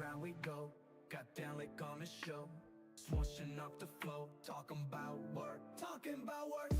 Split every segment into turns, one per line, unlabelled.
around we go, got down like on a show, swooshing up the flow, talking about work, talking about work.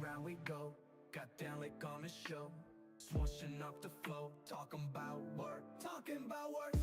Around we go, got down like on a show, swooshing up the flow, talking about work, talking about work.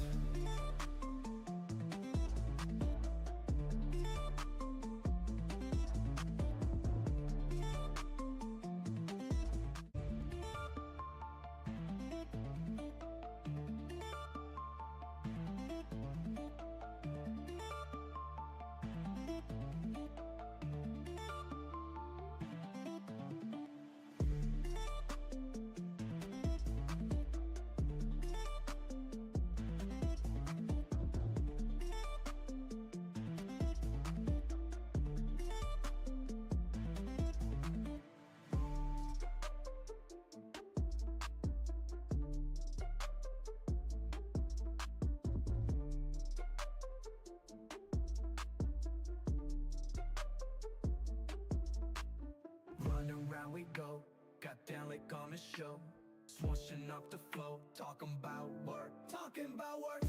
Around we go, got down like on a show, swooshing up the flow, talking about work, talking about work.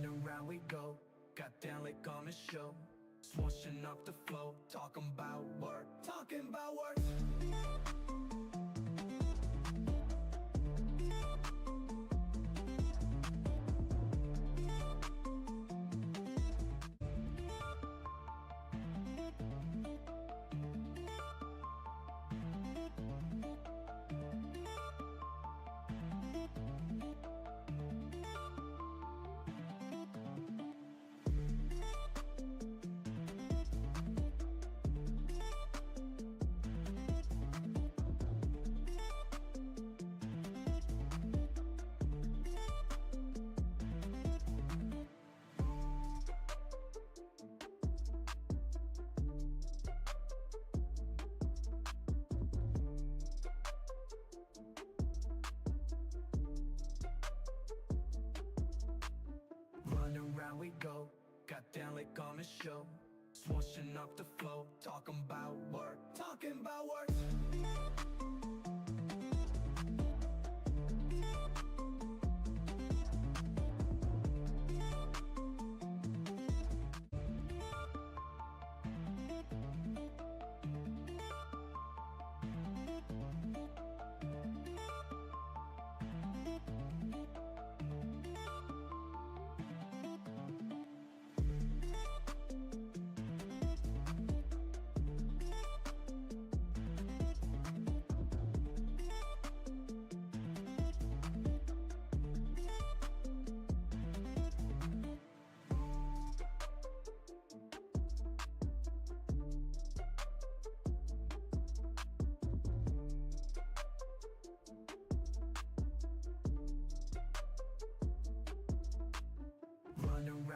Around we go, got down like on a show, swooshing up the flow, talking about work, talking about work. Around we go, got down like on a show, swooshing up the flow, talking about work, talking about work.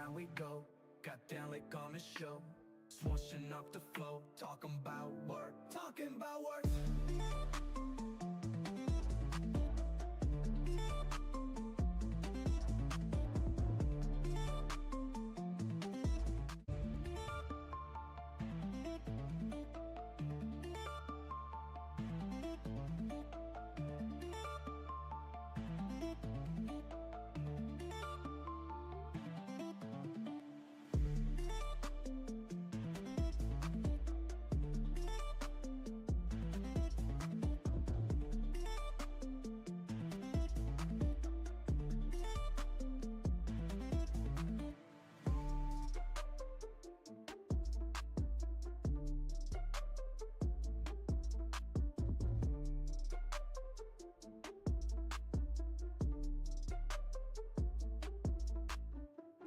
around we go, got down like on a show, swooshing up the flow, talking about work, talking about work.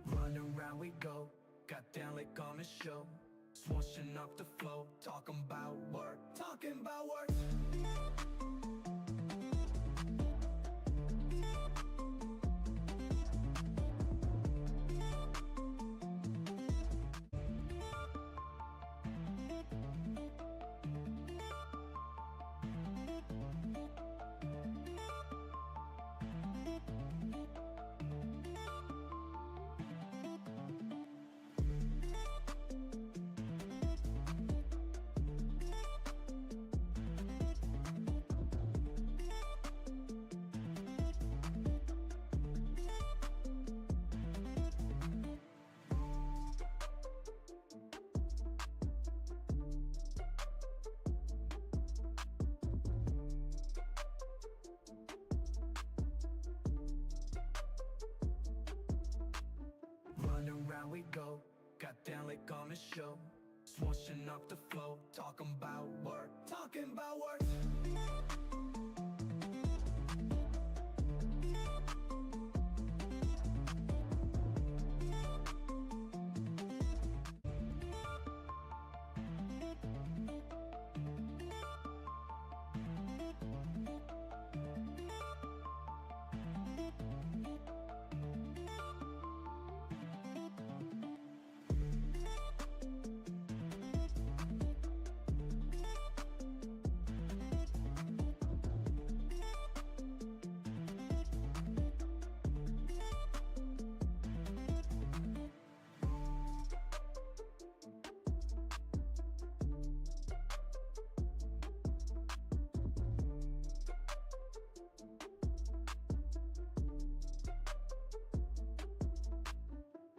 Run around we go, got down like on a show, swooshing up the flow, talking about work, talking about work. Run around we go, got down like on a show, swooshing up the flow, talking about work, talking about work.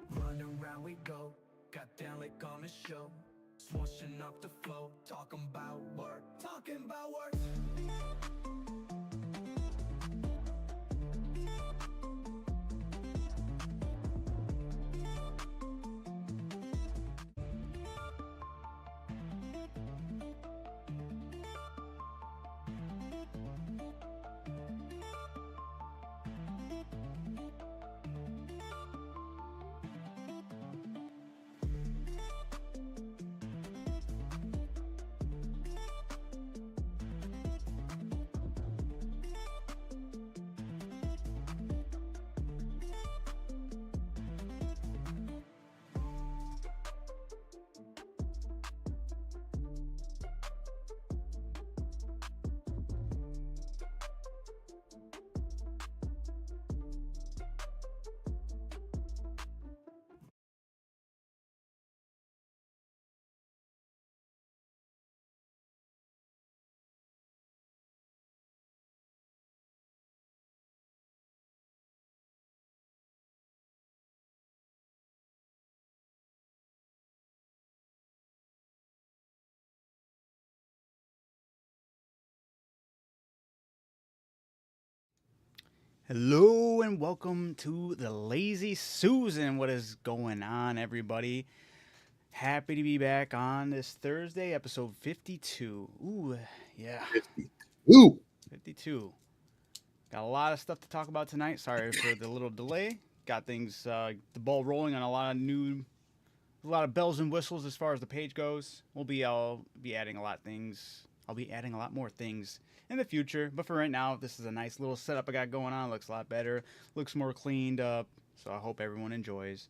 Run around we go, got down like on a show, swooshing up the flow, talking about work, talking about work.
Hello and welcome to the Lazy Susan. What is going on, everybody? Happy to be back on this Thursday, episode 52. Ooh, yeah,
52.
52. Got a lot of stuff to talk about tonight. Sorry for the little delay. Got things, the ball rolling on a lot of bells and whistles as far as the page goes. I'll be adding a lot of things. I'll be adding a lot more things in the future, but for right now, this is a nice little setup I got going on. Looks a lot better, looks more cleaned up, so I hope everyone enjoys.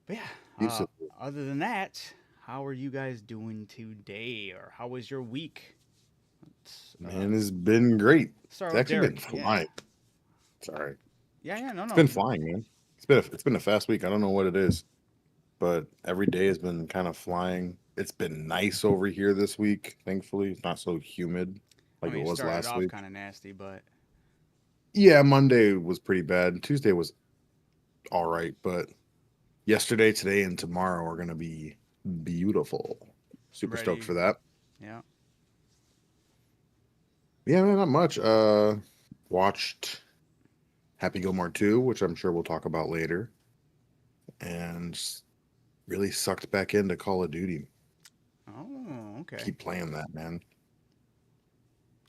But yeah,
Used to.
other than that, how are you guys doing today, or how was your week? Let's,
Man, it's been great.
start
It's
with
actually been
Derek. Yeah,
flying. Sorry.
yeah, no,
It's
no.
been flying, man. It's been a fast week. I don't know what it is, but every day has been kind of flying. It's been nice over here this week. Thankfully, it's not so humid
I
like it
mean, it
was
started
last
off
week.
kind of nasty, but
Yeah, Monday was pretty bad. Tuesday was all right, but yesterday, today, and tomorrow are gonna be beautiful. Super stoked
ready.
for that.
Yeah.
Yeah, man, not much. Watched Happy Gilmore 2, which I'm sure we'll talk about later, and really sucked back into Call of Duty.
Oh, okay.
Keep playing that, man.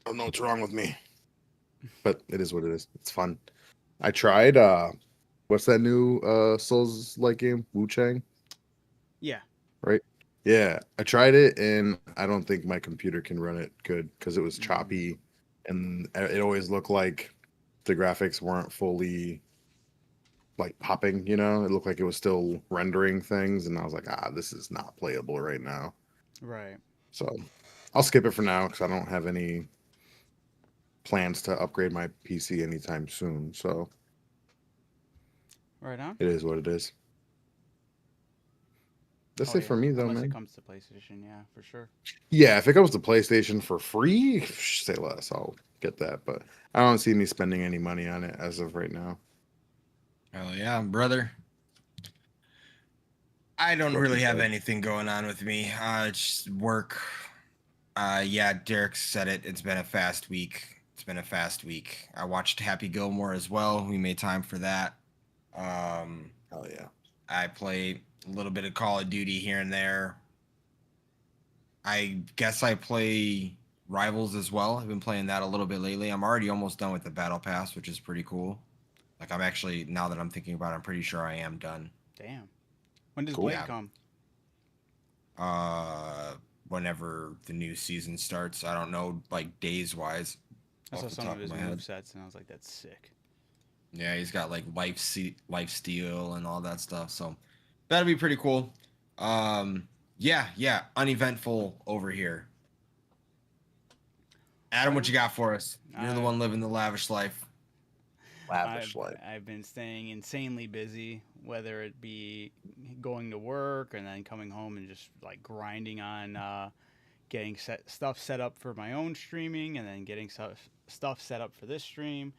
I don't know what's wrong with me, but it is what it is. It's fun. I tried what's that new Souls like game? Wu Chang,
Yeah.
right? Yeah, I tried it and I don't think my computer can run it good because it was
Mm,
choppy and it always looked like the graphics weren't fully like popping, you know? It looked like it was still rendering things and I was like, this is not playable right now.
right.
So I'll skip it for now because I don't have any plans to upgrade my PC anytime soon. So
Right on.
it is what it is. That's
Oh
it
yeah.
for me, though,
Unless it
man.
comes to PlayStation, yeah, for sure.
Yeah, if it comes to PlayStation for free, say less. I'll get that, but I don't see me spending any money on it as of right now.
Oh yeah, brother. I don't
What about
really
you
have
guys?
anything going on with me. Just work. Yeah, Derek said it. It's been a fast week. It's been a fast week. I watched Happy Gilmore as well. We made time for that. Um,
Oh yeah,
I play a little bit of Call of Duty here and there. I guess I play Rivals as well. I've been playing that a little bit lately. I'm already almost done with the Battle Pass, which is pretty cool. Like I'm actually, now that I'm thinking about it, I'm pretty sure I am done.
Damn. When does
cool.
Blade
Yeah.
come?
Whenever the new season starts. I don't know, like days wise,
I saw
off the
some of
top of
his
my
move
head.
sets, and I was like, "That's sick."
Yeah, he's got like life steal and all that stuff. So that'll be pretty cool. Yeah, uneventful over here. Adam,
Right
what
on.
you got for us? You're the
I
one living the lavish life.
Lavish life.
I've been staying insanely busy, whether it be going to work and then coming home and just like grinding on getting stuff set up for my own streaming, and then getting stuff set up for this stream.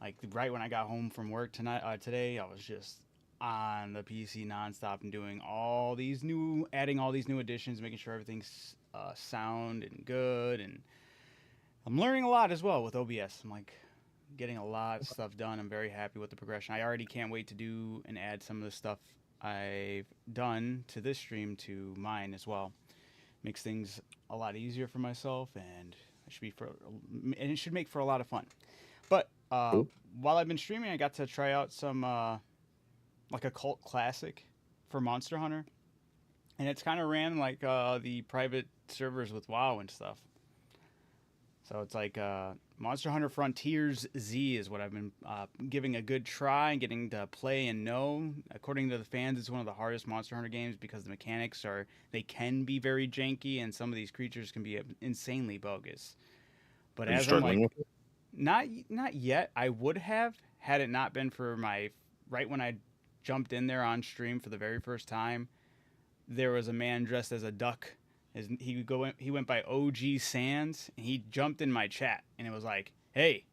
Like right when I got home from work today, I was just on the PC nonstop and doing adding all these new additions, making sure everything's sound and good, and I'm learning a lot as well with OBS. I'm like getting a lot of stuff done. I'm very happy with the progression. I already can't wait to do and add some of the stuff I've done to this stream to mine as well. Makes things a lot easier for myself, and it should make for a lot of fun. But
Cool.
while I've been streaming, I got to try out some like a cult classic for Monster Hunter, and it's kind of ran like the private servers with WoW and stuff. So it's like Monster Hunter Frontiers Z is what I've been giving a good try and getting to play and know. According to the fans, it's one of the hardest Monster Hunter games because the mechanics they can be very janky and some of these creatures can be insanely bogus. But
Are you
as I'm
struggling
like,
with it?
not yet. I would have had it not been for my right when I jumped in there on stream for the very first time. There was a man dressed as a duck. He went by OG Sands, and he jumped in my chat, and it was like, "Hey,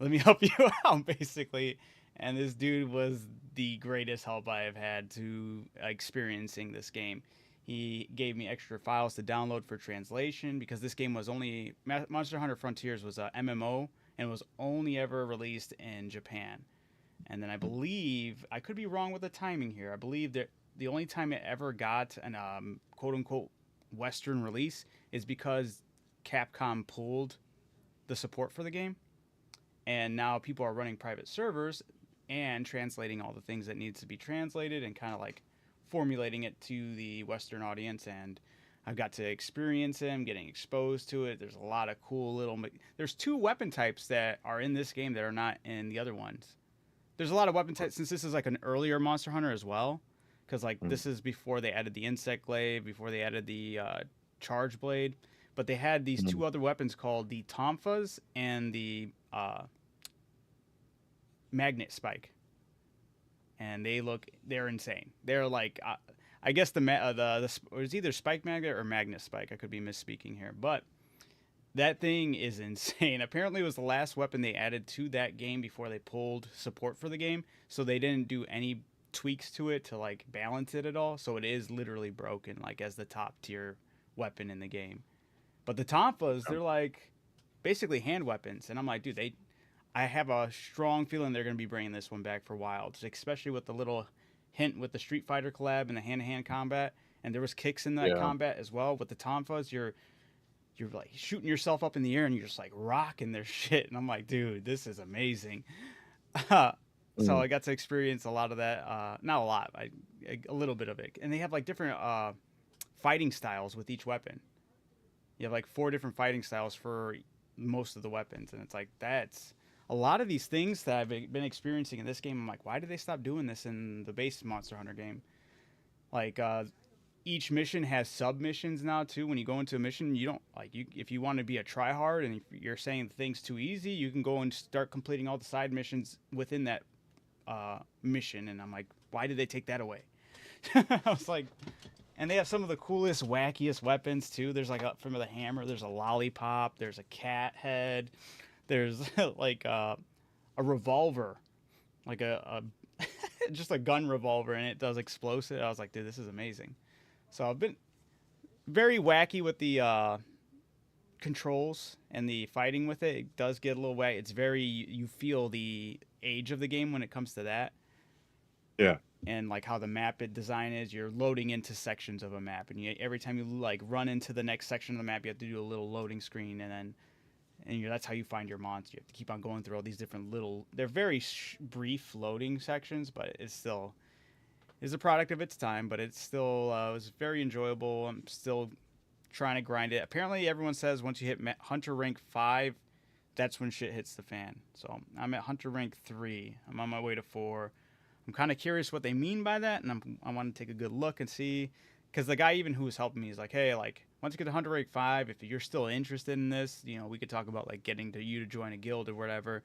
let me help you out," basically. And this dude was the greatest help I have had to experiencing this game. He gave me extra files to download for translation because this game was only Monster Hunter Frontiers was a MMO and was only ever released in Japan. And then I believe I could be wrong with the timing here. I believe that the only time it ever got an quote unquote Western release is because Capcom pulled the support for the game, and now people are running private servers and translating all the things that needs to be translated and kind of like formulating it to the Western audience. And I've got to experience it. I'm getting exposed to it. There's a lot of cool There's two weapon types that are in this game that are not in the other ones. There's a lot of weapon types since this is like an earlier Monster Hunter as well. because like this is before they added the insect glaive, before they added the charge blade. But they had these two other weapons called the tonfas and the magnet spike, and they're insane. They're like I guess it was either spike magnet or magnet spike. I could be misspeaking here, but that thing is insane. Apparently, it was the last weapon they added to that game before they pulled support for the game, so they didn't do any tweaks to it to like balance it at all. So it is literally broken, like as the top tier weapon in the game. But the tonfas, they're like basically hand weapons, and I'm like, dude, I have a strong feeling they're going to be bringing this one back for Wilds, especially with the little hint with the Street Fighter collab and the hand-to-hand combat. And there was kicks in that combat as well. With the tonfas, you're like shooting yourself up in the air and you're just like rocking their shit. And I'm like, dude, this is amazing. So I got to experience a lot of that. Not a lot, a little bit of it. And they have like different fighting styles with each weapon. You have like 4 different fighting styles for most of the weapons. And it's like, that's a lot of these things that I've been experiencing in this game. I'm like, why did they stop doing this in the base Monster Hunter game? Like, each mission has sub-missions now, too. When you go into a mission, you don't, like, if you want to be a tryhard and if you're saying things too easy, you can go and start completing all the side missions within that mission. And I'm like, why did they take that away? I was like, and they have some of the coolest, wackiest weapons, too. There's, like, from the hammer, there's a lollipop, there's a cat head, there's, like, a revolver, like a just a gun revolver, and it does explosive. I was like, dude, this is amazing. So I've been very wacky with the controls and the fighting with it. It does get a little wacky. It's very, you feel the age of the game when it comes to that.
Yeah.
And like how the map design is, you're loading into sections of a map, and every time you like run into the next section of the map, you have to do a little loading screen, and that's how you find your monster. You have to keep on going through all these different they're very brief loading sections, but it's still is a product of its time, but it's still was very enjoyable. I'm still trying to grind it. Apparently everyone says once you hit Hunter rank 5, that's when shit hits the fan. So I'm at Hunter rank 3. I'm on my way to 4. I'm kind of curious what they mean by that, and I want to take a good look and see, because the guy even who was helping me is like, hey, like once you get to Hunter rank 5, if you're still interested in this, we could talk about like getting you to join a guild or whatever.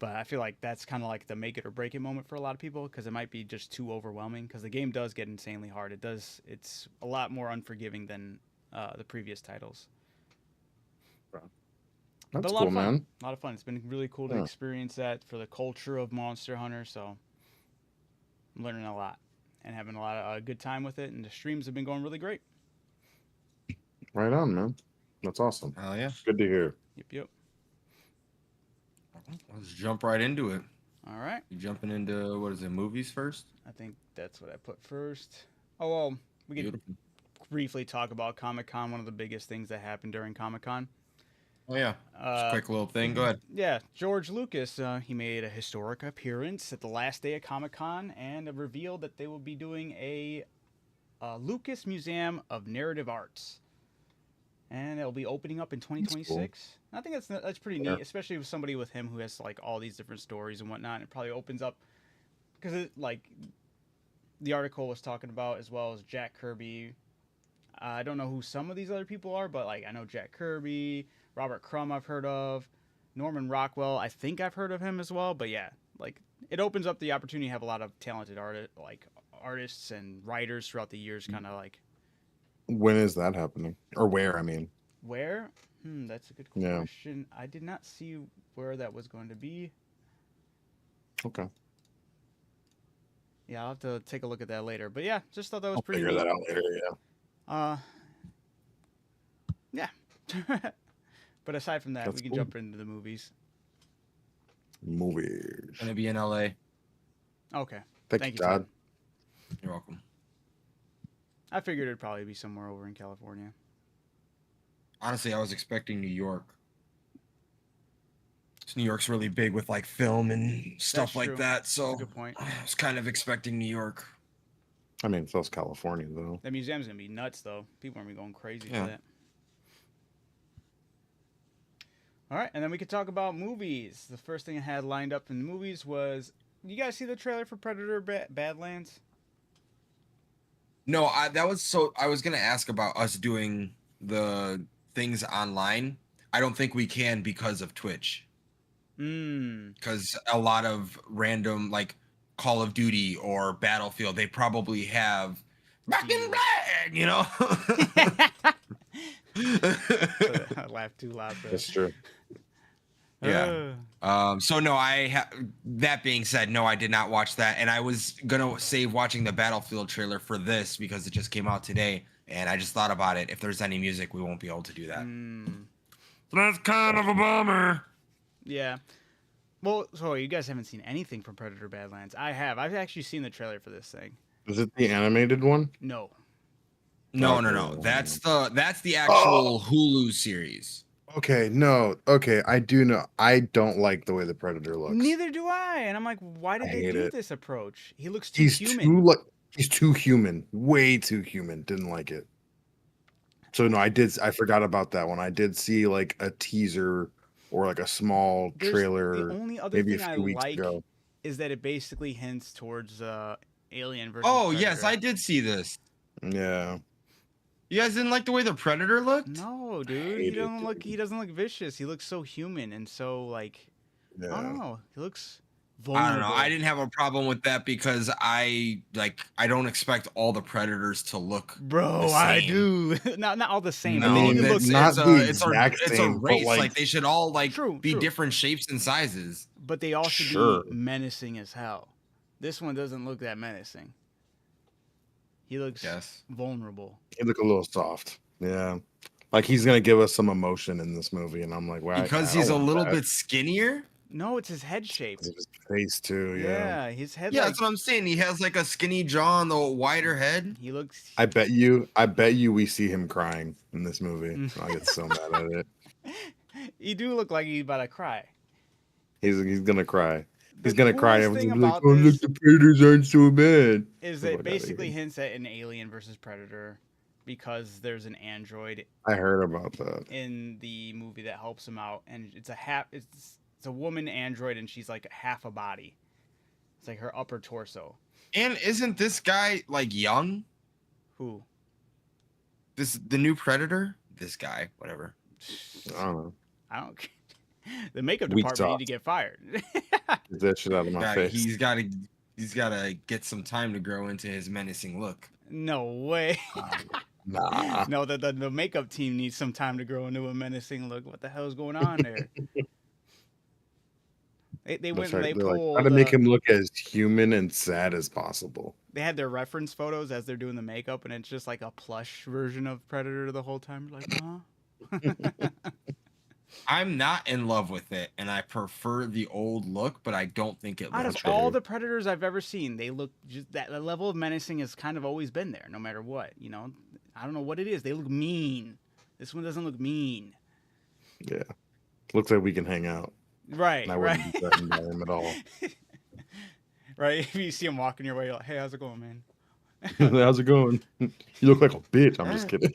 But I feel like that's kind of like the make it or break it moment for a lot of people, because it might be just too overwhelming, because the game does get insanely hard. It's a lot more unforgiving than the previous titles.
That's cool, man.
A lot of fun. It's been really cool to experience that for the culture of Monster Hunter. So I'm learning a lot and having a lot of good time with it, and the streams have been going really great.
Right on, man. That's awesome.
Oh yeah,
good to hear.
Yep.
Let's jump right into it.
All right.
You jumping into what is it? Movies first?
I think that's what I put first. Oh well, we could briefly talk about Comic-Con. One of the biggest things that happened during Comic-Con.
Oh yeah, just a quick little thing. Go ahead.
Yeah, George Lucas, he made a historic appearance at the last day of Comic-Con and revealed that they will be doing a Lucas Museum of Narrative Arts, and it'll be opening up in 2026. Cool. I think that's pretty neat, especially with somebody with him who has like all these different stories and whatnot. It probably opens up, because like the article was talking about, as well as Jack Kirby. I don't know who some of these other people are, but like I know Jack Kirby. Robert Crumb I've heard of. Norman Rockwell, I think I've heard of him as well. But yeah, like it opens up the opportunity to have a lot of talented artists and writers throughout the years, kind of like.
When is that happening? Or where, I mean?
Where? That's a good question. I did not see where that was going to be.
Okay.
Yeah, I'll have to take a look at that later. But yeah, just thought that was pretty
figure
neat.
that out later,
yeah. Yeah. But aside from that, we can jump into the movies.
Gonna be in LA.
Okay.
Thank you, Todd.
You're welcome.
I figured it'd probably be somewhere over in California.
Honestly, I was expecting New York. New York's really big with like film and stuff like that. So
good point.
I was kind of expecting New York.
I mean, so's California, though.
That museum's gonna be nuts, though. People are gonna be going crazy for that. All right, and then we could talk about movies. The first thing I had lined up in the movies was, you guys see the trailer for Predator Badlands?
No, that was so. I was gonna ask about us doing the things online. I don't think we can because of Twitch. Because a lot of random like Call of Duty or Battlefield, they probably have back in black, you know.
I laughed too loud for
That's
that.
true.
Yeah. So no, that being said, no, I did not watch that, and I was gonna save watching the Battlefield trailer for this because it just came out today, and I just thought about it. If there's any music, we won't be able to do that. So that's kind of a bummer.
Yeah. Well, so you guys haven't seen anything from Predator Badlands. I have. I've actually seen the trailer for this thing.
Is it the animated one?
No.
No. That's the actual Hulu series.
Okay, no. Okay, I do know. I don't like the way the Predator looks.
Neither do I. And I'm like, why did
I
they
hate
do
it.
this approach? He looks too
He's
human.
he's too human. Way too human. Didn't like it. So no, I forgot about that one. I did see like a teaser or like a small trailer
The only other
maybe a
thing I
few weeks
like
ago.
is that it basically hints towards Alien versus
Oh
Predator.
yes, I did see this.
Yeah.
You guys didn't like the way the Predator looked?
No, dude. He doesn't look vicious. He looks so human and so like I don't know. He looks vulnerable.
I don't know. I didn't have a problem with that because I don't expect all the Predators to look.
Bro,
the same.
I do. not all the same.
No,
but they need to look.
It's a
same, but,
race.
like-
Like they should all be
True.
different shapes and sizes.
But they all should be menacing as hell. This one doesn't look that menacing. He looks vulnerable.
He look a little soft. Yeah. Like he's gonna give us some emotion in this movie, and I'm like, wow.
Because he's a little bit skinnier.
No, it's his head shape.
His face too.
Yeah, his head.
Yeah, that's what I'm saying. He has like a skinny jaw and the wider head.
He looks.
I bet you we see him crying in this movie. I get so mad at it.
You do look like he's about to cry.
He's gonna cry. He's gonna cry.
coolest thing
And be like,
about
oh look,
this
the Predators aren't so bad.
Is
Oh my
it
God,
basically hints at an Alien versus Predator because there's an android
I heard about that.
in the movie that helps him out, and it's a woman android, and she's like half a body. It's like her upper torso.
And isn't this guy like young?
Who?
The new Predator? This guy, whatever.
I don't know.
I don't. The makeup
Weak
department need
sauce.
to get fired.
Get that shit out of my face.
He's got to get some time to grow into his menacing look.
No way.
Nah.
No, the makeup team needs some time to grow into a menacing look. What the hell is going on there? They went and they pulled.
Try to make him look as human and sad as possible.
They had their reference photos as they're doing the makeup, and it's just like a plush version of Predator the whole time. You're like, huh?
I'm not in love with it, and I prefer the old look, but I don't think it
Out of
looks
all the Predators I've ever seen, they look just that level of menacing has kind of always been there, no matter what. You know, I don't know what it is. They look mean. This one doesn't look mean.
Yeah. Looks like we can hang out.
Right.
And I wouldn't be threatened by him at all.
Right. If you see him walking your way, you're like, hey, how's it going, man?
How's it going? You look like a bitch. I'm just kidding.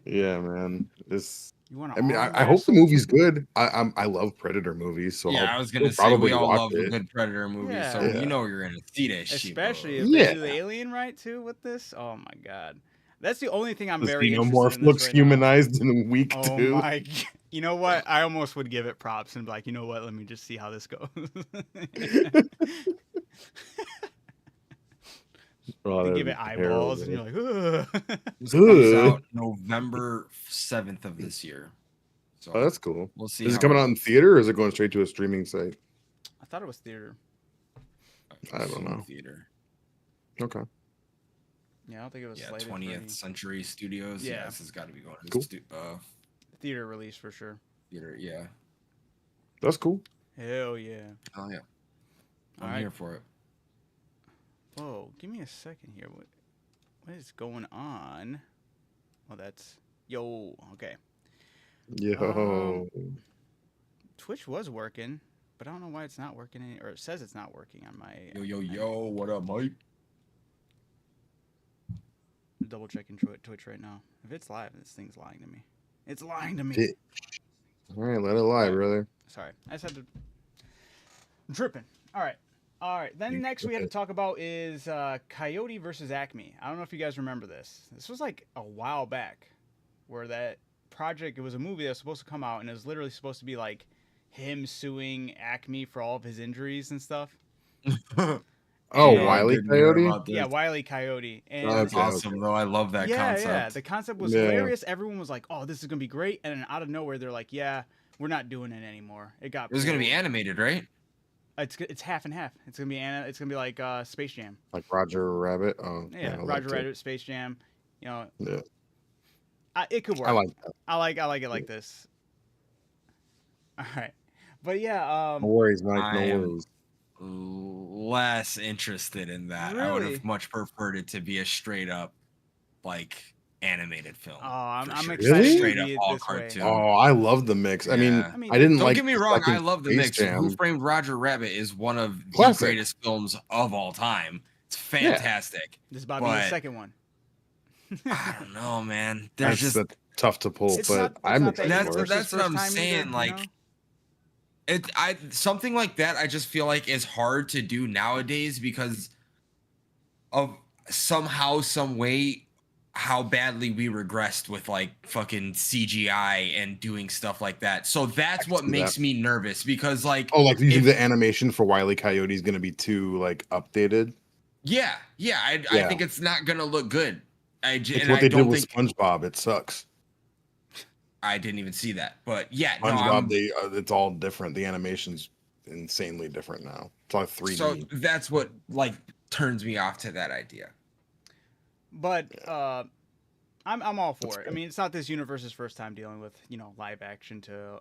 Yeah, man. I mean, I hope the movie's good. I love Predator movies, so
I was gonna say
probably
we all
watch
love
it.
a good Predator movie, so
Yeah.
you know you're gonna see that shit.
Especially
bro.
if they do the alien right too with this. Oh my god, that's the only thing I'm
The
very interested
Xenomorph
in. This
looks
right
humanized in week
now.
2.
Oh my! You know what? I almost would give it props and be like, you know what? Let me just see how this goes. They give it eyeballs, and you're like, ugh.
This comes out November 7th of this year. So
Oh, that's cool.
we'll see.
Is
how
it coming out in theater or is it going straight to a streaming site?
I thought it was theater.
I don't know.
Theater.
Okay.
Yeah, I don't think it was
Yeah,
slated
20th
for
Century Studios.
Yeah.
Yeah, this has got to be going to
Cool.
theater release for sure.
theater. Yeah.
That's cool.
Hell yeah!
Oh yeah.
All
I'm
right.
here for it.
Whoa, give me a second here. What is going on? Well, that's okay.
Yo.
Twitch was working, but I don't know why it's not working, or it says it's not working on my.
Yo, what up, Mike?
Double checking Twitch right now. If it's live, this thing's lying to me. It's lying to me.
Bitch. All right, let it lie, brother.
Sorry, I just had to. I'm tripping. All right. All right. Then next we had to talk about is Coyote versus Acme. I don't know if you guys remember this. This was like a while back, where that project, it was a movie that was supposed to come out, and it was literally supposed to be like him suing Acme for all of his injuries and stuff.
Oh,
And-
Wile E.
Didn't hear
Coyote?
about this.
Yeah, Wile E. Coyote. And
Okay.
That's awesome, though. I love that concept.
Yeah, the concept was
Yeah.
hilarious. Everyone was like, "Oh, this is gonna be great," and then out of nowhere, they're like, "Yeah, we're not doing it anymore." It got.
It was going to be
pulled.
animated, right?
It's half and half. It's gonna be It's gonna be like Space Jam.
Like Roger Rabbit? Oh,
Yeah,
I like
Roger
it.
Rabbit, Space Jam. You know,
Yeah.
it could work.
I like that.
I like it like this. All right, but yeah,
No worries, Mike.
I
No
am-
worries.
Less interested in that. I would
Really?
have much preferred it to be a straight up, like, animated film.
Oh, I'm
for sure.
excited
to
Straight
see
up
it
all
this way.
cartoon.
Oh, I love the mix. I mean,
Yeah.
I mean,
I didn't
Don't
like
get me
the
wrong, I
second
love the
Space
mix.
Jam.
Who Framed Roger Rabbit is one of the
Classic.
greatest films of all time. It's fantastic.
This is about to be the
But-
second one.
I don't know, man. There's
That's tough to pull,
It's
but
not- it's
I'm
not that
excited
That's-
for it.
universe's
what I'm
first time
saying,
either,
like, something like that I just feel like is hard to do nowadays because of somehow, some way, how badly we regressed with like fucking CGI and doing stuff like that. So that's
can
what
see
makes
that.
me nervous because like
Oh, like you think
if-
the animation for Wile E. Coyote is going to be too like updated?
I
Yeah.
think it's not gonna look good.
It's
And
what
I
they did
don't
with
think
SpongeBob. It sucks.
I didn't even see that. But yeah, no,
SpongeBob, it's all different. The animation's insanely different now. It's all 3D.
so that's what like turns me off to that idea.
But I'm all
That's
for it. I
good.
mean, it's not this universe's first time dealing with live action to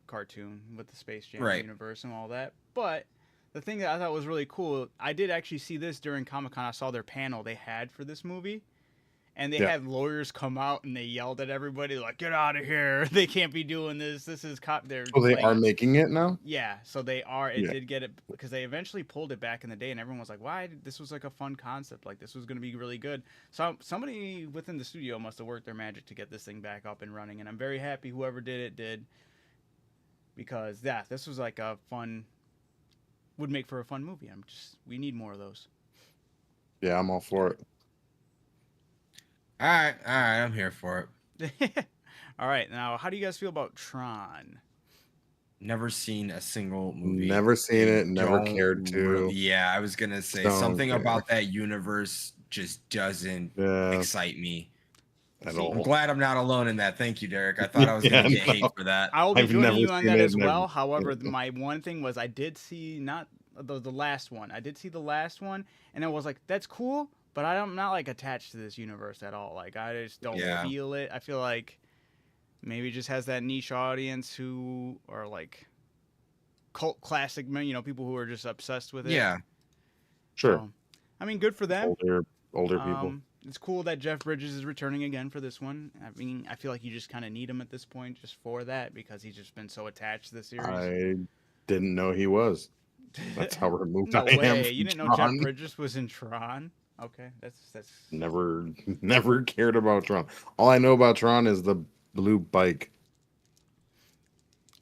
cartoon with the Space Jam
Right.
universe and all that. But the thing that I thought was really cool, I did actually see this during Comic-Con. I saw their panel they had for this movie, and they
Yeah.
had lawyers come out and they yelled at everybody like, "Get out of here! They can't be doing this. This is cop." They're
So they
like,
are making it now?
Yeah, so they are. It
Yeah.
did get it because they eventually pulled it back in the day, and everyone was like, "Why? This was like a fun concept. Like this was going to be really good." So somebody within the studio must have worked their magic to get this thing back up and running, and I'm very happy whoever did it did, because this was like a fun, would make for a fun movie. We need more of those.
Yeah, I'm all for it.
All right, I'm here for it.
All right, now how do you guys feel about Tron?
Never seen a single movie.
Never seen it, never
Don't
cared to.
Yeah, I was gonna say
Don't
something
care.
about that universe just doesn't
Yeah,
excite me.
at
See,
all.
I'm glad I'm not alone in that. Thank you, Derek. I thought I was gonna
Yeah,
get
no.
hate for that.
I will be
I've
joining
never
you on
seen
that
it,
as
never
well.
seen
However,
it.
my one thing was I did see not the last one. I did see the last one, and I was like, "That's cool," but I'm not like attached to this universe at all. Like I just don't
Yeah.
feel it. I feel like maybe it just has that niche audience who are like cult classic, people who are just obsessed with it.
Yeah,
Sure.
So, I mean, good for them.
Older people.
It's cool that Jeff Bridges is returning again for this one. I mean, I feel like you just kind of need him at this point just for that because he's just been so attached to the series.
I didn't know he was. That's how removed
No
I am.
way.
From
You didn't know Jeff
Tron.
Bridges was in Tron? Okay, that's
Never cared about Tron. All I know about Tron is the blue bike.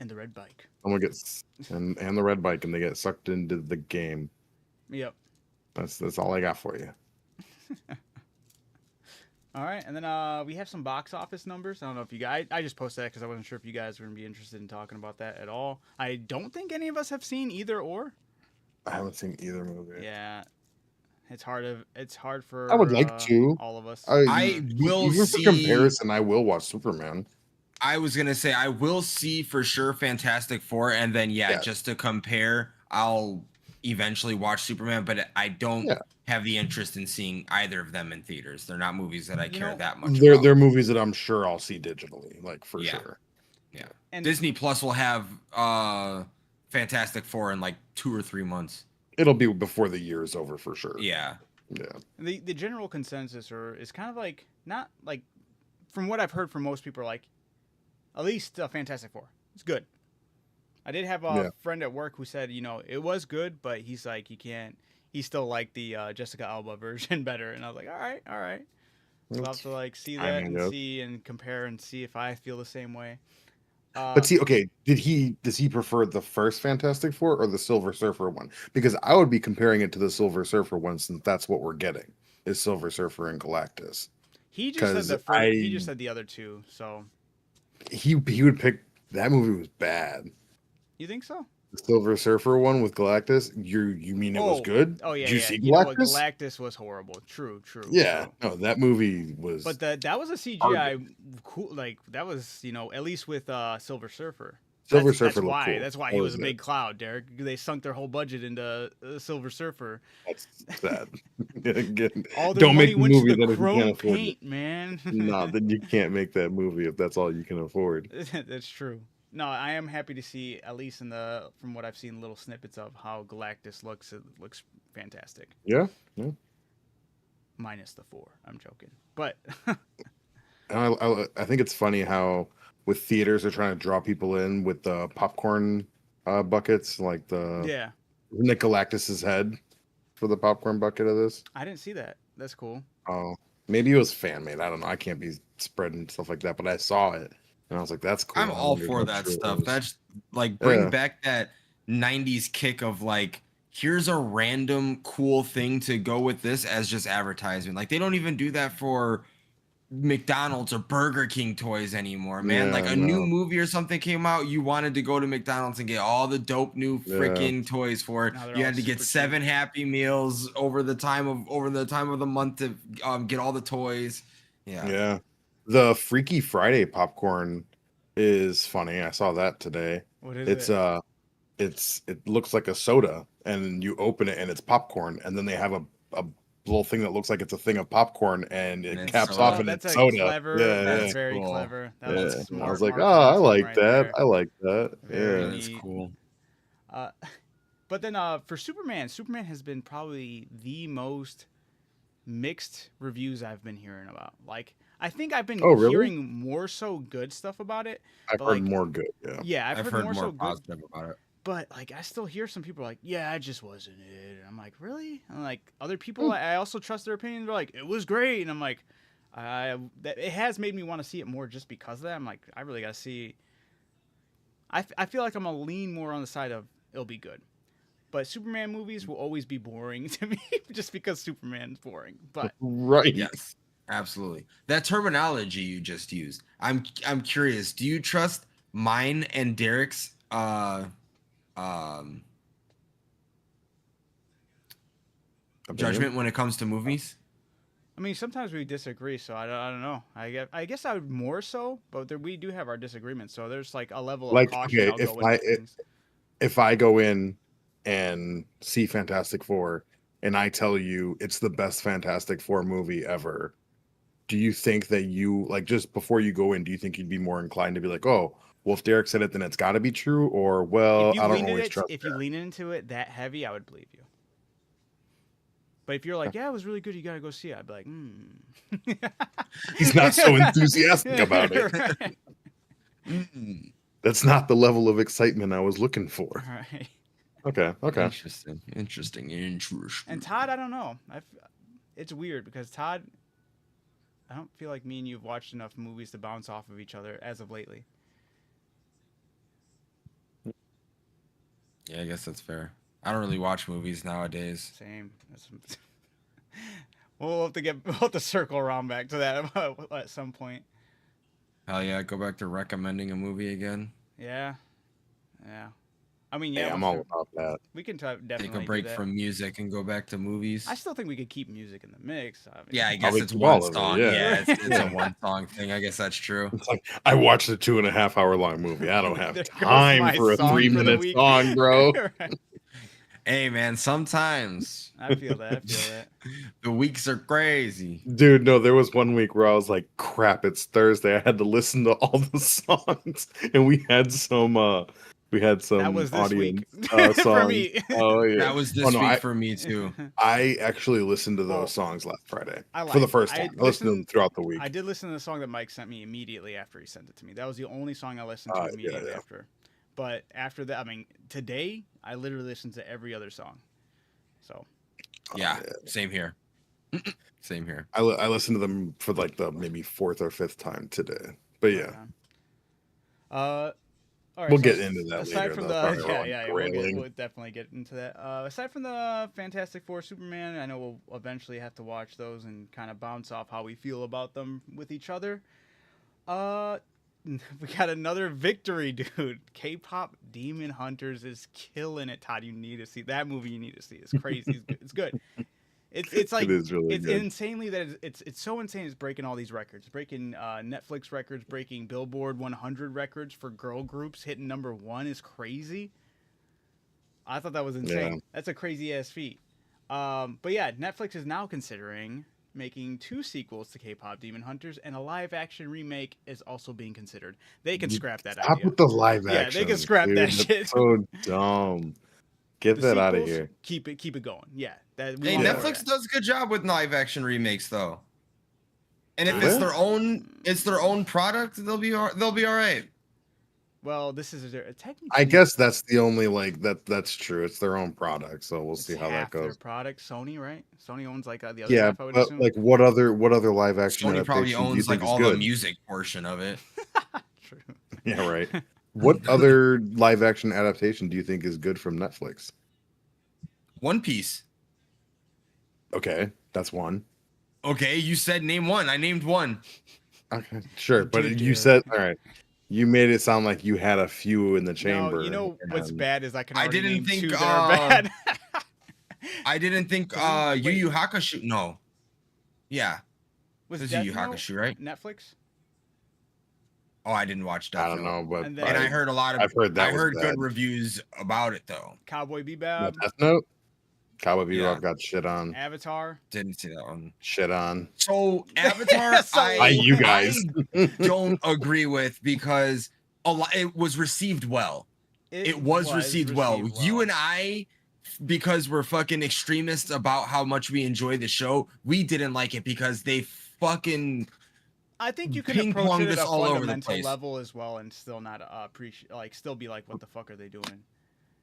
and the red bike.
Someone gets and the red bike, and they get sucked into the game.
Yep.
That's all I got for you.
All right, and then we have some box office numbers. I don't know if you guys. I just posted that because I wasn't sure if you guys were gonna be interested in talking about that at all. I don't think any of us have seen either or.
I haven't seen either movie.
Yeah, it's hard for.
I would like to.
all of us.
I will
even
see.
for comparison. I will watch Superman.
I was gonna say I will see for sure Fantastic Four, and then
Yeah.
just to compare, I'll eventually watch Superman, but I don't
Yeah.
have the interest in seeing either of them in theaters. They're not movies that I
You
care
know,
that much
They're
about.
movies that I'm sure I'll see digitally, like for
Yeah.
sure.
And
Disney Plus will have Fantastic Four in like 2 or 3 months.
It'll be before the year is over for sure.
Yeah.
Yeah.
the general consensus is kind of like not like from what I've heard from most people, like at least Fantastic Four. It's good. I did have a
Yeah.
friend at work who said, it was good, but he's like, he still liked the Jessica Alba version better. And I was like, all right. So I'll have to like see
I
that
mean,
and
yeah.
see and compare and see if I feel the same way.
But see, okay, does he prefer the first Fantastic Four or the Silver Surfer one? Because I would be comparing it to the Silver Surfer one, since that's what we're getting is Silver Surfer and Galactus.
He just said
Because
the first. He just said the other two. So
he would pick that movie was bad.
you think so?
The Silver Surfer one with Galactus. You mean it was good?
Oh yeah,
Did you
yeah.
see
You know what?
Galactus?
Galactus was horrible. True, true.
Yeah,
True.
no, that movie was.
But that was a CGI cool. Like that was at least with Silver Surfer.
Silver
That's
Surfer looked
why.
cool.
That's why
That
he was a
it.
big cloud, Derek. They sunk their whole budget into Silver Surfer.
That's sad.
All their
Don't
money
make the
went to
movie
the
that if you
chrome
can't afford it.
paint, man.
No, then you can't make that movie if that's all you can afford.
That's true. No, I am happy to see, at least from what I've seen, little snippets of how Galactus looks. It looks fantastic.
Yeah.
Minus the 4. I'm joking, but
I think it's funny how with theaters they're trying to draw people in with the popcorn buckets, like
yeah,
isn't it Galactus's head for the popcorn bucket of this?
I didn't see that. That's cool.
Oh, maybe it was fan made. I don't know. I can't be spreading stuff like that, but I saw it and I was like, "That's cool."
I'm all for that stuff. That's like bring back that 90s kick of like, here's a random cool thing to go with this as just advertisement. Like they don't even do that for McDonald's or Burger King toys anymore, man.
Yeah,
like a new movie or something came out, you wanted to go to McDonald's and get all the dope new freaking toys for it. You had to get 7 Happy Meals over the time of the month to get all the toys.
Yeah. The Freaky Friday popcorn is funny. I saw that today.
What is it?
It looks like a soda, and you open it and it's popcorn, and then they have a little thing that looks like it's a thing of popcorn, and it caps off and it's soda.
Clever.
Yeah,
that's very clever. That was smart.
I was like, I like that.
Right,
I like that.
Very
yeah,
that's cool.
But then for Superman has been probably the most mixed reviews I've been hearing about. Like, I think I've been hearing more so good stuff about it.
I've heard more good.
Yeah, I've heard more so
positive about it.
But like, I still hear some people like, "Yeah, it just wasn't it." And I'm like, "Really?" And like other people, I also trust their opinions. They're like, "It was great," and I'm like, it has made me want to see it more just because of that. I'm like, I really gotta see. I feel like I'm gonna lean more on the side of it'll be good, but Superman movies will always be boring to me just because Superman's boring. But
right,
yes, absolutely. That terminology you just used, I'm curious. Do you trust mine and Derek's judgment when it comes to movies?
I mean, sometimes we disagree, so I don't know. I guess I would more so, but we do have our disagreements. So there's like a level of caution.
Okay, if I go in and see Fantastic Four and I tell you it's the best Fantastic Four movie ever, do you think that you, like, just before you go in, do you think you'd be more inclined to be like, oh, well, if Derek said it, then it's got to be true? Or, well, I don't always trust
If you lean into it that heavy, I would believe you. But if you're like, yeah, it was really good, you got to go see it, I'd be like,
He's not so enthusiastic about it.
Right.
That's not the level of excitement I was looking for.
Right.
Okay.
Interesting.
And Todd, I don't know. It's weird because Todd, I don't feel like me and you have watched enough movies to bounce off of each other as of lately.
Yeah, I guess that's fair. I don't really watch movies nowadays.
Same. We'll have to circle around back to that at some point.
Hell yeah, go back to recommending a movie again.
Yeah. I mean, yeah,
I'm all about that.
We can definitely
take a break from music and go back to movies.
I still think we could keep music in the mix. I mean,
yeah, I guess it's one song. Yeah, it's a one song thing. I guess that's true.
It's like, I watched a 2.5 hour long movie. I don't have time for a 3-minute song, bro.
Right.
Hey, man, sometimes
I feel that.
The weeks are crazy.
Dude, no, there was one week where I was like, crap, it's Thursday. I had to listen to all the songs. And we had some
that was this
audience
week.
songs.
For me.
Oh, yeah.
That was this week for me, too.
I actually listened to those songs last Friday for the first time. I listened to them throughout the week.
I did listen to the song that Mike sent me immediately after he sent it to me. That was the only song I listened to immediately after. But after that, I mean, today, I literally listened to every other song. So.
Yeah, same here. Same here.
I listened to them for like the maybe 4th or 5th time today. But yeah.
All right,
We'll
so
get into that
aside
later.
from
Though.
the
Sorry,
we'll definitely get into that. Aside from the Fantastic Four, Superman, I know we'll eventually have to watch those and kind of bounce off how we feel about them with each other. We got another victory, dude. K-pop Demon Hunters is killing it. Todd, you need to see that movie. You need to see. It's crazy. It's good. It's like
It is really
it's
good.
insanely that it's so insane. It's breaking all these records, breaking Netflix records, breaking Billboard 100 records for girl groups. Hitting #1 is crazy. I thought that was insane.
Yeah.
That's a crazy ass feat. But yeah, Netflix is now considering making 2 sequels to K-pop Demon Hunters, and a live action remake is also being considered. They can scrap that
Stop
idea.
with the live action.
Yeah, they can scrap
dude.
that
That's
shit.
so dumb. Get
The
that out of
sequels,
here.
Keep it going. Yeah, that
Hey,
want more of
Netflix
that.
does a good job with live action remakes though. And if
Do
it's
they?
their own product, they'll be all right.
Well, this is technically.
I guess that's the only that's true. It's their own product, so we'll
it's
see how that
half their
goes.
product. Sony, right? Sony owns like the other
Yeah,
half. I would
but
assume.
like what other live action
Sony probably
adaptation do you
owns like
think is
all the
good?
music portion of it.
True.
Yeah, right. What other live action adaptation do you think is good from Netflix?
One Piece.
Okay, that's one.
Okay, you said name one. I named one.
Okay, sure, but
Dude,
you said all right. You made it sound like you had a few in the chamber.
No, you know what's
and-
bad is I can
I
already
didn't
name
think,
2 that are bad.
I didn't think
Wait.
Yu Yu Hakusho. No. Yeah.
Was
This is
Death
Yu Yu
Note
Hakusho, right?
Netflix?
Oh, I didn't watch Death
I don't
Note.
know, but
And then-
And I heard a lot of
I've heard that
I
was
heard
bad.
good reviews about it though.
Cowboy
Yeah,
Bebop,
Death Note. Cowboy Bebop
Yeah.
got shit on.
Avatar.
Didn't see that one.
Shit on.
So Avatar,
So-
You guys.
I don't agree with because it was received well. It was received well. You and I, because we're fucking extremists about how much we enjoy the show, we didn't like it because they fucking
I think you can
ping-ponged
approach it at
us
a
all over the
fundamental
place.
level as well, and still not appreciate, like, still be like, what the fuck are they doing?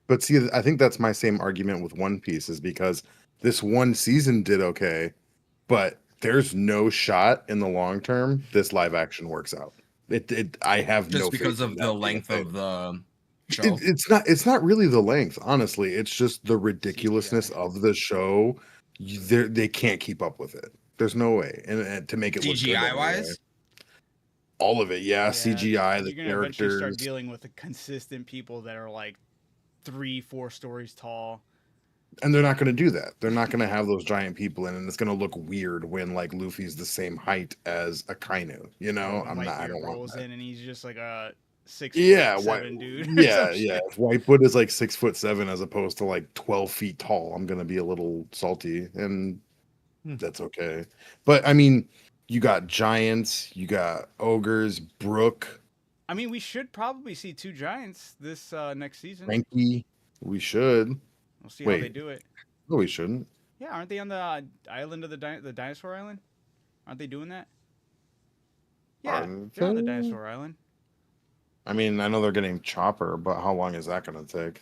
But see, I think that's my same argument with One Piece is because this one season did okay, but there's no shot in the long term this live action works out. I have
just
no
because
faith in
of
that
the
being
length
a thing.
of the show.
It's not really the length, honestly. It's just the ridiculousness of the show. They can't keep up with it. There's no way, and to make it look good
CGI
anyway.
wise,
all of it, yeah. CGI, the
you're gonna eventually
characters.
start dealing with the consistent people that are like 3-4 stories tall.
And they're not going to do that. They're not going to have those giant people in, and it's going to look weird when like Luffy's the same height as Akainu. You know,
When
I don't want
rolls
that.
in and he's just like a 6'7" dude. or
Yeah,
some
yeah.
shit.
If Whitefoot is like 6'7" as opposed to like 12 feet tall, I'm going to be a little salty, and that's okay. But I mean, you got giants, you got ogres, Brook,
I mean, we should probably see 2 giants this next season.
Frankie. We should.
We'll see how they
Wait.
do it.
No, we shouldn't.
Yeah, aren't they on the island of the dinosaur island? Aren't they doing that? Yeah,
Aren't
they're on the
they?
dinosaur island.
I mean, I know they're getting Chopper, but how long is that going to take?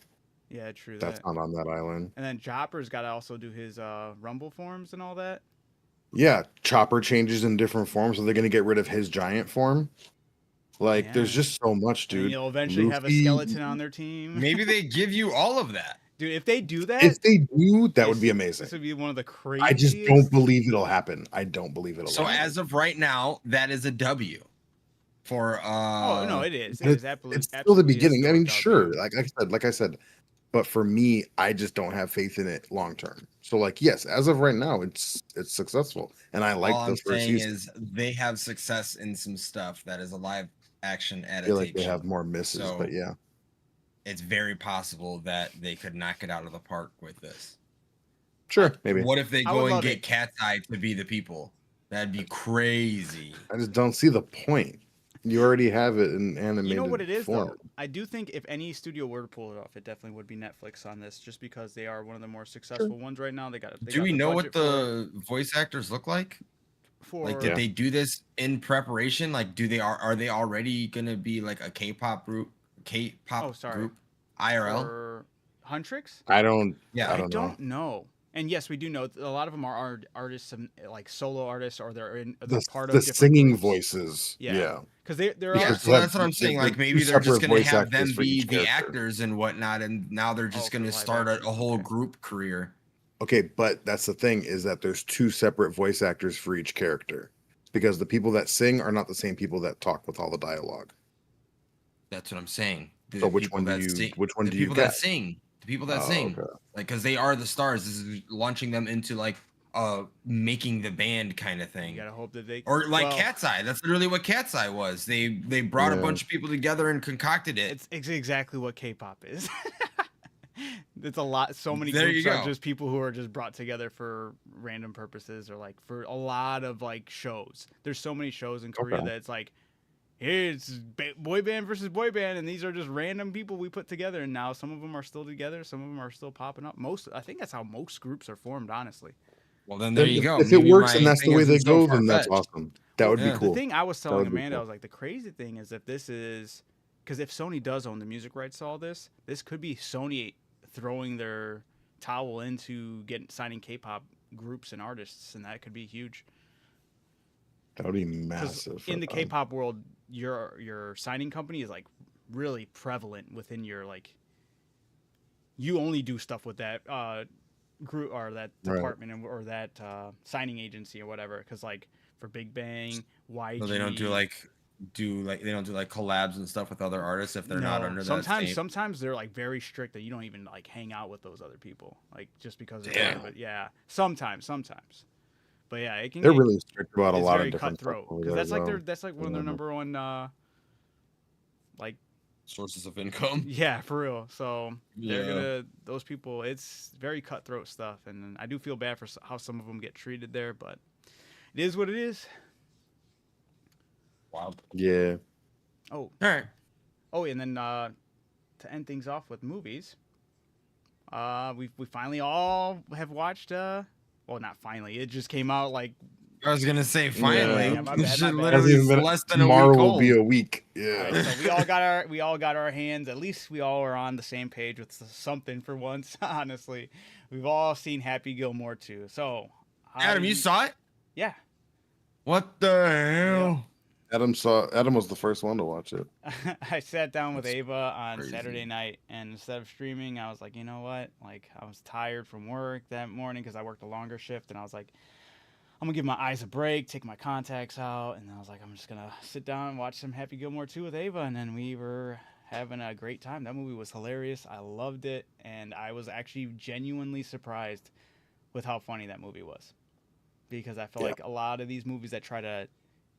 Yeah, true
That's
that.
not on that island.
And then Chopper's got to also do his rumble forms and all that.
Yeah, Chopper changes in different forms. Are they going to get rid of his giant form? Like, there's
Yeah.
just so much,
And
dude.
you'll eventually have a
Luffy-
skeleton on their team.
maybe they give you all of that.
Dude, if they do that,
If they do, that would be
this
amazing.
would be one of the craziest.
I just don't believe it'll happen. I don't believe it'll
So
happen.
as of right now, that is a W. For
Oh no, it is. It
It's-
is absolutely.
it's still the
absolutely
beginning. I
still a
mean,
W.
sure, like I said, but for me, I just don't have faith in it long term. So, like, yes, as of right now, it's successful, and I like
all
the
I'm
first
saying
season.
is they have success in some stuff that is a live action
I
adaptation.
feel like they have more misses,
So-
but yeah,
It's very possible that they could knock it out of the park with this.
sure, maybe.
What if they
I
go
would
and
love
get
it.
Cat's Eye to be the people? That'd be crazy.
I just don't see the point. You already have it in animated.
You know what it is
form.
though. I do think if any studio were to pull it off, it definitely would be Netflix on this, just because they are one of the more successful ones right now. They got.
Do we know what the voice actors look like?
for
Like, did
Yeah.
they do this in preparation? Like, are they already gonna be like a K-pop group? K-pop
Oh, sorry.
group IRL?
for Huntrix?
I don't.
Yeah,
I don't know.
know. And yes, we do know a lot of them are artists, like solo artists, or they're
The
part of
the
different
singing
groups.
voices. Yeah.
Because there
Yeah,
are
Because
so
you
some.
have
that's what I'm saying.
they're
Like
two
maybe they're just
separate
gonna
voice
have
actors
them
for
be
each
the
character.
actors and whatnot, and now they're just
for
gonna
live
start
action.
a whole
Okay.
group career.
Okay, but that's the thing is that there's two separate voice actors for each character. Because the people that sing are not the same people that talk with all the dialogue.
That's what I'm saying.
So
The people that sing,
which one
the
do you
people that
get?
sing, the people that
Oh,
sing,
okay.
like because they are the stars. This is launching them into like making the band kind of
You
thing.
gotta hope that they.
Or like
Well,
Cat's Eye. That's literally what Cat's Eye was. They brought a
Yeah.
bunch of people together and concocted it.
it's exactly what K-pop is. It's a lot. So many
There you
groups are
go.
just people who are just brought together for random purposes, or like for a lot of like shows. There's so many shows in Korea
Okay.
that it's like, hey, it's boy band versus boy band, and these are just random people we put together. And now some of them are still together, some of them are still popping up. I think that's how most groups are formed, honestly.
Well, then there you go.
If it
Maybe
works
my
and that's the
thing
way they
isn't so
go, then that's
far-fetched.
awesome. That
Well,
would be
Yeah.
cool.
The thing I was
That
telling
would be
Amanda, I
cool.
was like, the crazy thing is if this is, because if Sony does own the music rights to all this, this could be Sony throwing their towel into signing K-pop groups and artists, and that could be huge.
That would be
'Cause
massive. for
in the
them.
K-pop world, your signing company is like really prevalent within your like. You only do stuff with that group or that
Right.
department or that signing agency or whatever. Because like for Big Bang, YG,
So they don't do like collabs and stuff with other artists if they're not
no.
under
Sometimes,
that same.
sometimes they're like very strict that you don't even like hang out with those other people, like just because they're
Damn.
there. But yeah, sometimes. But yeah, it can.
They're
get,
really strict about a
it's
lot
very
of different stuff.
cutthroat
over
because
there,
that's like one of their
Yeah.
number one like
Sources of income.
yeah, for real. So they're
Yeah.
those people. It's very cutthroat stuff, and I do feel bad for how some of them get treated there, but it is what it is.
Wow.
Yeah.
Oh,
All right.
and then to end things off with movies, we finally all have watched. Well, not finally. It just came out like
I was gonna say finally.
Yeah, my bad,
This
my
shit
bad.
literally
Hasn't
is
even been-
less than a
tomorrow
week
will
old.
be a week.
All
Yeah.
right, so we all got our hands. At least we all are on the same page with something for once. Honestly, we've all seen Happy Gilmore too. So, how
Adam,
do
you saw it?
Yeah.
What the hell?
Adam was the first one to watch it.
I sat down with
That's
Ava on
crazy.
Saturday night, and instead of streaming, I was like, you know what? Like, I was tired from work that morning because I worked a longer shift, and I was like, I'm gonna give my eyes a break, take my contacts out, and I was like, I'm just gonna sit down and watch some Happy Gilmore 2 with Ava, and then we were having a great time. That movie was hilarious. I loved it, and I was actually genuinely surprised with how funny that movie was, because I feel
Yeah.
like a lot of these movies that try to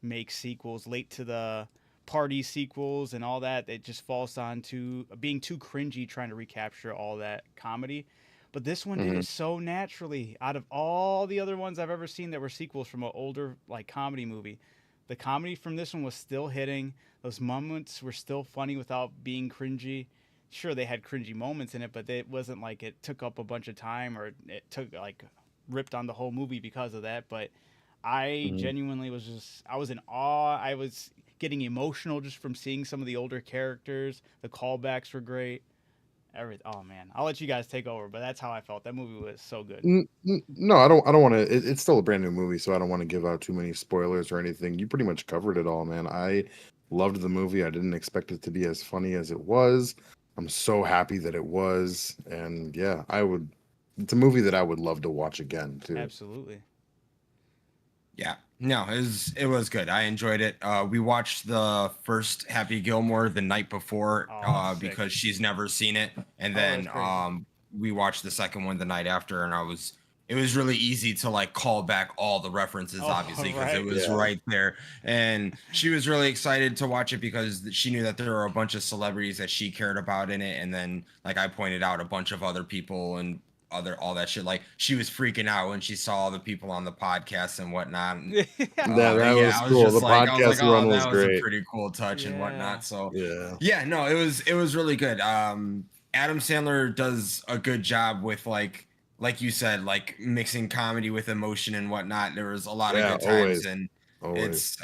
make sequels late to the party sequels and all that, it just falls on to being too cringy, trying to recapture all that comedy. But this one did it so naturally. Out of all the other ones I've ever seen that were sequels from an older like comedy movie, the comedy from this one was still hitting. Those moments were still funny without being cringy. Sure, they had cringy moments in it, but it wasn't like it took up a bunch of time or it took like ripped on the whole movie because of that. But I genuinely I was in awe. I was getting emotional just from seeing some of the older characters. The callbacks were great. Oh man, I'll let you guys take over, but that's how I felt. That movie was so good.
No, I don't want to. It's still a brand new movie, so I don't want to give out too many spoilers or anything. You pretty much covered it all, man. I loved the movie. I didn't expect it to be as funny as it was. I'm so happy that it was, and yeah, it's a movie that I would love to watch again too.
Absolutely.
Yeah. No, it was good. I enjoyed it. We watched the first Happy Gilmore the night before
Oh, sick.
because she's never seen it, and
Oh,
then
that's crazy.
we watched the second one the night after, and it was really easy to like call back all the references,
Oh,
obviously, because
right.
it was
Yeah.
right there. And she was really excited to watch it because she knew that there were a bunch of celebrities that she cared about in it, and then like I pointed out a bunch of other people and all that shit. Like she was freaking out when she saw all the people on the podcast and whatnot. And,
That
I
was cool.
just
The
like, I was
podcast
like,
run
oh,
was
that was a
great.
pretty cool touch and
Yeah.
whatnot. So
Yeah.
no, it was really good. Adam Sandler does a good job with like you said, like mixing comedy with emotion and whatnot. There was a lot
Yeah,
of good times,
always.
and
Always.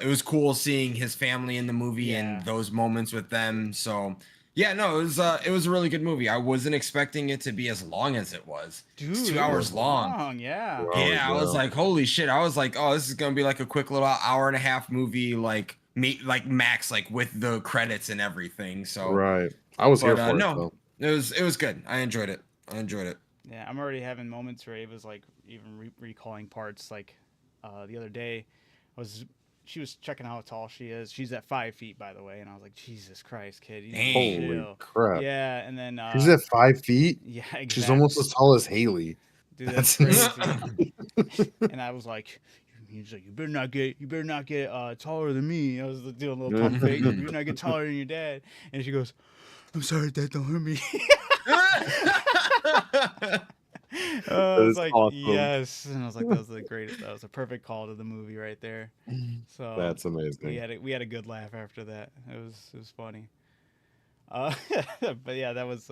it was cool seeing his family in the movie
Yeah.
and those moments with them. So Yeah, no, it was a really good movie. I wasn't expecting it to be as long as it was.
Dude,
It's
it
2
was
hours long.
long. Yeah.
Hours,
Yeah, I was
yeah.
like, holy shit. I was like, oh, this is gonna be like a quick little hour and a half movie, like like max, like with the credits and everything. So,
Right. I was here
but
for it
no,
though.
it was good. I enjoyed it. I enjoyed it.
Yeah, I'm already having moments where Ava's like even recalling parts. Like the other day, was she was checking how tall she is. She's at 5 feet, by the way, and I was like, Jesus Christ, kid, you need to
Dang.
Holy
chill.
crap.
Yeah, and then
She's at 5 feet.
yeah,
She's
exactly,
almost as tall as Haley.
dude, that's
That's
crazy.
insane.
And I was like, he's like, you better not get taller than me. I was doing a little pump fake. You better not get taller than your dad. And she goes, I'm sorry, Dad, don't hurt me. I
That
was
is
like,
awesome.
yes, and I was like, that was the greatest. That was a perfect call to the movie right there. So
That's amazing.
we had a good laugh after that. It was funny. But yeah, that was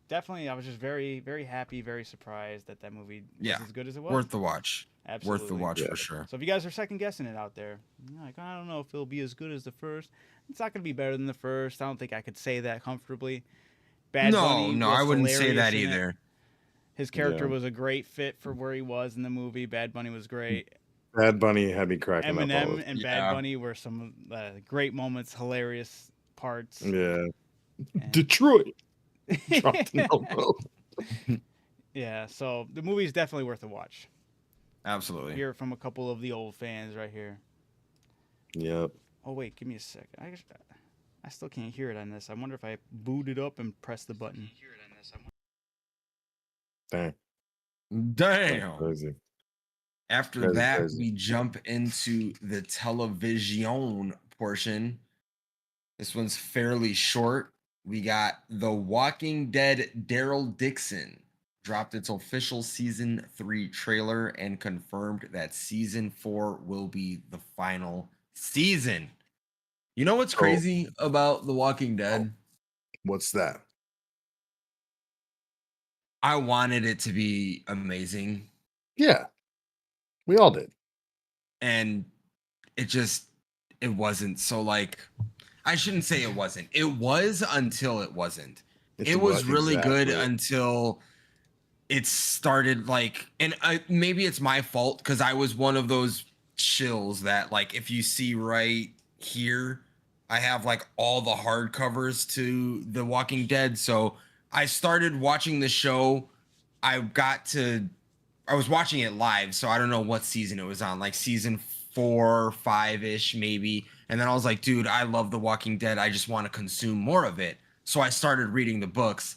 definitely. I was just very happy, very surprised that that movie was
Yeah,
as good as it was.
worth the watch.
Absolutely.
Worth the watch
Yeah.
for sure.
So if you guys are second guessing it out there, you're like, I don't know if it'll be as good as the first. It's not gonna be better than the first. I don't think I could say that comfortably. Bad
No,
Bunny
no,
was
I wouldn't say
hilarious
that
in it.
either.
His character
Yeah.
was a great fit for where he was in the movie. Bad Bunny was great.
Bad Bunny had me cracking up all
Eminem
the
and Bad
Yeah.
Bunny were some great moments, hilarious parts.
Yeah.
And-
Detroit. Dropped an elbow.
yeah, so the movie is definitely worth a watch.
Absolutely.
Hear it from a couple of the old fans right here.
Yep.
Oh wait, give me a sec. I still can't hear it on this. I wonder if I boot it up and press the button.
Dang.
Damn.
Crazy.
After
Crazy,
that,
crazy.
we jump into the television portion. This one's fairly short. We got The Walking Dead Daryl Dixon dropped its official season 3 trailer and confirmed that season 4 will be the final season. You know what's
Oh.
crazy about The Walking Dead?
What's that?
I wanted it to be amazing,
Yeah. We all did.
and it wasn't. So like, I shouldn't say it wasn't. It was until it wasn't. It was really good
exactly.
until it started like, and maybe it's my fault because I was one of those chills that like, if you see right here, I have like all the hardcovers to The Walking Dead. So I started watching the show. I was watching it live, so I don't know what season it was on, like season 4, 5-ish maybe. And then I was like, dude, I love The Walking Dead. I just want to consume more of it. So I started reading the books,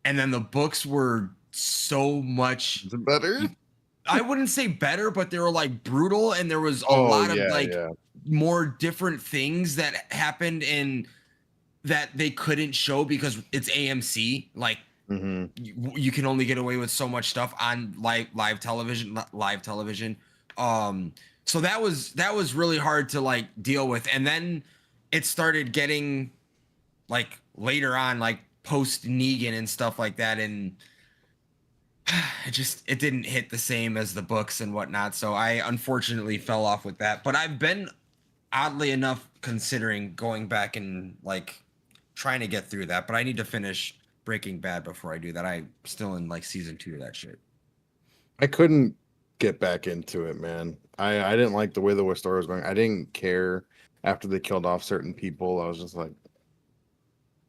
and then the books were so much.
Is it better?
I wouldn't say better, but they were like brutal, and there was a
Oh,
lot of
yeah,
like
yeah.
more different things that happened in that they couldn't show because it's AMC. Like
Mm-hmm.
you can only get away with so much stuff on live television. So that was really hard to like deal with, and then it started getting like later on, like post Negan and stuff like that, and it didn't hit the same as the books and whatnot. So I unfortunately fell off with that, but I've been oddly enough considering going back and like trying to get through that, but I need to finish Breaking Bad before I do that. I'm still in like season 2 of that shit.
I couldn't get back into it, man. I didn't like the way the story was going. I didn't care after they killed off certain people. I was just like,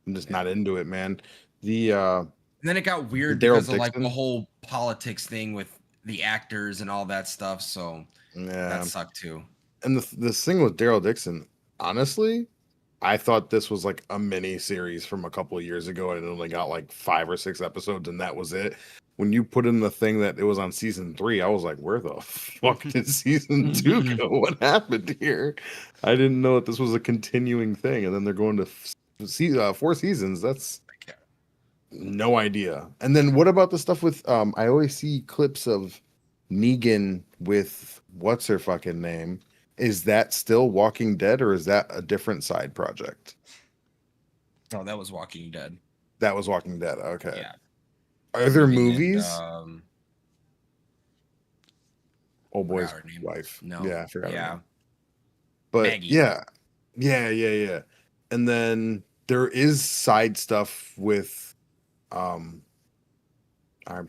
I'm just not into it, man. The
And then it got weird
Daryl
because of like the
Dixon?
whole politics thing with the actors and all that stuff. So
yeah,
that sucked too.
and the thing with Daryl Dixon, honestly, I thought this was like a mini series from a couple of years ago, and it only got like 5 or 6 episodes, and that was it. When you put in the thing that it was on season 3, I was like, "Where the fuck did season 2 go? What happened here?" I didn't know that this was a continuing thing, and then they're going to 4 seasons. That's no idea. And then what about the stuff with? I always see clips of Negan with what's her fucking name. Is that still Walking Dead, or is that a different side project?
Oh, that was Walking Dead.
That was Walking Dead. Okay.
Yeah.
Are there
Negan
movies?
And,
Oh boy's
forgot her name.
wife.
No.
Yeah, I forgot. Her
Yeah.
name. But
Maggie.
yeah. And then there is side stuff with I'm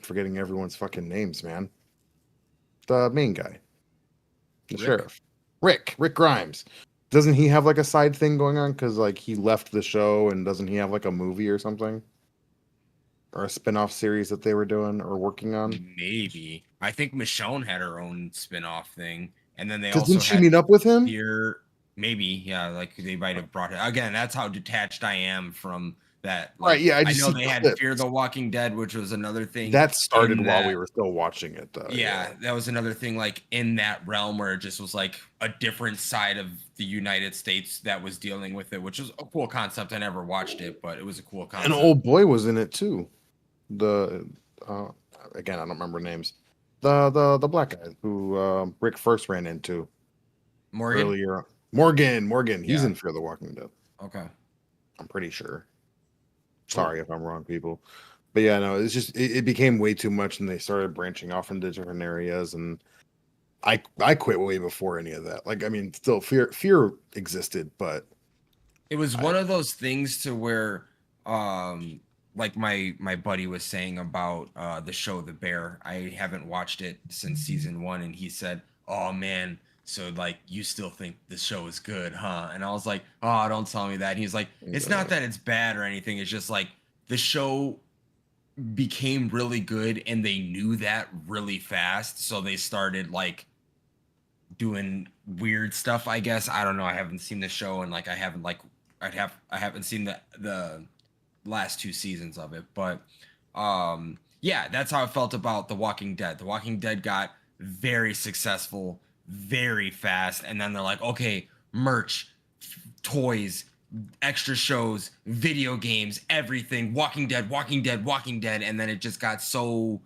forgetting everyone's fucking names, man. The main guy, the
Rick?
sheriff, Rick Grimes. Doesn't he have like a side thing going on? Because like he left the show, and doesn't he have like a movie or something, or a spin-off series that they were doing or working on?
Maybe. I think Michonne had her own spin-off thing, and then they
Because
also
didn't she
had
meet up with him?
Fear. Maybe, yeah, like they might have brought it again. That's how detached I am from that. Like,
Right, yeah, I
I
just
know
see
they had
clips.
Fear the Walking Dead, which was another thing.
That started
in
while we
that-
were still watching it, though.
Yeah, that was another thing, like in that realm where it just was like a different side of the United States that was dealing with it, which was a cool concept. I never watched it, but it was a cool
An
concept.
old boy was in it too. The again, I don't remember names. The black guy who Rick first ran into
Morgan.
earlier. Morgan. He's
Yeah.
in Fear the Walking Dead.
Okay.
I'm pretty sure. Sorry if I'm wrong, people. But yeah, no, it's just it became way too much, and they started branching off into different areas, and I quit way before any of that. Like, I mean, still fear existed, but
It was one of those things to where like my buddy was saying about the show The Bear. I haven't watched it since season 1, and he said, "Oh man, so like you still think the show is good, huh?" And I was like, "Oh, don't tell me that." And he's like, "It's not that it's bad or anything. It's just like the show became really good and they knew that really fast, so they started like doing weird stuff, I guess. I don't know. I haven't seen the show, and like I haven't seen the last 2 seasons of it, but yeah, that's how I felt about The Walking Dead. The Walking Dead got very successful very fast, and then they're like, okay, merch, toys, extra shows, video games, everything, Walking Dead, and then it just got so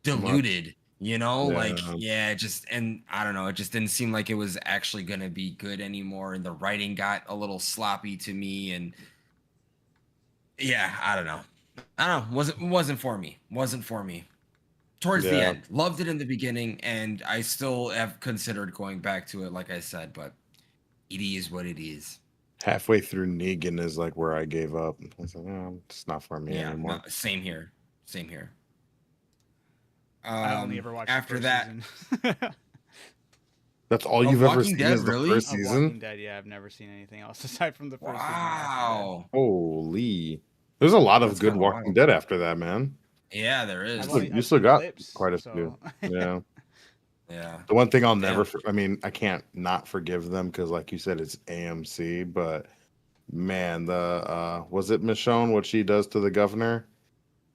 diluted. You know, like, yeah, just, and I don't know, it just didn't seem like it was actually going to be good anymore. And the writing got a little sloppy to me. And yeah, I don't know. Wasn't for me. Towards the end, loved it in the beginning. And I still have considered going back to it, like I said, but it is what it is.
Halfway through Negan is like where I gave up. I was like, oh, it's not for me anymore.
No, same here.
I only ever watched
after
the first
that.
season.
That's all you've ever
Walking
seen
Dead,
is the
really?
first
Of
season?
Walking Dead, yeah, I've never seen anything else aside from the first season.
Wow.
Holy. There's a lot of
That's
good
kinda
Walking
wild.
Dead after that, man.
Yeah, there is.
You still got
clips,
quite a
so-
few. Yeah.
Yeah.
The one thing I'll never, I mean, I can't not forgive them because, like you said, it's AMC. But man, was it Michonne? What she does to the governor?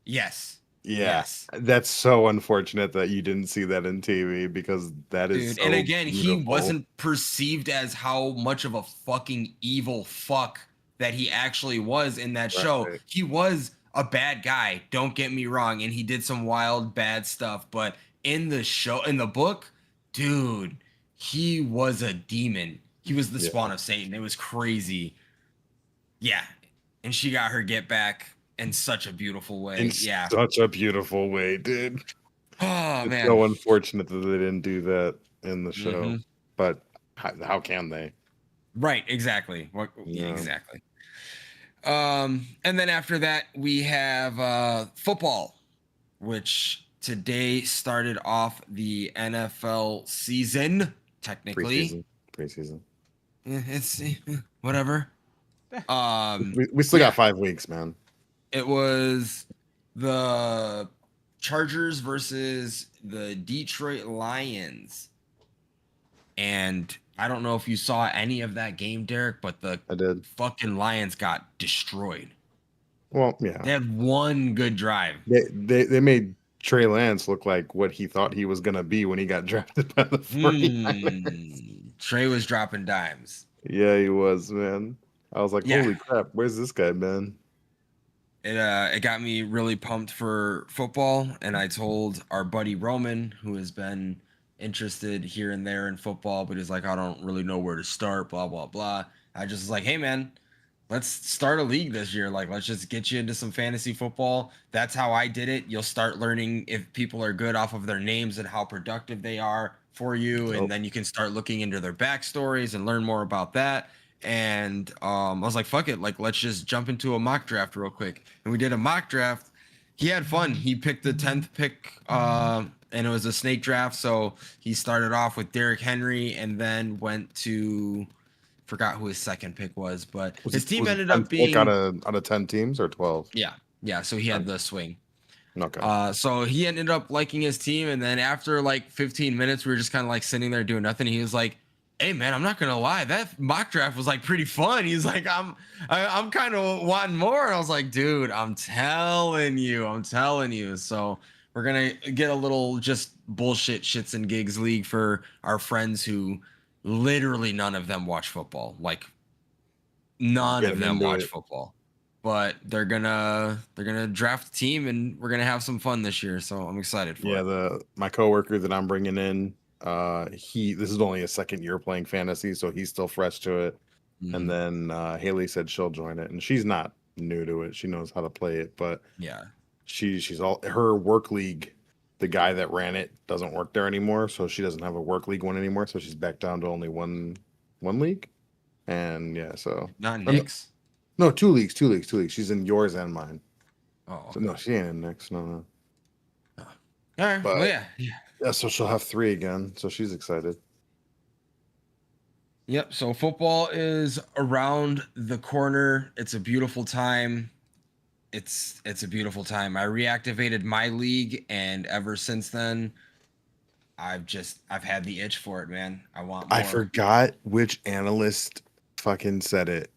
Yes.
Yeah,
Yes.
that's so unfortunate that you didn't see that in TV because that is.
Dude,
So
and again, he
beautiful.
wasn't perceived as how much of a fucking evil fuck that he actually was in that show.
Right.
He was a bad guy, don't get me wrong, and he did some wild bad stuff, but in the show, in the book, dude, he was a demon. He was the spawn of Satan. It was crazy. Yeah. And she got her get back in such a beautiful way.
In
Yeah.
such a beautiful way, dude.
Oh,
It's
man.
so unfortunate that they didn't do that in the show,
Mhm.
but how can they?
Right, exactly.
Yeah.
Exactly. And then after that, we have football, which today started off the NFL season, technically.
Preseason.
It's whatever.
We still got 5 weeks, man.
It was the Chargers versus the Detroit Lions. And I don't know if you saw any of that game, Derek, but
I did.
fucking Lions got destroyed.
Well, yeah.
They had one good drive.
They made Trey Lance look like what he thought he was gonna be when he got drafted by the 49ers.
Trey was dropping dimes.
Yeah, he was, man. I was like,
Yeah.
holy crap, where's this guy, man?
It got me really pumped for football, and I told our buddy Roman, who has been interested here and there in football, but is like, I don't really know where to start, blah blah blah. I just was like, hey man, let's start a league this year. Like, let's just get you into some fantasy football. That's how I did it. You'll start learning if people are good off of their names and how productive they are for you, and then you can start looking into their backstories and learn more about that. and I was like, fuck it, like let's just jump into a mock draft real quick. And we did a mock draft. He had fun. He picked the 10th pick, and it was a snake draft. So he started off with Derrick Henry and then went to forgot who his second pick was, but his team ended up being
out of 10 teams or 12.
yeah. So he had the swing.
Okay.
So he ended up liking his team, and then after like 15 minutes, we were just kind of like sitting there doing nothing. He was like, "Hey man, I'm not gonna lie, that mock draft was like pretty fun." He's like, "I'm kind of wanting more." And I was like, "Dude, I'm telling you." So we're gonna get a little just bullshit shits and gigs league for our friends who literally none of them watch football. Like none
Get
of
them
them
into
watch
it.
football. But they're gonna draft a team, and we're gonna have some fun this year. So I'm excited for it.
Yeah, my coworker that I'm bringing in, this is only his second year playing fantasy, so he's still fresh to it.
Mhm.
And then Haley said she'll join it, and she's not new to it. She knows how to play it, but
Yeah.
she's all her work league. The guy that ran it doesn't work there anymore, so she doesn't have a work league one anymore. So she's back down to only one league, and yeah, so
Not
or no,
Knicks.
no, two leagues. She's in yours and mine.
Oh.
So no, she ain't in Knicks. No.
All right.
But
Well, yeah.
yeah, so she'll have 3 again. So she's excited.
Yep. So football is around the corner. It's a beautiful time. It's a beautiful time. I reactivated my league, and ever since then, I've had the itch for it, man. I want more.
I forgot which analyst fucking said it,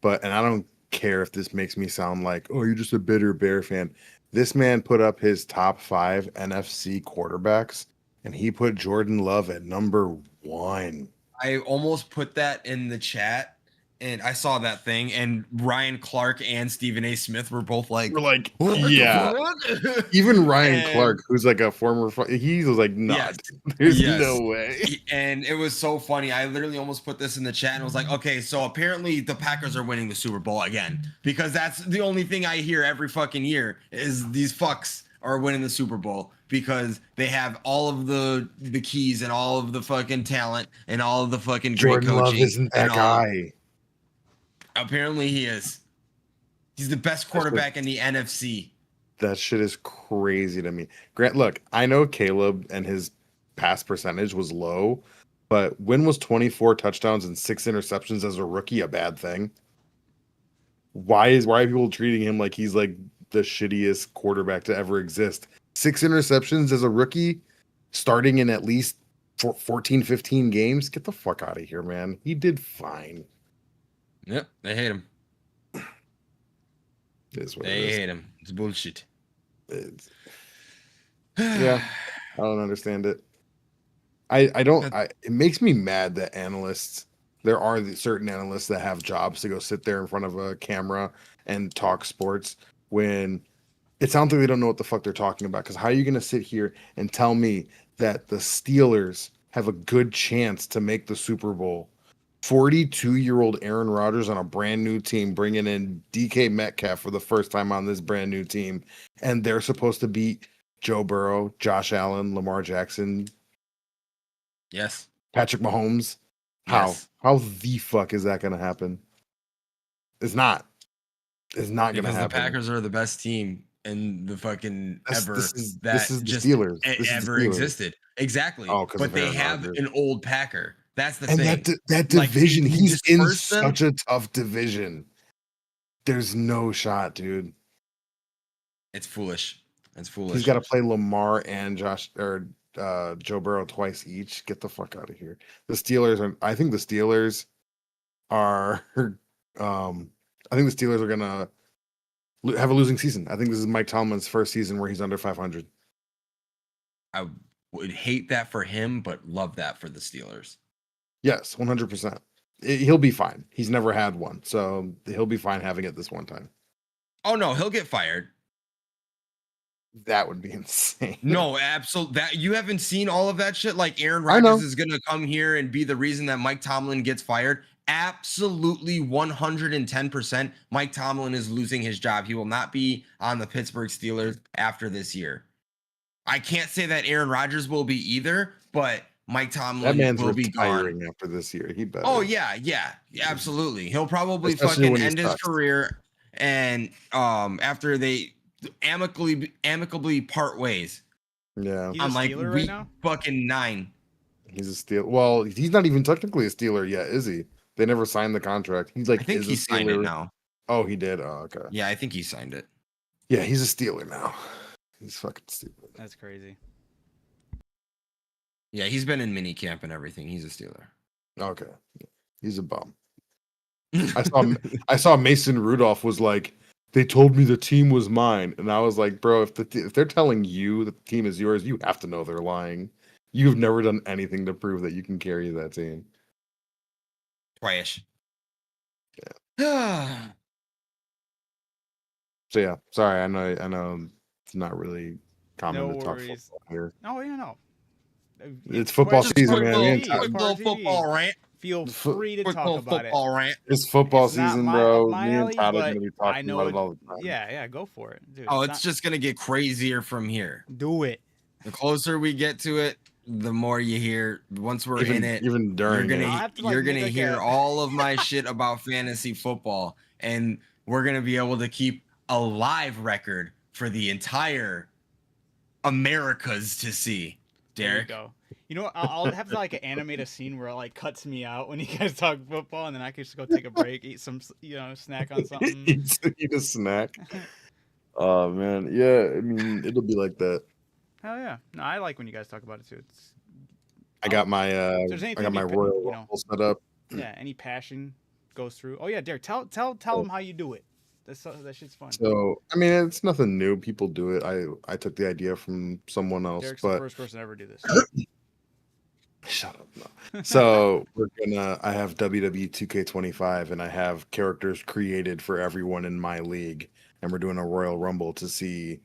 and I don't care if this makes me sound like, oh, you're just a bitter Bear fan. This man put up his top 5 NFC quarterbacks, and he put Jordan Love at number 1.
I almost put that in the chat, and I saw that thing, and Ryan Clark and Stephen A. Smith were both like,
We're like,
"What the
yeah.
fuck?"
Even Ryan
And-
Clark, who's like a former, he was like, nah,
Yes.
there's
Yes.
no way.
And it was so funny. I literally almost put this in the chat and was like, okay, so apparently the Packers are winning the Super Bowl again, because that's the only thing I hear every fucking year is these fucks are winning the Super Bowl because they have all of the keys and all of the fucking talent and all of the fucking great
Jordan
coaching.
Love isn't that
and all-
guy.
Apparently he is. He's the best quarterback in the NFC.
That shit is crazy to me. Grant, look, I know Caleb and his pass percentage was low, but when was 24 touchdowns and 6 interceptions as a rookie a bad thing? Why are people treating him like he's like the shittiest quarterback to ever exist? 6 interceptions as a rookie, starting in at least 14, 15 games? Get the fuck out of here, man. He did fine.
Yep, they hate him.
It is what
They
it is.
hate him. It's bullshit.
Yeah, I don't understand it. It makes me mad that there are certain analysts that have jobs to go sit there in front of a camera and talk sports when it sounds like they don't know what the fuck they're talking about. Because how are you going to sit here and tell me that the Steelers have a good chance to make the Super Bowl? 42-year-old Aaron Rodgers on a brand new team, bringing in DK Metcalf for the first time on this brand new team, and they're supposed to beat Joe Burrow, Josh Allen, Lamar Jackson,
Yes.
Patrick Mahomes. How?
Yes.
How the fuck is that going to happen? It's not. It's not going to
Because the
happen.
Packers are the best team in the fucking
This
ever
is the
that
Steelers. This is the
ever
Steelers.
existed. Exactly.
Oh, 'cause
but
of
they
Aaron
have
Rodgers.
an old Packer. That's the
And
thing.
that
Like,
division,
he
he's in
dispersed them.
such a tough division. There's no shot, dude.
It's foolish. It's foolish.
He's got to play Lamar and Joe Burrow twice each. Get the fuck out of here. I think the Steelers are gonna have a losing season. I think this is Mike Tomlin's first season where he's under 500.
I would hate that for him, but love that for the Steelers.
Yes, 100%. He'll be fine. He's never had one, so he'll be fine having it this one time.
Oh no, he'll get fired.
That would be insane.
No, absolutely. That you haven't seen all of that shit. Like Aaron
I know.
Rodgers is gonna come here and be the reason that Mike Tomlin gets fired. Absolutely 110%. Mike Tomlin is losing his job. He will not be on the Pittsburgh Steelers after this year. I can't say that Aaron Rodgers will be either, but Mike
That
Tomlin
man's
will be gone.
retiring after this year. He better.
Oh yeah, absolutely. He'll probably
Especially
fucking
when he
end his
sucks.
career, and after they amicably part ways.
Yeah,
He's a
I'm like
Steeler right
week
now?
fucking 9.
he's a Steeler. Well, he's not even technically a Steeler yet, is he? They never signed the contract. He's like
I think
is
he
a
signed it
Steeler.
now.
Oh, he did. Oh, okay.
Yeah, I think he signed it.
Yeah, he's a Steeler now. He's fucking stupid.
That's crazy.
Yeah, he's been in mini camp and everything. He's a Steeler.
Okay, he's a bum. I saw Mason Rudolph was like, they told me the team was mine, and I was like, bro, if they're telling you that the team is yours, you have to know they're lying. You've never done anything to prove that you can carry that team.
Twice. Yeah.
So yeah, sorry, I know it's not really common
No
to talk
worries.
football here.
Oh yeah, no.
It's football
Just
season,
quick
man.
little-
We ain't
quick
talking-
little
football rant.
Feel
Fo-
free to
Quick
talk
little
about it.
football rant.
It's football
It's not
season,
my-
bro.
my
Me and
alley,
Todd are
but
gonna be
I
talking
know
about
it-
it all the time.
Yeah, go for it, dude.
Oh,
it's
it's
not-
just gonna get crazier from here.
do it.
The closer we get to it, the more you hear. Once we're in it,
even during
you're
it.
I'll
gonna
have to, like,
you're
make,
gonna
like,
hear
a-
all of my shit about fantasy football, and we're gonna be able to keep a live record for the entire Americas to see.
There you
Derek,
go. You know what? I'll have to like animate a scene where it like cuts me out when you guys talk football, and then I can just go take a break, eat some, snack on something.
Eat a snack. Oh man, yeah. I mean, it'll be like that.
Hell yeah! No, I like when you guys talk about it too. It's
I got my
there's
I
anything
got
to
my
be,
Royal
you know-
Rumble set up.
yeah, any passion goes through. Oh yeah, Derek, tell them how you do it. That shit's fun.
So I mean, it's nothing new. People do it. I took the idea from someone else,
Derek's the
but
first person to ever do this.
shut up. No. So I have WWE 2K25, and I have characters created for everyone in my league, and we're doing a Royal Rumble to see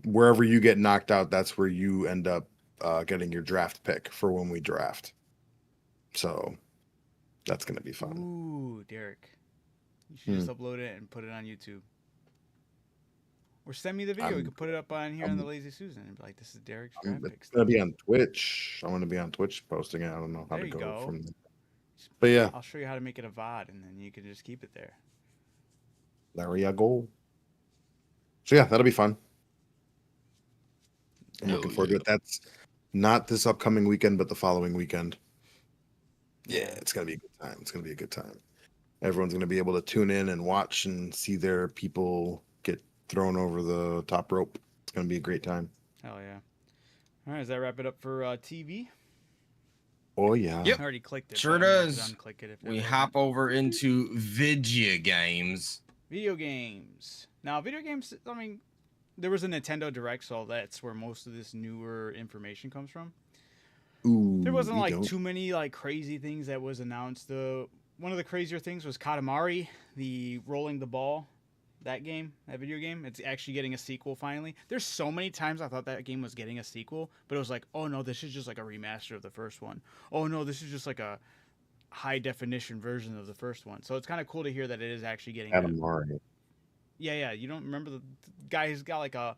wherever you get knocked out, that's where you end up getting your draft pick for when we draft. So that's gonna be fun.
Ooh, Derek, you should just upload it and put it on YouTube. Or send me the video. We could put it up on here on the Lazy Susan and be like, "This is Derek's draft picks."
It's gonna be on Twitch. I want to be on Twitch posting it. I don't know how
There
to
you
go
go.
from there. But yeah,
I'll show you how to make it a VOD, and then you can just keep it there.
there we go. So yeah, that'll be fun. I'm
Hell
looking forward to it. That's not this upcoming weekend, but the following weekend. Yeah, it's gonna be a good time. It's gonna be a good time. Everyone's gonna be able to tune in and watch and see their people get thrown over the top rope. It's gonna be a great time.
Hell yeah! All right, does that wrap it up for TV?
Oh yeah.
Yep.
I already clicked it.
Sure
but I'm gonna have
does.
to unclick it if
we
it
hop over into video games.
Video games. Now, video games. I mean, there was a Nintendo Direct, so that's where most of this newer information comes from.
Ooh,
There wasn't
we
like
don't-
too many like crazy things that was announced. One of the crazier things was Katamari, the rolling the ball, that video game. It's actually getting a sequel finally. There's so many times I thought that game was getting a sequel, but it was like, oh no, this is just like a remaster of the first one. Oh no, this is just like a high definition version of the first one. So it's kind of cool to hear that it is actually getting.
Katamari.
Yeah. You don't remember the guy who's got like a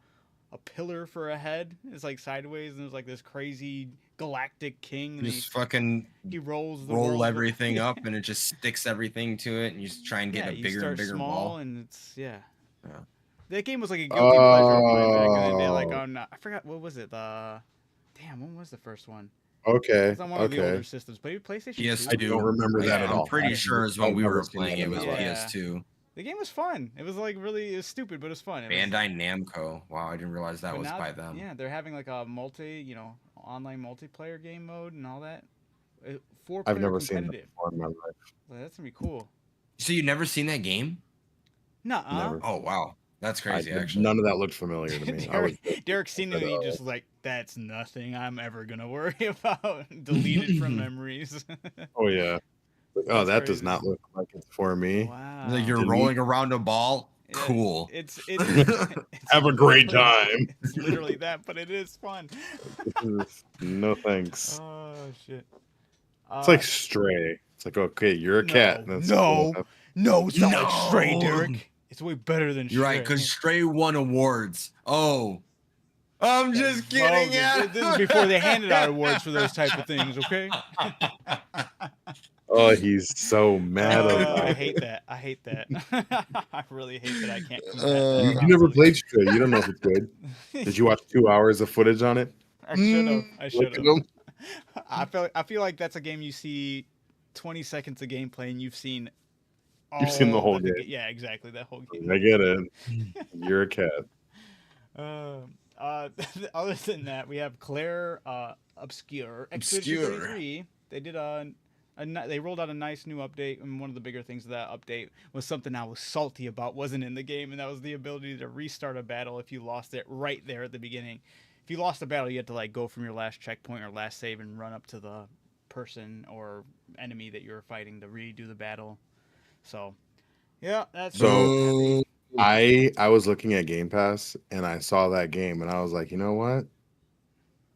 pillar for a head? It's like sideways, and there's like this crazy galactic king. And
Just fucking
he rolls the
roll
world-
everything up, and it just sticks everything to it, and you just try and get a
you
bigger
start
and bigger
small,
ball.
and it's
Yeah.
That game was like a guilty pleasure of mine back in the day. Like
Oh.
on I forgot what was it. Damn, when was the first one?
Okay.
It's on one of the
Okay.
older systems. But PlayStation.
PS2.
2.
I don't remember that
Yeah,
at
I'm
all.
pretty sure is when
I've
we
never
were
seen
playing
that
it
in
was
my life.
Yeah.
PS2.
The game was fun. It was like really stupid, but it was fun. It was-
Bandai Namco. Wow, I didn't realize that
but
was
now-
by them.
Yeah, they're having like a online multiplayer game mode and all that. 4-player
I've never seen that
competitive.
before in my life.
Well, that's gonna be cool.
So you never seen that game?
Nuh-uh.
Never.
Oh wow, that's crazy. Actually,
None of that looked familiar to me.
Derek's seen it and he just like, that's nothing I'm ever gonna worry about. Deleted from memories.
Oh yeah. Like, oh,
That's
that
crazy.
does not look like it's for me.
Wow.
like you're
Delete.
rolling around a ball.
Yeah,
Cool.
It's
Have a great
literally-
time.
It's literally that, but it is fun.
No thanks.
Oh shit.
It's like Stray. It's like, okay, you're a cat.
no,
That's
no.
cool.
No, it's not like
No.
Stray, Derek. It's way better than
You're right,
Stray.
because Stray won awards. Oh, I'm just kidding.
Vogue.
Yeah.
This is before they handed out awards for those type of things. Okay.
Oh, he's so mad about
I
it.
hate that. I hate that. I really hate that I can't combat
You,
that.
you never
properly.
played Stray. You don't know if it's good. Did you watch 2 hours of footage on it?
I should have. I
Look
should
at
have.
him.
I feel like that's a game you see 20 seconds of gameplay and you've seen
You've seen the
all
whole
of
game.
yeah, exactly, that whole game.
I get it. You're a cat.
Other than that, we have Claire Obscure Expedition 33. They did they rolled out a nice new update, and one of the bigger things of that update was something I was salty about wasn't in the game, and that was the ability to restart a battle if you lost it right there at the beginning. If you lost a battle, you had to like go from your last checkpoint or last save and run up to the person or enemy that you were fighting to redo the battle. So, yeah, that's
So I was looking at Game Pass and I saw that game and I was like, you know what?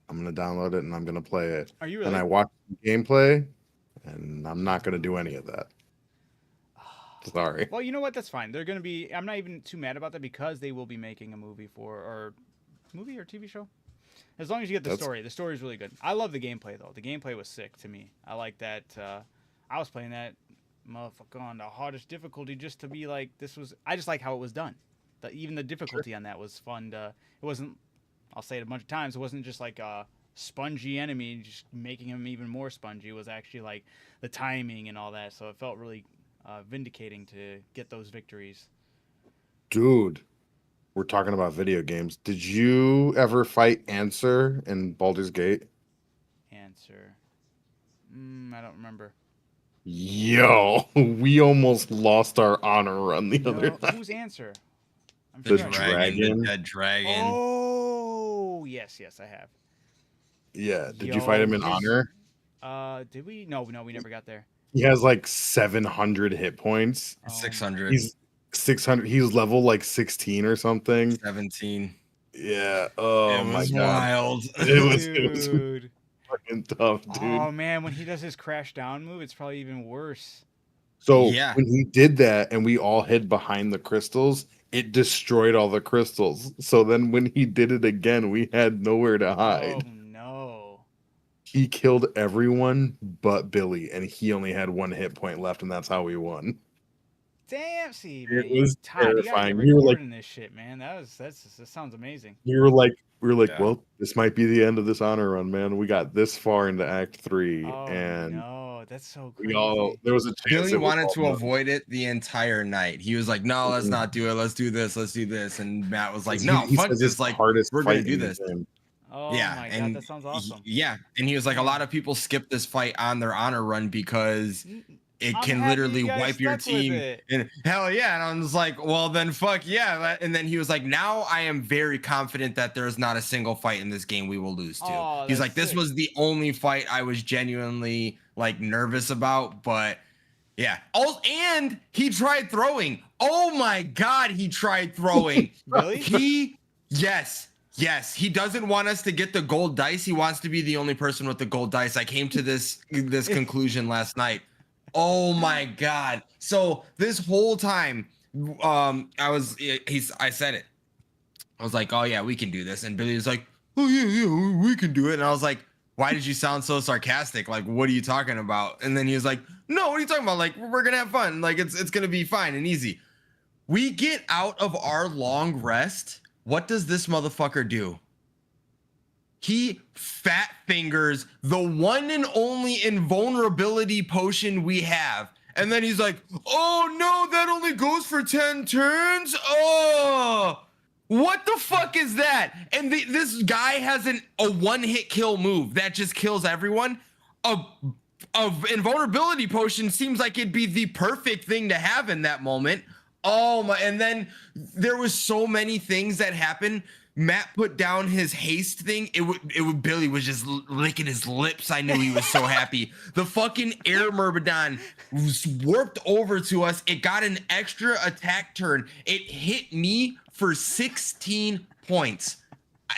I'm gonna download it and I'm gonna play it.
Are you really?
And I watched the gameplay, and I'm not gonna do any of that. Sorry.
Well, you know what? That's fine. They're gonna be. I'm not even too mad about that because they will be making a movie or TV show. As long as you get the story. The story is really good. I love the gameplay though. The gameplay was sick to me. I like that. I was playing that motherfucker on the hardest difficulty just to be like this was. I just like how it was done. Even the difficulty on that was fun. It wasn't. I'll say it a bunch of times. It wasn't just like a spongy enemy, just making him even more spongy. It was actually like the timing and all that. So it felt really vindicating to get those victories.
Dude, we're talking about video games. Did you ever fight Answer in Baldur's Gate?
Answer. I don't remember.
Yo, we almost lost our honor run the other night.
Who's Answer? I'm
The
sure.
dragon.
The dead dragon.
Oh, yes, I have.
Yeah. Did you fight him in honor?
Did we? No, we never got there.
He has like 700 hit points.
600.
He's 600. He's level like 16 or something.
17.
Yeah. Oh
it
my
was
god.
wild.
It was
Dude.
fucking tough, dude.
Oh man, when he does his crash down move, it's probably even worse.
So
Yeah.
when he did that and we all hid behind the crystals, it destroyed all the crystals. So then when he did it again, we had nowhere to hide.
Oh no.
He killed everyone but Billy, and he only had 1 hit point left, and that's how we won.
Damn, see,
It
man,
was
Todd, you gotta
terrifying.
get
We were like-
recording this shit, man. That sounds amazing.
We were like,
Yeah.
well, this might be the end of this honor run, man. We got this far into Act 3,
Oh
and
no, that's so crazy.
there was a chance
Billy
it was
wanted
all
to
done.
avoid it the entire night. He was like, "No, let's not do it. Let's do this. Let's do this." And Matt was like, "No,
He
fuck
says
this.
it's
Like,
hardest
we're gonna
fight
do
in the
this."
game.
Oh
Yeah,
my
and
god, that sounds awesome.
Yeah, and he was like, "A lot of people skip this fight on their honor run because it
I'm
can
happy
literally
you guys
wipe your
stuck with
team."
it.
And hell yeah, and I was like, "Well, then fuck yeah." And then he was like, "Now I am very confident that there is not a single fight in this game we will lose to."
Oh,
He's
that's
like, "This
sick.
was the only fight I was genuinely like nervous about, but." Yeah. Oh, and he tried throwing. Oh my god, he tried throwing.
Really?
Yes. He doesn't want us to get the gold dice. He wants to be the only person with the gold dice. I came to this conclusion last night. Oh my god. So this whole time, I said it. I was like, "Oh yeah, we can do this." And Billy was like, "Oh yeah, we can do it." And I was like, "Why did you sound so sarcastic? Like, what are you talking about?" And then he was like, "No, what are you talking about? Like, we're gonna have fun. Like, it's gonna be fine and easy." We get out of our long rest. What does this motherfucker do? He fat fingers the one and only invulnerability potion we have. And then he's like, "Oh no, that only goes for 10 turns? Oh, what the fuck is that?" And this guy has a one-hit kill move that just kills everyone. A invulnerability potion seems like it'd be the perfect thing to have in that moment. Oh my, and then there was so many things that happened. Matt put down his haste thing. Billy was just licking his lips. I knew he was so happy. The fucking air Myrmidon warped over to us. It got an extra attack turn. It hit me for 16 points.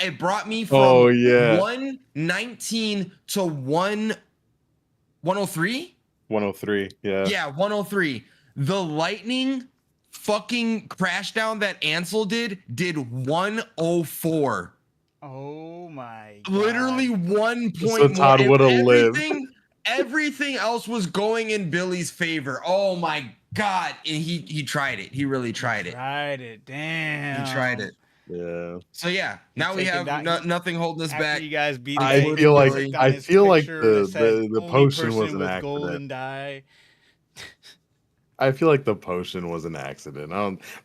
It brought me from 119 to 103.
103. Yeah.
Yeah, 103. The lightning fucking crash down that Ansel did 104.
Oh my god.
Literally 1
So
point more.
Todd
If
would have lived.
everything else was going in Billy's favor. Oh my god. And he tried it. He really tried it.
Tried it. Damn.
He tried it.
Yeah.
So yeah, now we
taking
have
that-
nothing holding us
After
back.
you guys beat
I
him,
feel like
clicked on
I
his
feel like
picture that said,
the
"Only
potion
person
was an
with
accident.
golden die."
I feel like the potion was an accident.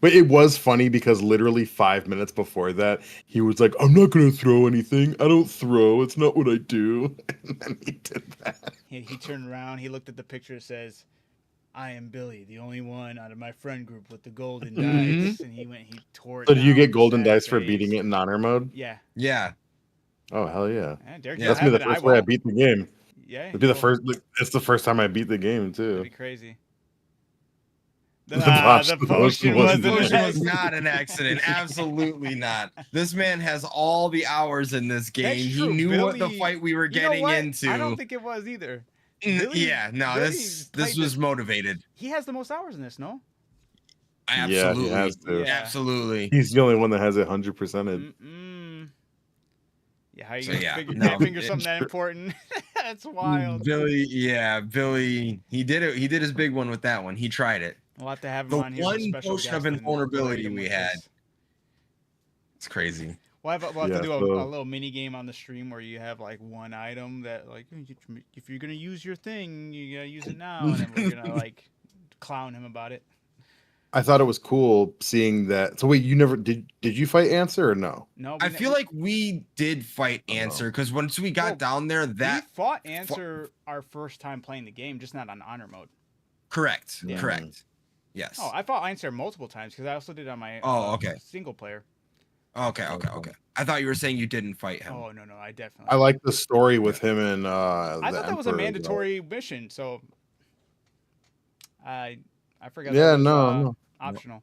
But it was funny because literally 5 minutes before that, he was like, "I'm not gonna throw anything. I don't throw. It's not what I do." And then he did that.
He turned around. He looked at the picture. It says, "I am Billy, the only one out of my friend group with the golden
Mhm.
dice." And he went. He tore it.
So, do you
down
get
with
golden
sad
dice for
face.
beating it in honor mode?
Yeah.
Yeah.
Oh hell yeah!
Derek,
Yeah.
you'll
That's me
have
the
it.
first
I
way I
won't.
beat the game.
Yeah.
It'd be the
you'll-
first. It's the first time I beat the game
That'd
too.
be crazy.
The potion
potion
wasn't
wasn't
an
Potion was
accident.
not an accident. Absolutely not. This man has all the hours in this game.
That's
He
true.
knew what the
Billy-
fight we were
You know
getting
what?
into.
I don't think it was either.
N-
Billy-
yeah, no,
Billy
this
played
was
the-
motivated.
He has the most hours in this, no?
Absolutely.
Yeah, he has to.
Yeah.
Absolutely.
He's the only one that has it 100%ed.
Mm-mm. Yeah, how you
So,
gonna
yeah,
figure,
no,
can't figure
it-
something that important? That's wild.
Billy, he did it. He did his big one with that one. He tried it.
We'll have to have him
The
on here. as a
one
special
potion of
guest and
invulnerability
berate him
we
with
had.
this.
It's crazy.
We'll have
Yeah,
to do
so-
a little mini game on the stream where you have like one item that like if you're gonna use your thing, you gotta use it now, and then we're gonna like clown him about it.
I thought it was cool seeing that. So wait, you never did? Did you fight Answer or no?
No,
I feel like we did fight
Oh.
Answer because once we got
Well,
down there,
we
that
fought Answer our first time playing the game, just not on honor mode.
correct,
Yeah.
correct. Yes.
Oh, I fought Answer multiple times because I also did on my
Okay.
single player.
Okay. I thought you were saying you didn't fight him.
Oh no, I definitely.
I like the story with him and.
I thought that was a mandatory mission, so I forgot.
Yeah,
that was,
no.
optional.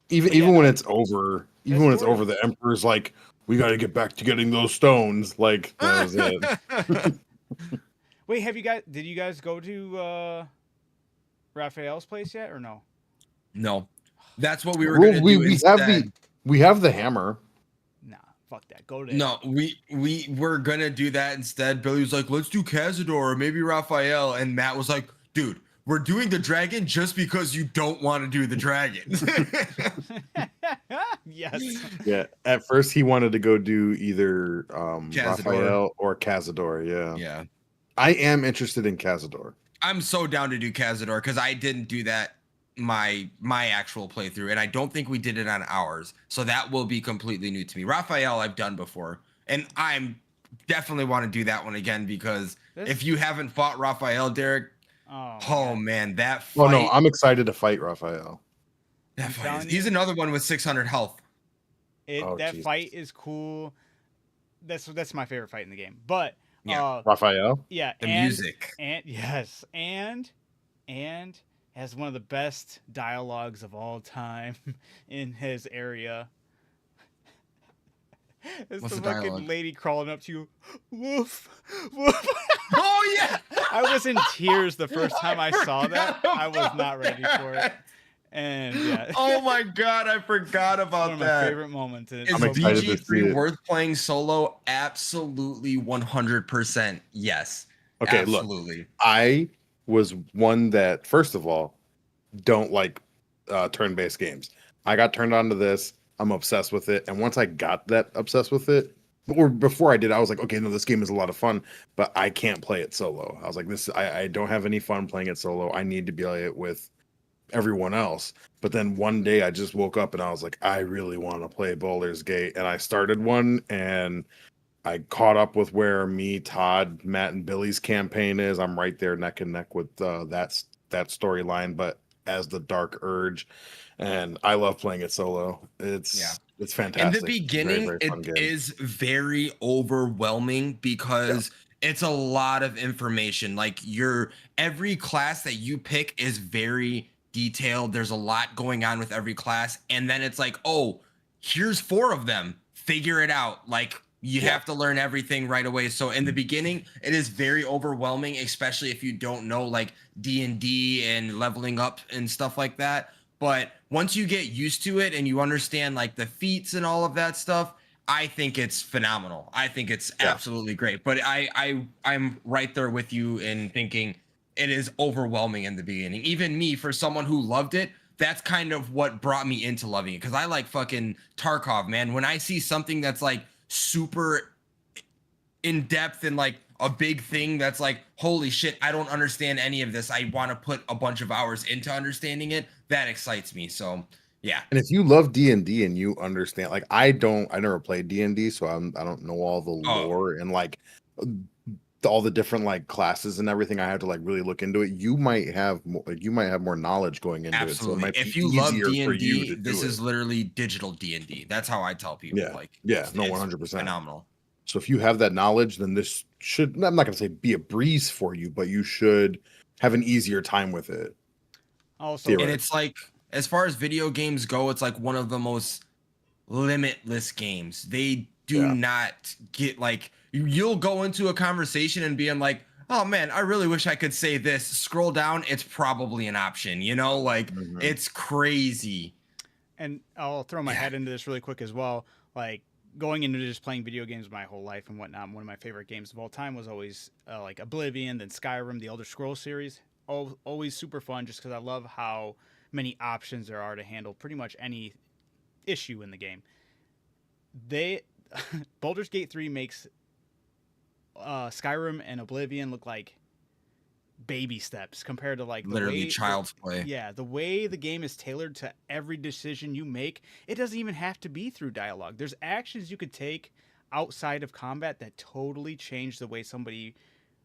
Even
But yeah,
even when
no,
it's over, even
that
when it's
story-
over, the Emperor's like, "We got to get back to getting those stones." Like that was it.
Wait, did you guys go to Raphael's place yet or no?
No, that's what we were
Well,
gonna
we
do
have
instead.
we have the hammer.
Nah, fuck that. Go to
No, we were gonna do that instead. Billy was like, "Let's do Cazador or maybe Raphael," and Matt was like, "Dude, we're doing the dragon just because you don't want to do the dragon."
Yes.
Yeah. At first, he wanted to go do either
Cazador.
Raphael or Cazador. Yeah.
Yeah,
I am interested in Cazador.
I'm so down to do Cazador because I didn't do that my actual playthrough, and I don't think we did it on ours, so that will be completely new to me. Raphael I've done before, and I'm definitely want to do that one again because if you haven't fought Raphael, Derek, oh man, that fight.
Oh no, I'm excited to fight Raphael.
That
I'm
fight
telling
he's
you.
another one with 600 health.
Oh,
That
Jesus.
fight is cool. That's my favorite fight in the game. But
Yeah.
Raphael.
yeah,
The
and,
music.
and yes, and has one of the best dialogues of all time in his area. It's
What's
the
the
fucking
dialogue?
lady crawling up to you. Woof, woof.
Oh yeah.
I was in tears the first time I saw that. I was not ready for it. And yeah.
Oh my god, I forgot
One
about
of my
that.
favorite moments. And it's
Is
I'm
so
excited to see
BG3
it.
worth playing solo? Absolutely 100%. Yes.
Okay, look.
Absolutely.
I was one that, first of all, don't like turn-based games. I got turned on to this. I'm obsessed with it. And once I got that obsessed with it, or before I did, I was like, okay, no, this game is a lot of fun, but I can't play it solo. I was like, I don't have any fun playing it solo. I need to play it with everyone else. But then one day I just woke up and I was like, I really want to play Baldur's Gate. And I started one and I caught up with where me, Todd, Matt, and Billy's campaign is. I'm right there neck and neck with that storyline, but as the Dark Urge. And I love playing it solo. It's fantastic.
In the
It's a very,
beginning,
very fun
it
game.
is very overwhelming because it's a lot of information. Like every class that you pick is very detailed. There's a lot going on with every class. And then it's like, oh, here's 4 of them. Figure it out. Like you have to learn everything right away. So in the beginning, it is very overwhelming, especially if you don't know like D&D and leveling up and stuff like that. But once you get used to it and you understand like the feats and all of that stuff, I think it's phenomenal. I think it's
Yeah.
absolutely great. But I'm right there with you in thinking it is overwhelming in the beginning. Even me, for someone who loved it, that's kind of what brought me into loving it. Because I like fucking Tarkov, man. When I see something that's like super in depth and like a big thing that's like, holy shit, I don't understand any of this. I want to put a bunch of hours into understanding it. That excites me. So yeah.
And if you love D&D and you understand, like I never played D&D, so I don't know all the
Oh,
lore and like all the different like classes and everything. I have to like really look into it. You might have more, like you might have more knowledge going into it, so it
absolutely.
might be
If you love
easier for you
D&D,
to
this
do it.
is literally digital D&D. That's how I tell people.
Yeah,
Like,
yeah, no,
it's
100%.
phenomenal.
So if you have that knowledge, then this should, I'm not going to say be a breeze for you, but you should have an easier time with it.
Also,
And it's like, as far as video games go, it's like one of the most limitless games. They do
Yeah.
not get like, you'll go into a conversation and being like, oh man, I really wish I could say this. Scroll down, it's probably an option, you know, like
Mhm.
it's crazy.
and I'll throw my
Yeah.
head into this really quick as well. Like going into just playing video games my whole life and whatnot. One of my favorite games of all time was always like Oblivion, then Skyrim, the Elder Scrolls series. Always super fun, just because I love how many options there are to handle pretty much any issue in the game. They Baldur's Gate 3 makes Skyrim and Oblivion look like baby steps compared to like
Literally child's play.
yeah, the way the game is tailored to every decision you make. It doesn't even have to be through dialogue. There's actions you could take outside of combat that totally change the way somebody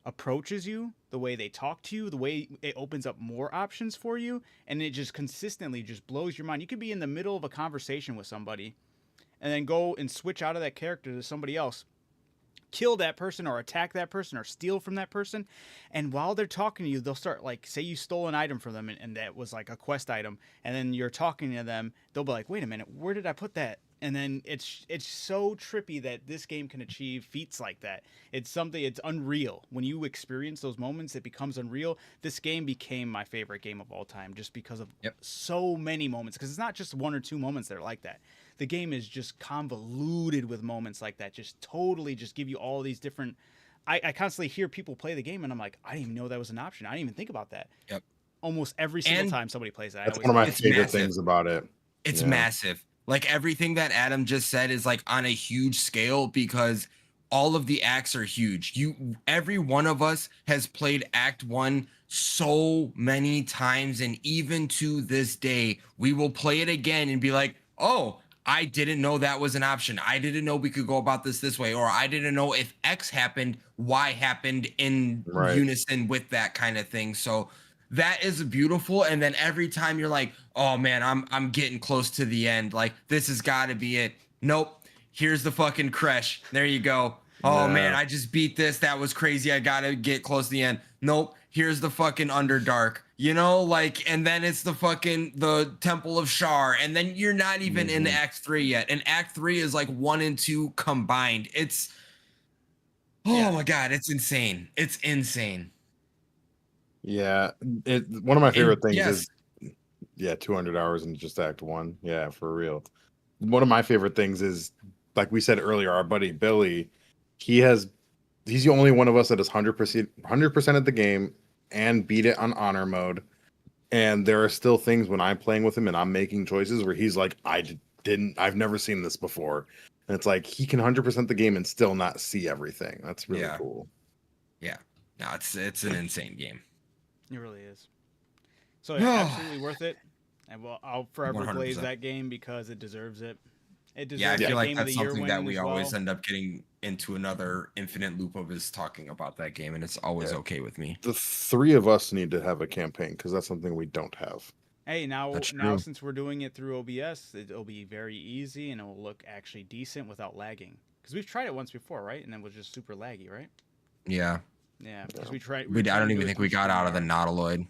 approaches you, the way they talk to you, the way it opens up more options for you, and it just consistently just blows your mind. You could be in the middle of a conversation with somebody and then go and switch out of that character to somebody else, kill that person or attack that person or steal from that person, and while they're talking to you, they'll start like, say you stole an item from them, and that was like a quest item, and then you're talking to them, they'll be like, wait a minute, where did I put that? And then it's so trippy that this game can achieve feats like that. It's unreal. When you experience those moments, it becomes unreal. This game became my favorite game of all time just because of
Yep.
so many moments, because it's not just one or two moments that are like that. The game is just convoluted with moments like that, just totally just give you all these different. I constantly hear people play the game and I'm like, I didn't even know that was an option. I didn't even think about that.
Yep.
Almost every single
And
time somebody plays that, I
That's
always
one of my
It's
favorite
massive.
things about it.
It's
Yeah.
massive. Like everything that Adam just said is like on a huge scale because all of the acts are huge. Every one of us has played Act 1 so many times, and even to this day, we will play it again and be like, "Oh, I didn't know that was an option. I didn't know we could go about this way, or I didn't know if X happened, Y happened in
Right.
unison with that kind of thing." So that is beautiful. And then every time you're like, oh man, I'm getting close to the end, like this has got to be it. Nope, here's the fucking crash. There you go. Oh man,
Yeah.
I just beat this. That was crazy. I gotta get close to the end. Nope, here's the fucking Underdark. You know, like, and then it's the Temple of Shar, and then you're not even in Act 3 yet. And Act 3 is like 1 and 2 combined. It's
Yeah.
my god, it's insane. It's insane.
Yeah. One of my favorite things
yes.
is 200 hours in just Act 1. Yeah, for real. One of my favorite things is, like we said earlier, our buddy Billy, he's the only one of us that is 100% of the game and beat it on honor mode. And there are still things when I'm playing with him and I'm making choices where he's like, I've never seen this before. And it's like he can 100% the game and still not see everything. That's really
Yeah.
cool.
Yeah. No, it's an insane game.
It really is. So yeah, absolutely worth it. And I'll forever blaze
100%.
that game because it deserves it. It deserves
Yeah, I
that
feel like
game of the
that's
year
something that
winning
we
as
always
well.
end up getting into another infinite loop of is talking about that game, and it's always
Yeah.
okay with me.
The three of us need to have a campaign because that's something we don't have.
Hey, now
That's
now
true.
since we're doing it through OBS, it'll be very easy and it will look actually decent without lagging. Because we've tried it once before, right? And it was just super laggy, right?
Yeah.
Yeah, because we tried.
I don't even think we got out of the Nautiloid.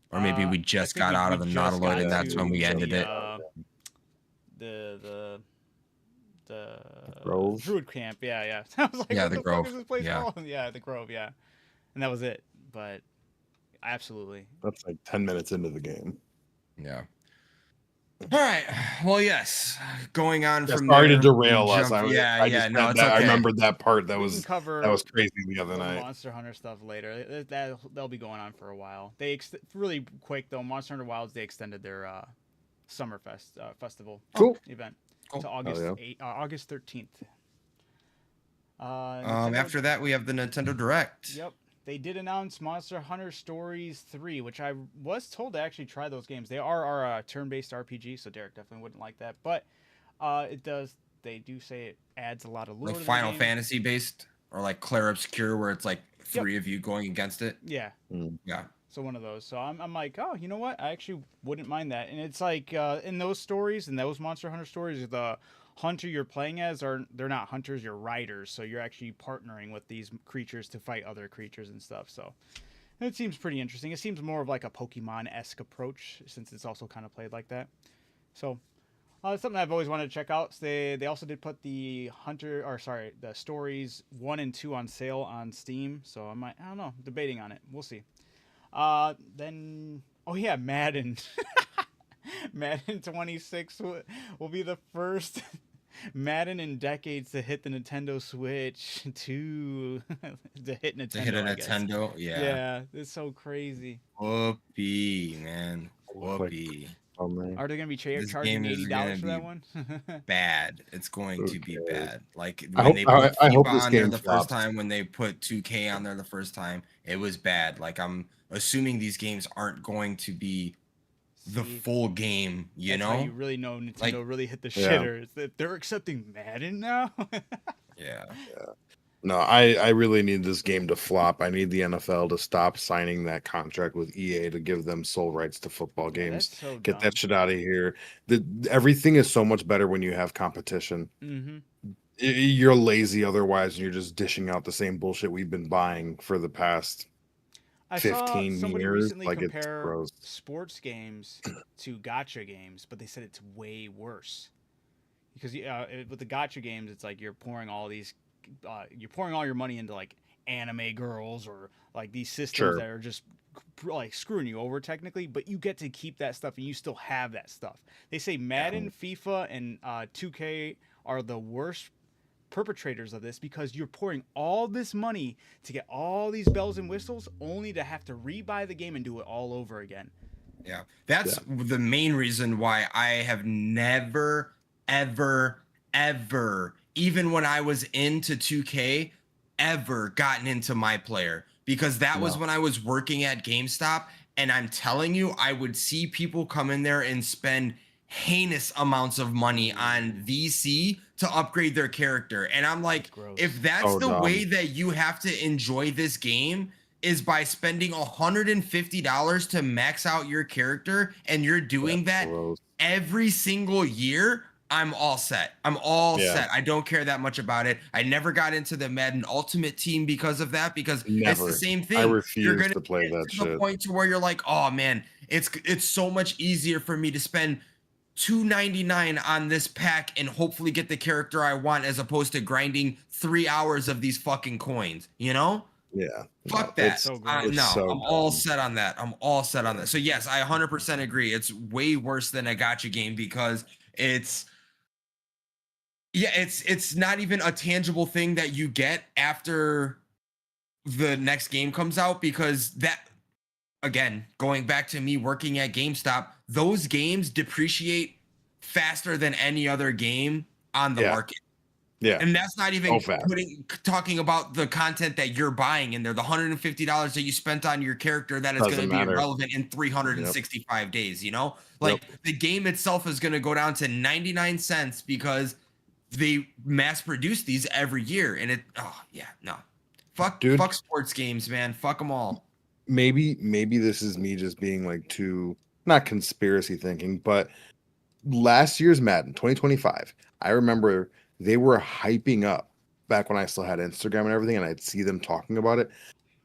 Or maybe we just got out of the Nautiloid, and that's when we ended it.
The
Grove?
Druid camp, yeah. I was like,
Yeah,
what
the
the
Grove,
fuck is this place
yeah.
called? Yeah, the Grove, yeah. And that was it. But absolutely.
That's like 10 minutes into the game.
Yeah. All right. Well, yes. Going on
Yeah,
from
sorry to
there, we
derail us.
jump. Yeah,
I
yeah.
just
No,
read
it's
that. I
okay.
remembered that part.
We can cover
That was crazy the other
the
night.
Monster Hunter stuff later. They'll be going on for a while. Really quick though. Monster Hunter Wilds, they extended their festival
Oh,
Cool.
event
cool.
to
Yeah.
August 13th. Nintendo,
After that, we have the Nintendo Direct.
yep, they did announce Monster Hunter Stories 3, which I was told to actually try those games. They are our turn-based RPG, so Derek definitely wouldn't like that. But it does. They do say it adds a lot of lore
Like
to the
Final
game.
Fantasy based, or like Clair Obscure, where it's like three of you going against it.
Yeah.
Yeah.
So one of those. So I'm like, oh, you know what? I actually wouldn't mind that. And it's like in those stories, in those Monster Hunter stories, the hunter you're playing as they're not hunters, you're riders. So you're actually partnering with these creatures to fight other creatures and stuff. So it seems pretty interesting. It seems more of like a Pokemon-esque approach since it's also kind of played like that. So it's something I've always wanted to check out. So they also did put the the stories 1 and 2 on sale on Steam. So I don't know, debating on it. We'll see. Then oh yeah, Madden. Madden 26 will be the first Madden in decades to hit the Nintendo Switch to hit Nintendo.
To hit a
I guess.
Nintendo, yeah.
Yeah, it's so crazy.
Whoopee, man. Whoopee.
Oh man.
Are they gonna be
This
charging
game is
$80 for
gonna
that
be
one?
Bad. It's going to be
Okay.
bad. Like
I
when
hope-
they put
I
FIFA
hope this
on there
game
the
flops.
first time, when they put 2K on there the first time, it was bad. Like I'm assuming these games aren't going to be the
See,
full game, you
that's
know?
how you really know Nintendo
Like-
really hit the
Yeah.
shitters. That they're accepting Madden now.
Yeah.
No, I really need this game to flop. I need the NFL to stop signing that contract with EA to give them sole rights to football
Yeah,
games.
that's so
Get
dumb.
that shit out of here. Everything is so much better when you have competition.
Mm-hmm.
You're lazy otherwise, and you're just dishing out the same bullshit we've been buying for the past
I saw
15
somebody
years.
recently
Like, it's
compare
gross.
sports games to gotcha games, but they said it's way worse. Because with the gotcha games, it's like you're pouring all your money into like anime girls or like these systems
Sure.
that are just like screwing you over technically, but you get to keep that stuff and you still have that stuff. They say Madden, FIFA, and 2K are the worst perpetrators of this because you're pouring all this money to get all these bells and whistles only to have to rebuy the game and do it all over again.
Yeah. That's the main reason why I have never, ever, even when I was into 2K, ever gotten into My Player, because that was when I was working at GameStop, and I'm telling you, I would see people come in there and spend heinous amounts of money on VC to upgrade their character. And I'm like,
gross.
if that's
So
the
dumb.
way that you have to enjoy this game, is by spending $150 to max out your character, and you're doing that
Gross.
every single year, I'm all set. I'm all set. I don't care that much about it. I never got into the Madden Ultimate Team because of that, because it's
Never.
the same thing.
I
You're
refuse
gonna
to play
get
that
to the
shit.
point to where you're like, oh man, it's so much easier for me to spend $2.99 on this pack and hopefully get the character I want, as opposed to grinding 3 hours of these fucking coins, you know?
Yeah.
Fuck
No,
that.
it's-
So gross.
it's
No,
so
I'm all
dumb.
set on that. I'm all set on that. So yes, I 100% agree. It's way worse than a gotcha game, because it's not even a tangible thing that you get after the next game comes out, because that, again, going back to me working at GameStop, those games depreciate faster than any other game on the
Yeah.
market.
Yeah.
And that's not even
So fast.
talking about the content that you're buying in there, the $150 that you spent on your character that is going to
Doesn't
be
matter.
irrelevant in 365 days, you know? Like the game itself is going to go down to 99 cents because they mass produce these every year. And fuck sports games, man. Fuck them all.
Maybe this is me just being like too, not conspiracy thinking, but last year's Madden 2025, I remember they were hyping up, back when I still had Instagram and everything, and I'd see them talking about it,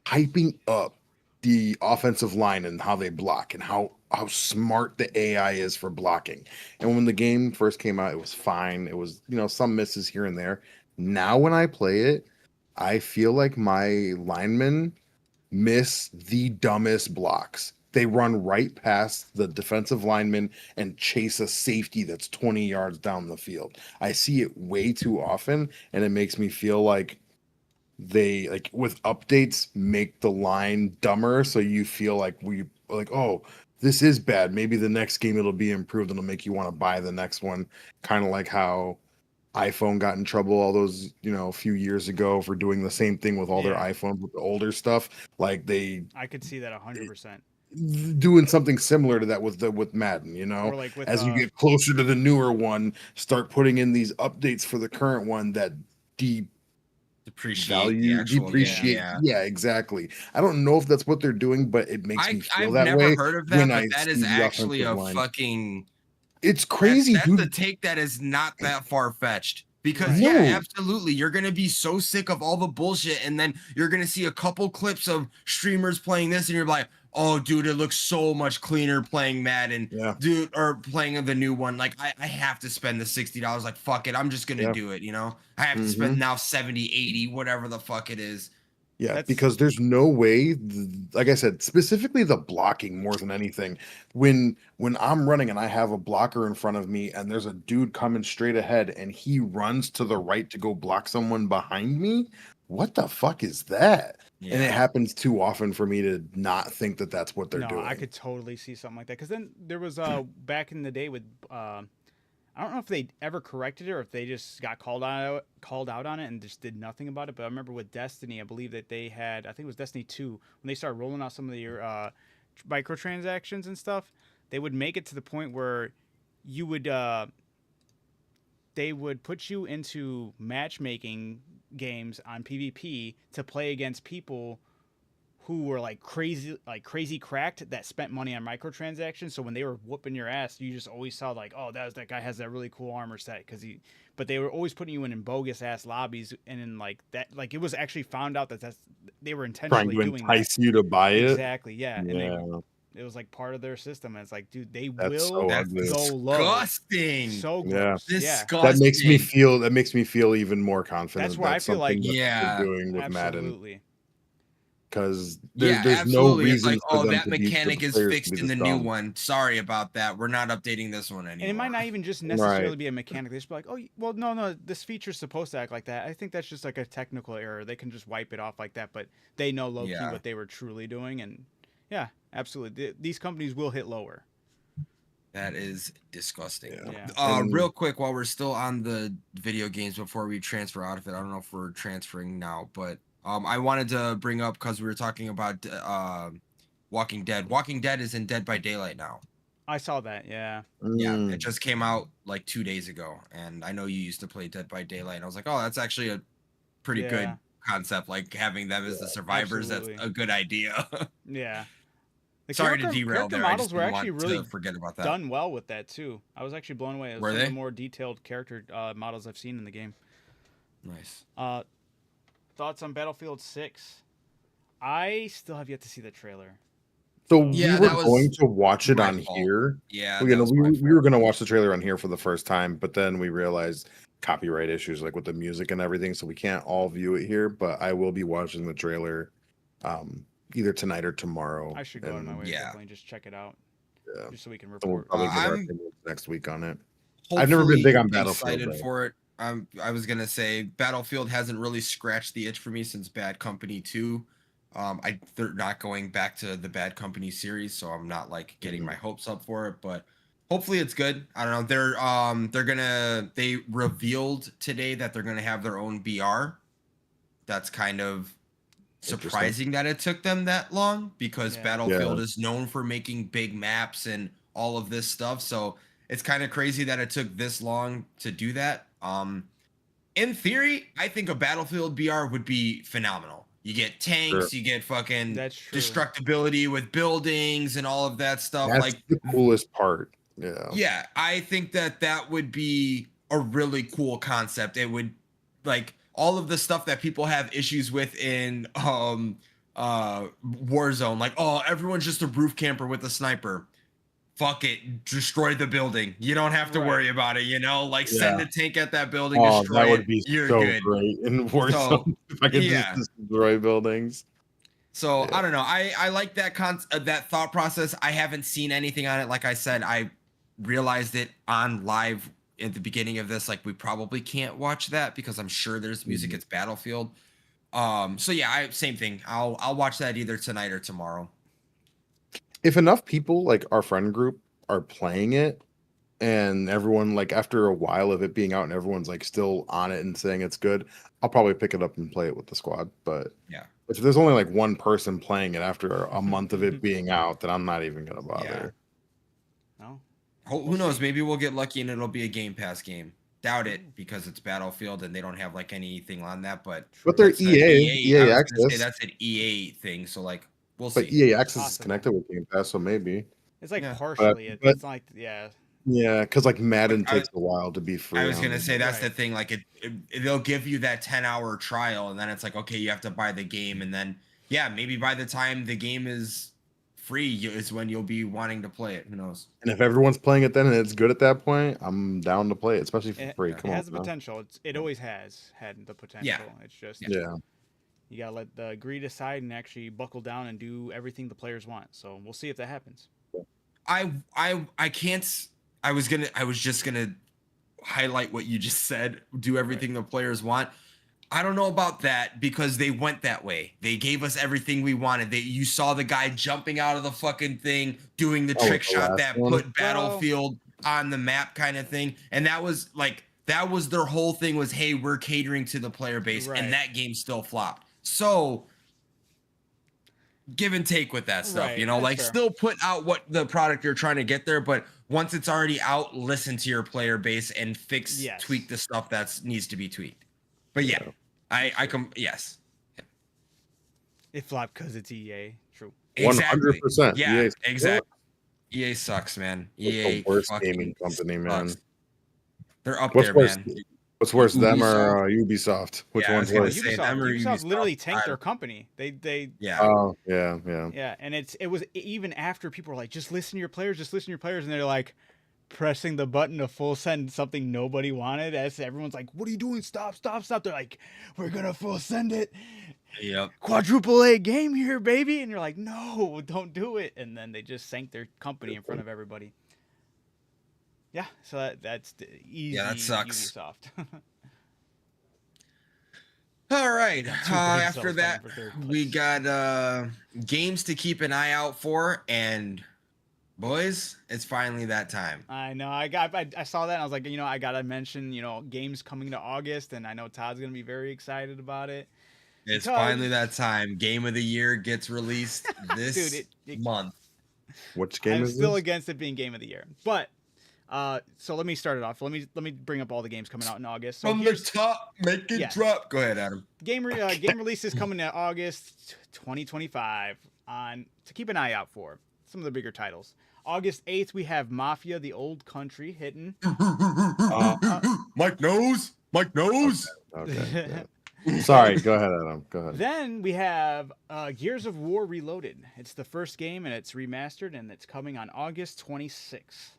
hyping up the offensive line and how they block and how smart the AI is for blocking. And when the game first came out, it was fine. It was, some misses here and there. Now when I play it, I feel like my linemen miss the dumbest blocks. they run right past the defensive lineman and chase a safety that's 20 yards down the field. I see it way too often, and it makes me feel like they like with updates make the line dumber, so you feel like oh, this is bad. Maybe the next game it'll be improved and it'll make you want to buy the next one. Kind of like how iPhone got in trouble all those, a few years ago for doing the same thing with all their iPhones with the older stuff. Like
I could see that 100%.
Doing something similar to that with Madden,
Or like with
as you get closer to the newer one, start putting in these updates for the current one that
depreciate the actual
depreciate.
game.
Yeah, exactly. I don't know if that's what they're doing, but it makes me feel
I've
that
never
way
heard of that,
when
but
I
that
see
is
the
actually a
offensive line.
fucking.
It's crazy,
that's
dude.
a take that is not that far fetched. Because
Right.
yeah,
No.
absolutely, you're gonna be so sick of all the bullshit, and then you're gonna see a couple clips of streamers playing this, and you're like, "Oh, dude, it looks so much cleaner playing Madden, dude, or playing the new one." Like, I have to spend the $60. Like, fuck it, I'm just gonna do it. I have to spend now 70, 80, whatever the fuck it is.
Yeah, because there's no way, like I said, specifically the blocking more than anything. When I'm running and I have a blocker in front of me and there's a dude coming straight ahead and he runs to the right to go block someone behind me, what the fuck is that?
Yeah.
And it happens too often for me to not think that that's what they're doing.
I could totally see something like that. Because then there was back in the day with I don't know if they ever corrected it or if they just got called out on it and just did nothing about it. But I remember with Destiny, I believe that they had, I think it was Destiny 2, when they started rolling out some of the microtransactions and stuff, they would make it to the point where you would they would put you into matchmaking games on PvP to play against people who were like crazy cracked that spent money on microtransactions. So when they were whooping your ass, you just always saw like, oh, that guy has that really cool armor set but they were always putting you in bogus ass lobbies, and in like that, like it was actually found out that they were intentionally
trying to
doing
entice you to buy it.
Exactly, yeah. And it was like part of their system. And it's like, dude,
That's
will
so ugly.
go low.
Disgusting.
So gross.
Disgusting.
That makes me feel even more confident.
That's why I feel like
they're doing with
absolutely.
Madden. Because
there's
no reason.
It's like,
for them
that
to
mechanic is fixed in the
dumb.
new one. Sorry about that. We're not updating this one anymore.
And it might not even just necessarily be a mechanic. They just be like, oh, well, no, this feature's supposed to act like that. I think that's just like a technical error. They can just wipe it off like that, but they know low-key what they were truly doing. And yeah, absolutely. These companies will hit lower.
That is disgusting.
Yeah.
Real quick, while we're still on the video games before we transfer out of it, I don't know if we're transferring now, but I wanted to bring up, because we were talking about Walking Dead. Walking Dead is in Dead by Daylight now.
I saw that, yeah.
Yeah, it just came out like 2 days ago, and I know you used to play Dead by Daylight, and I was like, oh, that's actually a pretty good concept, like having them as the survivors. Absolutely. That's a good idea.
Yeah.
Sorry to derail there.
Models were actually really
forget about that.
Done well with that too. I was actually blown away. It was one of the more detailed character models I've seen in the game.
Nice.
Thoughts on Battlefield 6? I still have yet to see the trailer.
So we were going to watch it on here.
Yeah,
we were going to watch the trailer on here for the first time, but then we realized copyright issues, like with the music and everything, so we can't all view it here. But I will be watching the trailer, either tonight or tomorrow.
I should go on my way and just check it out. Yeah, just so we can report.
We'll probably give our opinions next week on it. I've never been big on Battlefield.
Excited for it. I was gonna say Battlefield hasn't really scratched the itch for me since Bad Company 2. They're not going back to the Bad Company series, so I'm not like getting my hopes up for it, but hopefully it's good. I don't know. They revealed today that they're gonna have their own BR. That's kind of surprising that it took them that long, because Battlefield is known for making big maps and all of this stuff. So it's kind of crazy that it took this long to do that. In theory, I think a Battlefield BR would be phenomenal. You get tanks, you get fucking destructibility with buildings and all of that stuff.
That's
like
the coolest part.
Yeah, I think that would be a really cool concept. It would, like, all of the stuff that people have issues with in Warzone, like, oh, everyone's just a roof camper with a sniper. Fuck it, destroy the building. You don't have to worry about it, like send a tank at that building, destroy
that would
it.
be
You're
so
good.
great in Warzone if I could just destroy buildings.
So
Yeah.
I don't know. I like that that thought process. I haven't seen anything on it. Like I said, I realized it on live at the beginning of this. Like we probably can't watch that because I'm sure there's music.
Mhm.
It's Battlefield. So yeah, same thing. I'll watch that either tonight or tomorrow.
If enough people like our friend group are playing it, and everyone like after a while of it being out and everyone's like still on it and saying it's good, I'll probably pick it up and play it with the squad. But
Yeah.
if there's only like one person playing it after a month of it being out, then I'm not even gonna bother.
No.
Who knows? Maybe we'll get lucky and it'll be a Game Pass game. Doubt it because it's Battlefield and they don't have like anything on that. But
But they're
that's an
EA
I was gonna say
access.
that's an EA thing. So like we'll
But
see.
EA access is
Possible.
connected with Game Pass, so maybe.
It's like
Yeah.
partially.
But-
It's like yeah.
Yeah, because like Madden
Like,
takes a while to be free.
I was
on
gonna
the-
say that's the
Right.
thing. Like they'll give you that 10-hour trial, and then it's like, okay, you have to buy the game, and then yeah, maybe by the time the game is free is when you'll be wanting to play it. Who knows?
And if everyone's playing it then and it's good at that point, I'm down to play it, especially for
It,
free.
it
Come
has
on,
the
now.
potential. It always has had the potential. It's just
Yeah.
you gotta let the greed aside and actually buckle down and do everything the players want. So we'll see if that happens.
I can't. I was just gonna highlight what you just said. Do everything the players want. I don't know about that because they went that way. They gave us everything we wanted. You saw the guy jumping out of the fucking thing, doing the trick
the
shot
last
that
one?
put Battlefield on the map kind of thing. And that was their whole thing was, hey, we're catering to the player base.
Right.
And that game still flopped. So give and take with that stuff,
Right,
like
that's fair.
still put out what the product you're trying to get there. But once it's already out, listen to your player base and
Yes.
tweak the stuff that needs to be tweaked. But yeah. Yes.
It flopped because it's EA. True.
Exactly.
100%.
Yeah,
EA
exactly. EA sucks, man. EA
the worst
fucking
gaming company, man.
sucks. They're up
What's
there,
worse?
man.
What's worse, them
Ubisoft?
or Ubisoft? Which
Yeah, I was
one's
gonna
worse?
say them or
Ubisoft literally
Ubisoft.
tanked their company. They
Yeah.
Oh, yeah.
yeah, and it was even after people were like, just listen to your players, and they're like pressing the button to full send something nobody wanted. As everyone's like, what are you doing? Stop. They're like, we're gonna full send it.
Yep.
Quadruple A game here, baby. And you're like, no, don't do it. And then they just sank their company in front of everybody. Yeah, so that's the easy.
Yeah, that sucks.
Ubisoft.
All right.
brain
After
cells
that,
fighting for third
we
place.
got games to keep an eye out for, and boys, it's finally that time.
I know. I saw that and I was like, I gotta mention, games coming to August, and I know Todd's gonna be very excited about it.
It's
Because-
finally that time. Game of the year gets released this
Dude, it-
month.
Which game
I'm
is
still
this?
against it being game of the year, but so let me start it off. Let me bring up all the games coming out in August. So
From the
here's
top, make it
Yeah.
drop. Go ahead, Adam.
game releases coming in August 2025 to keep an eye out for some of the bigger titles. August 8th, we have Mafia: The Old Country hitting.
Mike knows. Mike knows.
Okay. yeah. Sorry, go ahead, Adam. Go ahead.
Then we have Gears of War Reloaded. It's the first game and it's remastered and it's coming on August 26th.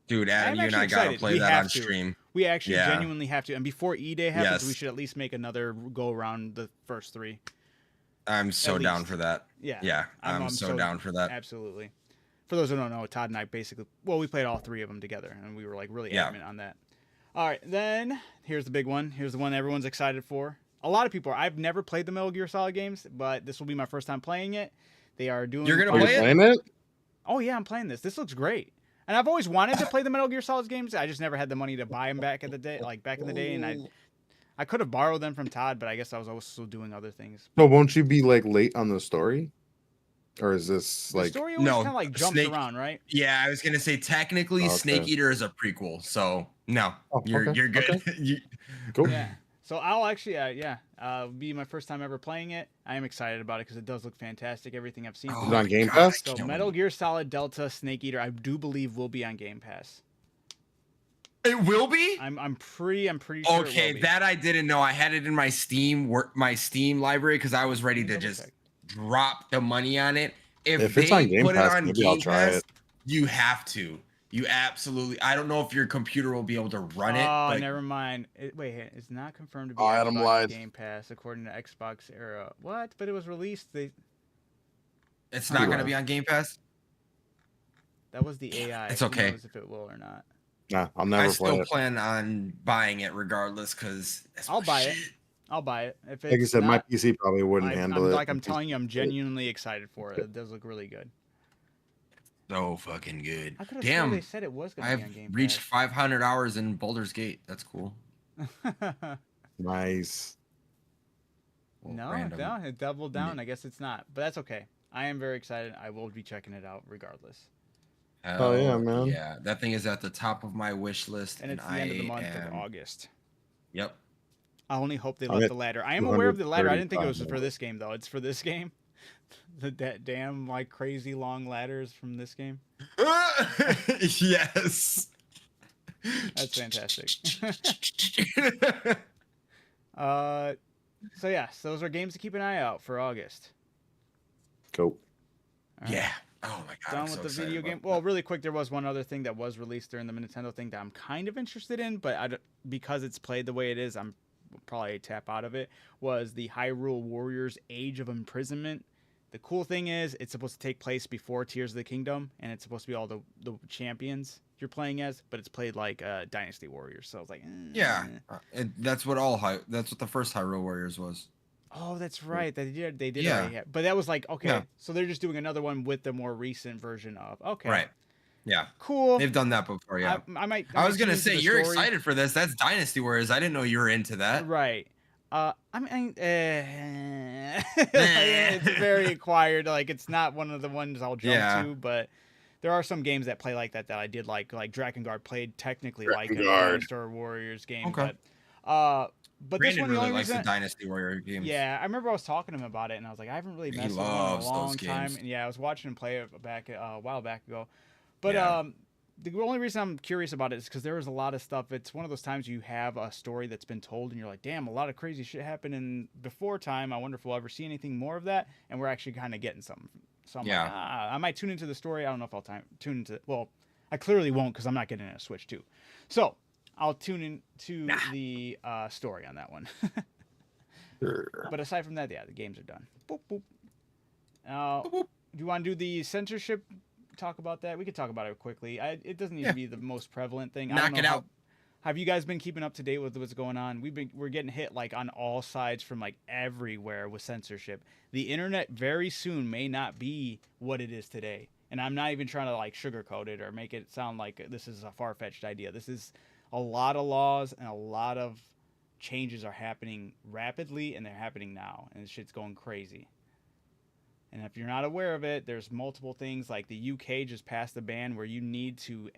Dude, Adam,
I'm
you and I
actually
gotta
excited.
play
We
that
have
on
to.
stream.
We actually
Yeah.
genuinely have to. And before E-Day happens, we
Yes.
should at least make another go around the first three.
I'm so
At
down
least.
for that.
Yeah.
Yeah, I'm so down for that.
Absolutely. For those who don't know, Todd and I we played all three of them together, and we were like really
Yeah.
adamant on that. All right, then here's the big one. Here's the one everyone's excited for. A lot of people I've never played the Metal Gear Solid games, but this will be my first time playing it. They are doing.
You're gonna
Are you
play it?
playing it?
Oh yeah, I'm playing this. This looks great. And I've always wanted to play the Metal Gear Solid games. I just never had the money to buy them back in the day, and I could have borrowed them from Todd, but I guess I was also doing other things.
No, won't you be like late on the story? Or is this
The
like
story always
No,
kind of like jumps
Snake-
around, right?
Yeah, I was gonna say technically
Okay.
Snake Eater is a prequel, so no,
Oh,
you're
okay,
good.
okay. cool?
Yeah. So I'll actually, be my first time ever playing it. I am excited about it because it does look fantastic. Everything I've seen.
Oh
Is it on
my
Game
God,
Pass?
So
I can't
Metal
wait.
Gear Solid Delta Snake Eater, I do believe will be on Game Pass.
It will be.
I'm pretty sure. It will
Okay,
be.
that I didn't know. I had it in my Steam library because I was ready to
Double
just
check.
drop the money on it.
If
they
it's on Game
put
Pass,
it on
maybe I'll
Game
try
Pass,
it.
you have to. You absolutely. I don't know if your computer will be able to run it.
Oh,
but
never mind. Wait, it's not confirmed to be
Oh,
on
Adam
Xbox
lied.
Game Pass according to Xbox era. What? But it was released.
It's not going to be on Game Pass?
That was the AI.
It's
Who
okay.
knows if it will or not.
Nah, I'll never
I
play
still
it.
plan on buying it regardless because
I'll buy it. I'll buy it. If it's
Like I said, my
not,
PC probably wouldn't handle it.
I'm telling you, I'm genuinely excited for it. It does look really good.
so fucking good.
I could have sworn they
Damn,
said it was going to be
I've
on Game
reached 500 hours in Baldur's Gate. That's cool.
Pass.
Nice.
Well,
No,
random.
no, it doubled down. I guess it's not, but that's okay. I am very excited. I will be checking it out regardless.
Oh, yeah,
Hell
man.
Yeah, that thing is at the top of my wish list,
And it's the end of the month of August.
Yep.
I only hope they
I'm
left
at
the ladder. I am aware of the ladder. I didn't think it was
235
for this game though. It's for this game. That damn like crazy long ladders from this game.
Yes.
That's fantastic. So yes, those are games to keep an eye out for August.
Go.
All right.
Yeah. Oh my god.
Done
I'm
with
so
the
excited
video
about
game. Well, really quick, there was one other thing that was released during the Nintendo thing that I'm kind of interested in, but because it's played the way it is, I'm probably tap out of it. Was the Hyrule Warriors Age of Imprisonment. The cool thing is, it's supposed to take place before Tears of the Kingdom, and it's supposed to be all the champions you're playing as, but it's played like Dynasty Warriors. So I was like,
Yeah, that's what that's what the first Hyrule Warriors was.
Oh, that's right. They did
Yeah.
already have, but that was like, okay,
Yeah.
so they're just doing another one with the more recent version of. Okay,
Right. Yeah.
cool.
They've done that before. Yeah.
I might.
I was gonna
tune into
say
the
you're
story.
excited for this. That's Dynasty Warriors. I didn't know you were into that.
Right. I mean, it's very acquired. Like, it's not one of the ones I'll jump
Yeah.
to, but there are some games that play like that I did like Drakengard played technically like a
Drakengard.
Dynasty Warriors game.
Okay.
But this
Brandon
one, the
really
only
likes
reason,
the Dynasty Warrior games.
Yeah, I remember I was talking to him about it, and I was like, I haven't really
He
messed with one in a
loves those
long time.
games.
And yeah, I was watching him play it back a while back ago. But
Yeah.
the only reason I'm curious about it is because there was a lot of stuff. It's one of those times you have a story that's been told, and you're like, damn, a lot of crazy shit happened in before time. I wonder if we'll ever see anything more of that. And we're actually kind of getting something. So I'm like, I might tune into the story. I don't know if I'll tune into. Well, I clearly won't because I'm not getting a Switch 2. So I'll tune into the story on that one.
Sure.
But aside from that, yeah, the games are done. Boop, boop. Do you want to do the censorship? Talk about that. We could talk about it quickly. It doesn't need to be the most prevalent thing. I don't
Knock
know
it out.
Have you guys been keeping up to date with what's going on? We're getting hit like on all sides from like everywhere with censorship. The internet very soon may not be what it is today. And I'm not even trying to like sugarcoat it or make it sound like this is a far-fetched idea. This is a lot of laws and a lot of changes are happening rapidly, and they're happening now, and this shit's going crazy. And if you're not aware of it, there's multiple things like the UK just passed a ban where you need to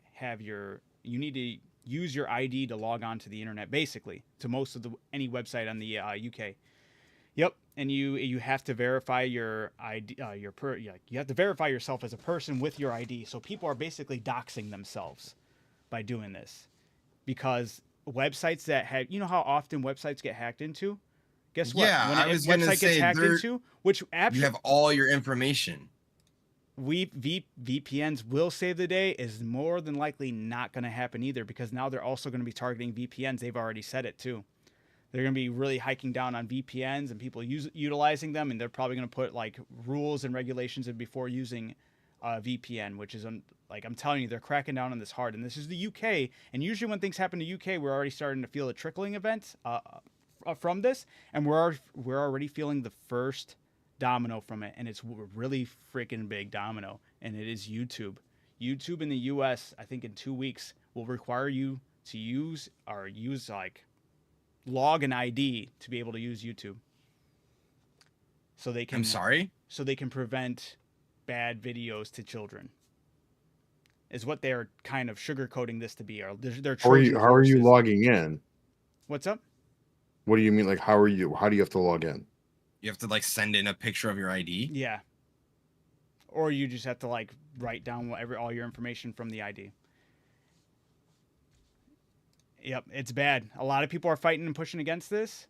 use your ID to log on to the internet, basically, to most of any website on the UK. Yep, and you have to verify your ID, you have to verify yourself as a person with your ID. So people are basically doxing themselves by doing this, because websites that have, you know how often websites get hacked into? Guess what?
Yeah,
when
I was gonna say,
which app
You have all your information.
VPNs will save the day is more than likely not going to happen either, because now they're also going to be targeting VPNs. They've already said it too. They're going to be really hiking down on VPNs and people utilizing them, and they're probably going to put like rules and regulations in before using VPN, which is like, I'm telling you, they're cracking down on this hard. And this is the UK, and usually when things happen to UK, we're already starting to feel a trickling event from this, and we're already feeling the first domino from it, and it's a really freaking big domino, and it is YouTube. YouTube in the US, I think in 2 weeks, will require you to use like log an ID to be able to use YouTube. So they can
I'm sorry?
So they can prevent bad videos to children. Is what they're kind of sugarcoating this to be. Or they're
How are you logging in?
What's up?
What do you mean? Like, how do you have to log in?
You have to like send in a picture of your ID?
Yeah. Or you just have to like write down all your information from the ID. Yep, it's bad. A lot of people are fighting and pushing against this.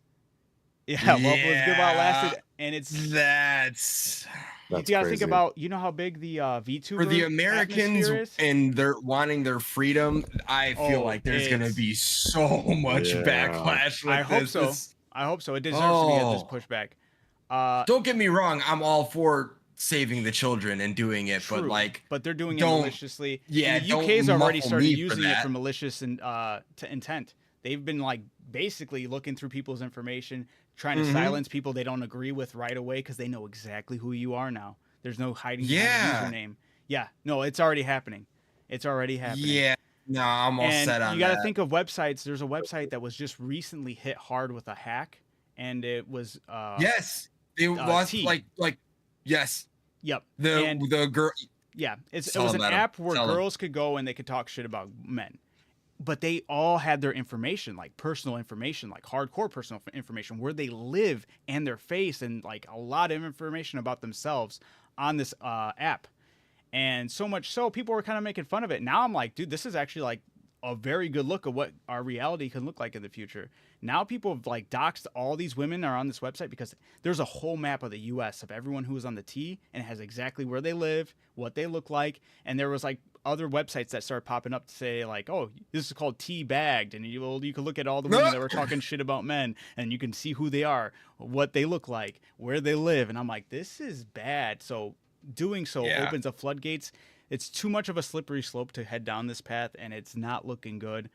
Yeah, what was good while it lasted, and
that's
you gotta think about, you know how big the VTuber
for the Americans
is?
and they're wanting their freedom. I feel like there's gonna be so much backlash. With
I hope
this.
so. I hope so. It deserves to be at this pushback.
Don't get me wrong. I'm all for saving the children and doing it,
True,
but like,
but they're doing it
don't-
maliciously.
yeah,
the
don't
UK's already
muffle
started
me for
using it
that.
for malicious and to intent. They've been like basically looking through people's information, trying to silence people they don't agree with right away because they know exactly who you are now. There's no hiding behind
Yeah.
a username. Yeah, no, it's already happening. It's already happening.
Yeah, no, I'm all
And
set on
you got to
that.
think of websites. There's a website that was just recently hit hard with a hack, and it was
Yes, it was
T.
like yes,
Yep.
the girl.
Yeah, it
Tell
was an
them, Adam.
app where
Tell them.
girls could go and they could talk shit about men. But they all had their information, like personal information, like hardcore personal information, where they live and their face and like a lot of information about themselves on this app. And so much so, people were kind of making fun of it. Now I'm like, dude, this is actually like a very good look at what our reality can look like in the future. Now people have like doxed all these women are on this website because there's a whole map of the U.S. of everyone who is on the T, and it has exactly where they live, what they look like, and there was like other websites that started popping up to say like, oh, this is called T bagged, and you can look at all the women that were talking shit about men, and you can see who they are, what they look like, where they live, and I'm like, this is bad. So doing so opens up floodgates. It's too much of a slippery slope to head down this path, and it's not looking good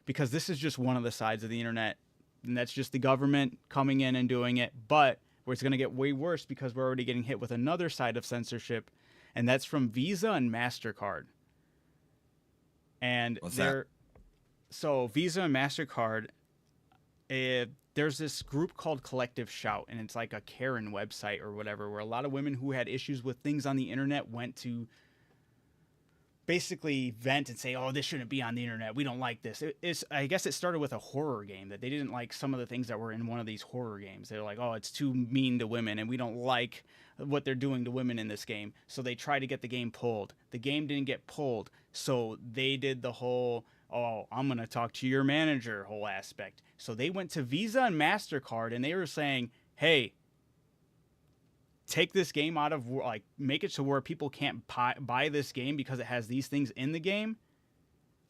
because this is just one of the sides of the internet, and that's just the government coming in and doing it. But where it's going to get way worse because we're already getting hit with another side of censorship, and that's from Visa and MasterCard. And so Visa and MasterCard, there's this group called Collective Shout, and it's like a Karen website or whatever, where a lot of women who had issues with things on the internet went to basically vent and say, oh, this shouldn't be on the internet. We don't like this. I guess it started with a horror game that they didn't like some of the things that were in one of these horror games. They're like, oh, it's too mean to women, and we don't like what they're doing to women in this game. So they tried to get the game pulled. The game didn't get pulled. So they did the whole, oh, I'm going to talk to your manager whole aspect. So they went to Visa and MasterCard, and they were saying, hey, take this game out of, like, make it so where people can't buy this game because it has these things in the game.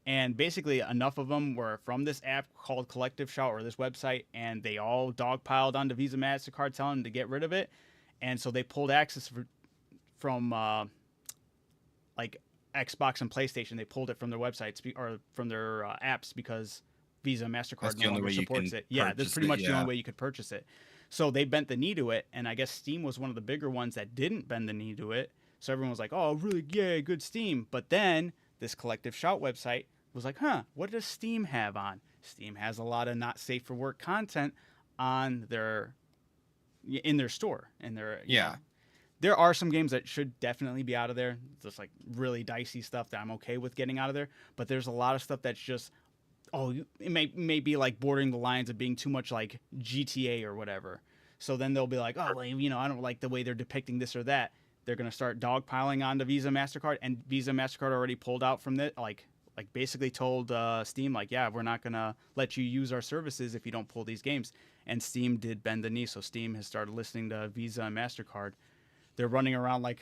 And basically enough of them were from this app called Collective Shout or this website, and they all dogpiled onto Visa MasterCard telling them to get rid of it. And so they pulled access from like Xbox and PlayStation. They pulled it from their websites or from their apps because Visa and MasterCard no longer supports it. Yeah, that's pretty much the only way you could purchase it. So they bent the knee to it, and I guess Steam was one of the bigger ones that didn't bend the knee to it. So everyone was like, oh, really, yeah, good Steam. But then this Collective Shout website was like, huh, what does Steam have on? Steam has a lot of not safe for work content on in their store. And you know, there are some games that should definitely be out of there. Just like really dicey stuff that I'm okay with getting out of there. But there's a lot of stuff that's just, oh, it may be like bordering the lines of being too much like GTA or whatever. So then they'll be like, oh, well, you know, I don't like the way they're depicting this or that. They're going to start dogpiling onto Visa, MasterCard, and Visa, MasterCard already pulled out from it. Like basically told Steam, like, yeah, we're not going to let you use our services if you don't pull these games. And Steam did bend the knee. So Steam has started listening to Visa and MasterCard. They're running around like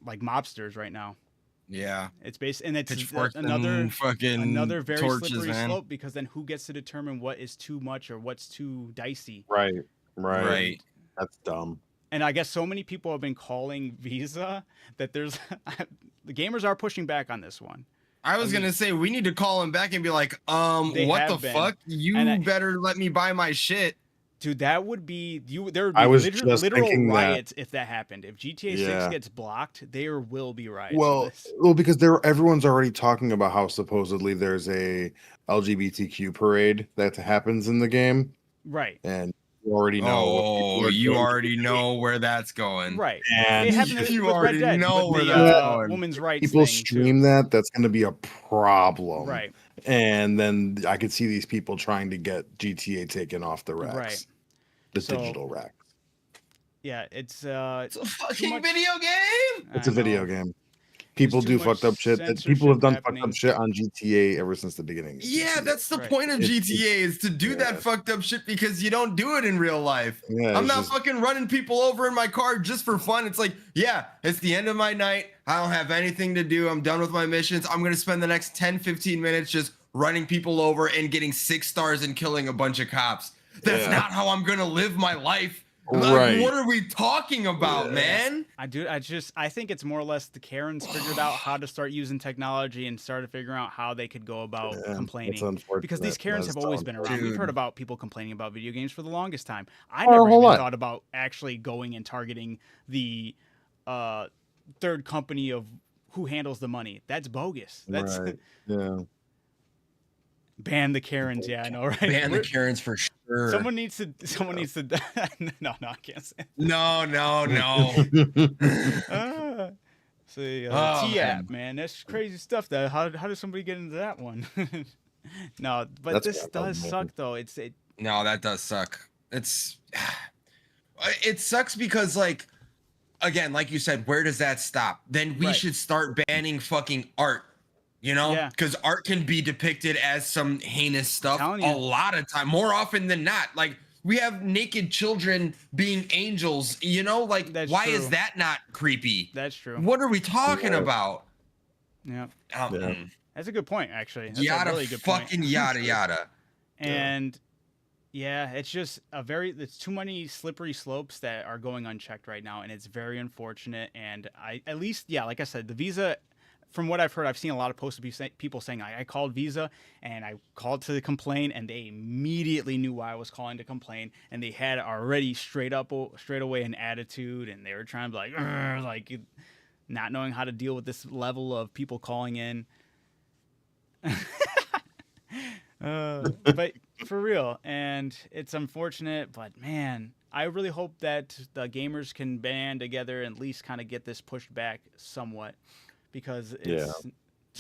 mobsters right now.
Yeah,
it's based, and it's
another
very
torches,
slippery
man.
slope because then who gets to determine what is too much or what's too dicey?
Right. That's dumb.
And I guess so many people have been calling Visa that there's the gamers are pushing back on this one.
I was gonna say we need to call him back and be like, what the fuck? You better let me buy my shit.
Dude, that would be there would be literal riots if that happened. If GTA 6 gets blocked, there will be riots.
Well, because everyone's already talking about how supposedly there's a LGBTQ parade that happens in the game.
Right.
And you already know.
Oh, you already know where that's going.
Right.
And
you already know where that's going.
Women's rights.
People stream that. That's going to be a problem.
Right.
And then I could see these people trying to get GTA taken off the racks.
Right.
The digital racks.
Yeah, it's
a fucking video game.
It's a video game. People do fucked up shit. People have done fucked up shit on GTA ever since the beginning.
Yeah, that's the point of GTA is to do that fucked up shit because you don't do it in real life. Yeah, I'm not fucking running people over in my car just for fun. It's like, yeah, it's the end of my night. I don't have anything to do. I'm done with my missions. I'm going to spend the next 10, 15 minutes just running people over and getting 6 stars and killing a bunch of cops. That's not how I'm going to live my life. Like,
Right.
what are we talking about, man?
I think it's more or less the Karens figured out how to start using technology and started figuring out how they could go about
Yeah, that's
complaining.
unfortunate.
Because these Karens have
That's
always been around. We've
Dude.
heard about people complaining about video games for the longest time. I
Oh,
never
hold
even
on.
thought about actually going and targeting the third company of who handles the money. That's bogus. That's
Right. Yeah.
ban the Karens. Yeah, I know, right?
Ban the Karens for sure.
Someone needs to. No, I can't say.
No.
See,
Oh,
T-app, man, that's crazy stuff. That how does somebody get into that one? No, but
That's
this
bad,
does
man.
suck though. It
No, that does suck. It sucks because, like, again, like you said, where does that stop? Then we
Right.
should start banning fucking art. You know,
Yeah.
because art can be depicted as some heinous stuff
telling
a
you.
lot of time, more often than not. Like, we have naked children being angels. You know, like,
That's
why
true.
is that not creepy?
That's true.
What are we talking
Yeah.
about?
Yeah,
Yeah.
that's a good point actually. That's
Yada
a really good
fucking
point.
yada yada.
And yeah, it's too many slippery slopes that are going unchecked right now, and it's very unfortunate. And at least, like I said, the Visa, from what I've heard, I've seen a lot of posts of people saying I called Visa and I called to complain, and they immediately knew why I was calling to complain, and they had already straight away an attitude, and they were trying to be like, "Ugh," like not knowing how to deal with this level of people calling in. But for real, and it's unfortunate, but man, I really hope that the gamers can band together and at least kind of get this pushed back somewhat, because it's too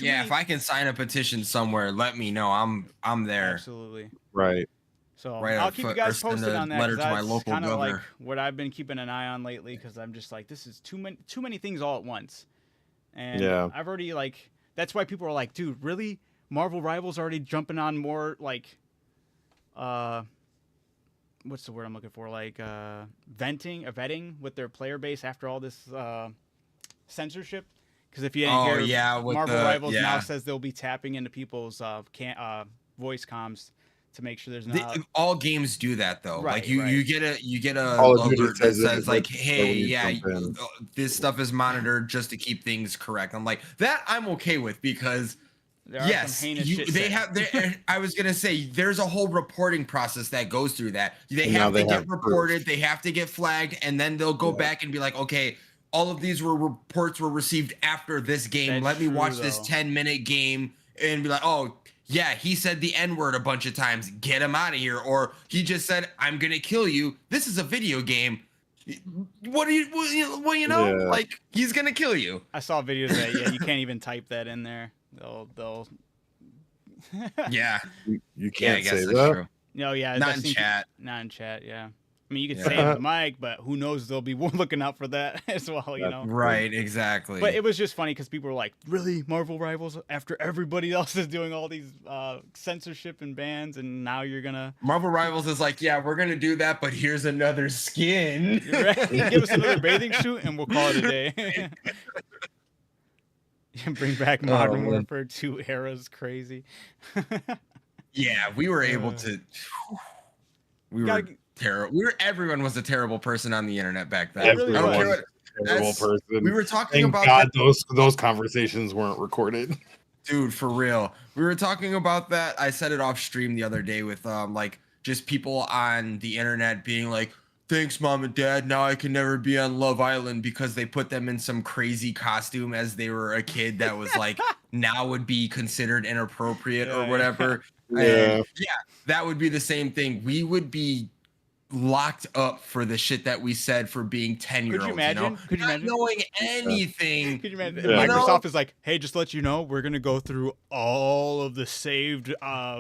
Yeah,
many-
if I can sign a petition somewhere, let me know. I'm there.
absolutely.
Right.
So
Right,
I'll
or
keep you
or
guys
send
posted
a
on that.
letter
'Cause
to my
that's
local
kind of like
governor.
what I've been keeping an eye on lately, because I'm just like, this is too many things all at once, and
Yeah.
I've already that's why people are like, dude, really? Marvel Rivals already jumping on more what's the word I'm looking for? Vetting with their player base after all this censorship. Because if you didn't hear,
with
Marvel Rivals now
yeah.
says they'll be tapping into people's voice comms to make sure there's
They-
not.
all games do that though.
Right,
like you
right.
get a
Call of Duty
alert that
says it,
says like,
when
hey,
you
yeah,
jump in.
this stuff is monitored just to keep things correct. I'm like, that I'm okay with, because
There are
yes,
some heinous shit
they
said.
have. I was gonna say there's a whole reporting process that goes through that. They
And now
have to
they
get
have proof.
reported. They have to get flagged, and then they'll go
Yeah.
back and be like, okay, all of these reports were received after this game.
That's
Let me
true,
watch this
though.
10-minute game and be like, oh. Yeah, he said the N-word a bunch of times. Get him out of here. Or he just said, I'm going to kill you. This is a video game. What do you know?
Yeah.
Like, he's going to kill you.
I saw videos that you can't even type that in there. They'll.
Yeah.
You
Yeah, I
can't
guess
say
that's
that.
true.
No, yeah,
Not
that
in
seems-
chat.
Not in chat. Yeah. I mean, you could
Yeah.
say it on the mic, but who knows? They'll be looking out for that as well, you know.
Right, exactly.
But it was just funny because people were like, "Really, Marvel Rivals? After everybody else is doing all these censorship and bans, and now you're gonna
Marvel Rivals is like, yeah, we're going to do that, but here's another skin.
you're right, give us another bathing suit, and we'll call it a day." Bring back Modern
man.
Warfare 2 era's crazy.
Yeah, we were able to. We
Gotta
were
g-
terrible. Everyone was a terrible person on the internet back then.
really
I don't care
was.
what.
Terrible
That's-
person.
We were talking
Thank
about
God
that,
those conversations weren't recorded.
dude, for real. We were talking about that. I said it off stream the other day with like just people on the internet being like, "Thanks, mom and dad. Now I can never be on Love Island," because they put them in some crazy costume as they were a kid that was like now would be considered inappropriate
Yeah,
or
yeah.
whatever.
Yeah.
And yeah, that would be the same thing. We would be locked up for the shit that we said for being 10-year-olds.
imagine? Could you
Not
imagine?
knowing anything.
Could you imagine?
Yeah.
Microsoft is like, "Hey, just to let you know, we're gonna go through all of the saved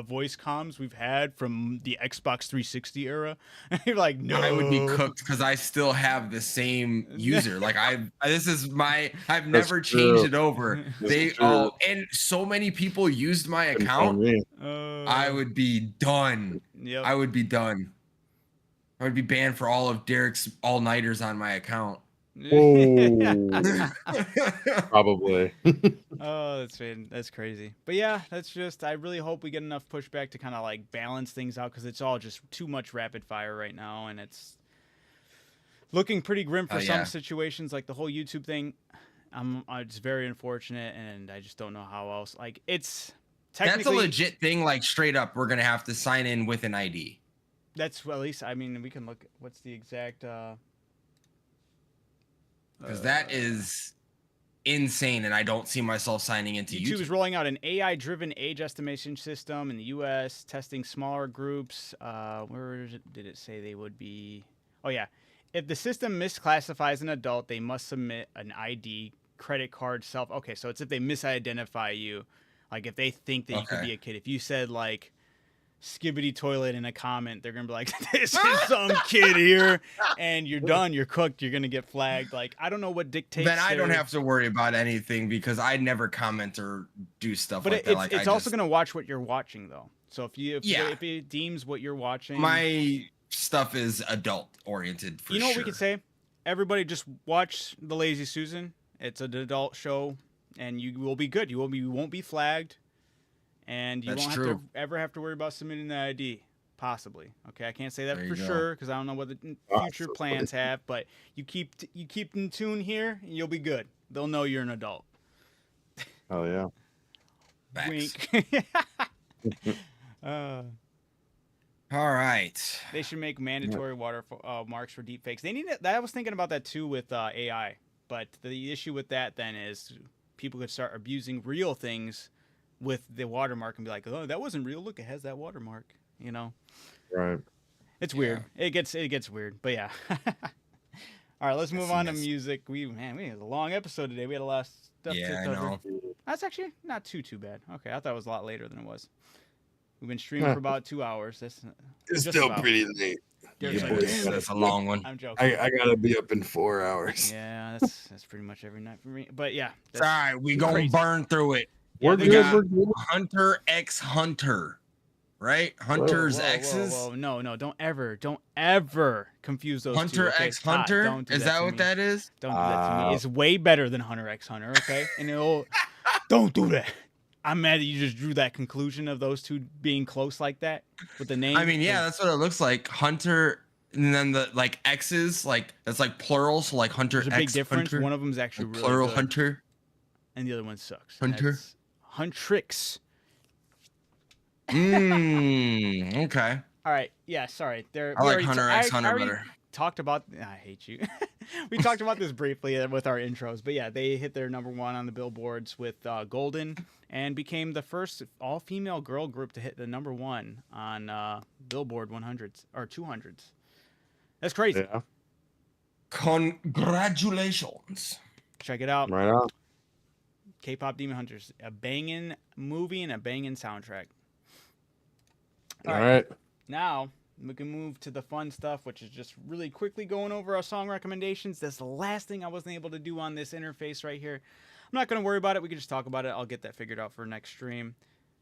voice comms we've had from the Xbox 360 era." You're like, "No."
I would be cooked because I still have the same user. Like I've never changed
true.
it over. They
true.
all, and so many people used my account.
Me.
I would be done.
Yep.
I would be done. I would be banned for all of Derek's all-nighters on my account.
Oh, probably.
Oh, that's crazy. But yeah, that's just. I really hope we get enough pushback to kind of like balance things out, because it's all just too much rapid fire right now, and it's looking pretty grim for
Oh,
some
yeah.
situations, like the whole YouTube thing. It's very unfortunate, and I just don't know how else. Like, it's
That's a
technically
legit thing. Like straight up, we're gonna have to sign in with an ID.
that's well, at least I mean we can look. What's the exact?
Because that is insane, and I don't see myself signing into
YouTube
YouTube.
is rolling out an AI-driven age estimation system in the U.S., testing smaller groups. Where did it say they would be? Oh, yeah. If the system misclassifies an adult, they must submit an ID, credit card, Okay, so it's if they misidentify you. Like, if they think that you could
Okay.
be a kid. If you said, like, skibbity toilet in a comment, they're going to be like, this is some kid here, and you're done. You're cooked. You're going to get flagged. Like, I don't know what dictates.
Then I don't have to worry about anything because I never comment or do stuff
But
like that. Like
it's also going to watch what you're watching, though. So if it deems what you're watching,
my stuff is adult oriented. For
you know what
sure.
we could say? Everybody just watch The Lazy Susan. It's an adult show, and you will be good. You won't be flagged, and you
That's
won't
true.
ever have to worry about submitting the ID. Possibly. Okay, I can't say that
There
for
you go.
sure because I don't know what the future
Possibly.
plans have. But you keep in tune here, and you'll be good. They'll know you're an adult.
Oh yeah.
Facts.
Wink.
All right.
They should make mandatory watermarks for deepfakes. They need it. I was thinking about that too with AI. But the issue with that then is people could start abusing real things with the watermark and be like, "Oh, that wasn't real. Look, it has that watermark." You know,
Right.
it's weird. It gets weird. But yeah. All right, let's move on to music. We had a long episode today. We had a lot of stuff
Yeah,
to
I
cover.
know.
That's actually not too bad. Okay, I thought it was a lot later than it was. We've been streaming for about 2 hours. That's
It's
just
still
about.
pretty late.
Derek's
Yeah,
like,
that's a long one.
I'm joking.
I gotta be up in 4 hours.
Yeah, that's pretty much every night for me. But yeah,
It's all right. We gonna
crazy.
burn through it.
We're
they
good.
got-
We're good.
Hunter x Hunter, right? Hunter's
Whoa,
X's.
whoa, no, don't ever confuse those two.
Hunter
Okay?
x
Todd,
Hunter.
don't do
Is that
to
what
me.
that is?
Don't do that to me. It's way better than Hunter x Hunter. Okay, and don't do that. I'm mad that you just drew that conclusion of those two being close like that with the name.
I mean, yeah, that's what it looks like. Hunter, and then the like X's, like that's like plural. So like Hunter
There's a big
x
difference.
Hunter.
One of them is actually
Like
really
plural
good,
Hunter.
and the other one sucks.
Hunter?
That's Huntrix.
Okay.
All right. Yeah. Sorry.
I like Hunter x Hunter better.
Talked about. I hate you. We talked about this briefly with our intros, but yeah, they hit their #1 on the billboards with Golden and became the first all-female girl group to hit the #1 on Billboard 100s or 200s. That's crazy.
Yeah.
Congratulations.
Check it out.
Right on.
K-pop Demon Hunters, a banging movie and a banging soundtrack.
All right.
Now we can move to the fun stuff, which is just really quickly going over our song recommendations. That's the last thing I wasn't able to do on this interface right here. I'm not going to worry about it. We can just talk about it. I'll get that figured out for next stream.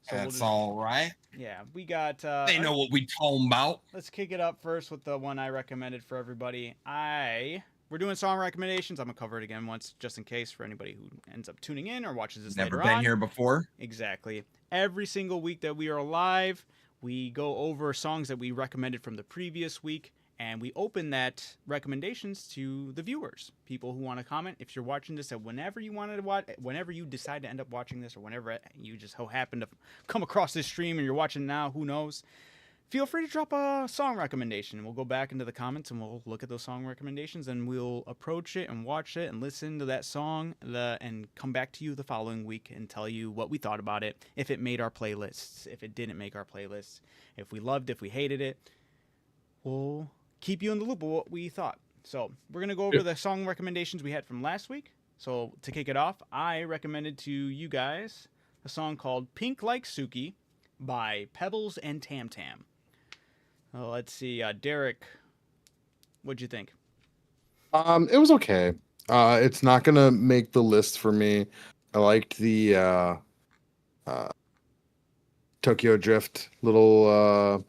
So
That's
just,
all right.
Yeah, we got.
They know what we talking about.
Let's kick it up first with the one I recommended for everybody. We're doing song recommendations. I'm gonna cover it again once, just in case for anybody who ends up tuning in or watches this
Never
later
been
on.
here before.
Exactly. Every single week that we are live, we go over songs that we recommended from the previous week, and we open that recommendations to the viewers, people who want to comment. If you're watching this at whenever you wanted to watch, whenever you decide to end up watching this, or whenever you just so happen to come across this stream and you're watching now, who knows? Feel free to drop a song recommendation. We'll go back into the comments and we'll look at those song recommendations and we'll approach it and watch it and listen to that song and come back to you the following week and tell you what we thought about it, if it made our playlists, if it didn't make our playlists, if we loved, if we hated it. We'll keep you in the loop of what we thought. So we're going to go over the song recommendations we had from last week. So to kick it off, I recommended to you guys a song called Pink Like Suki by Pebbles and Tam Tam. Let's see, Derek, what'd you think?
It was okay. It's not gonna make the list for me. I liked the Tokyo Drift little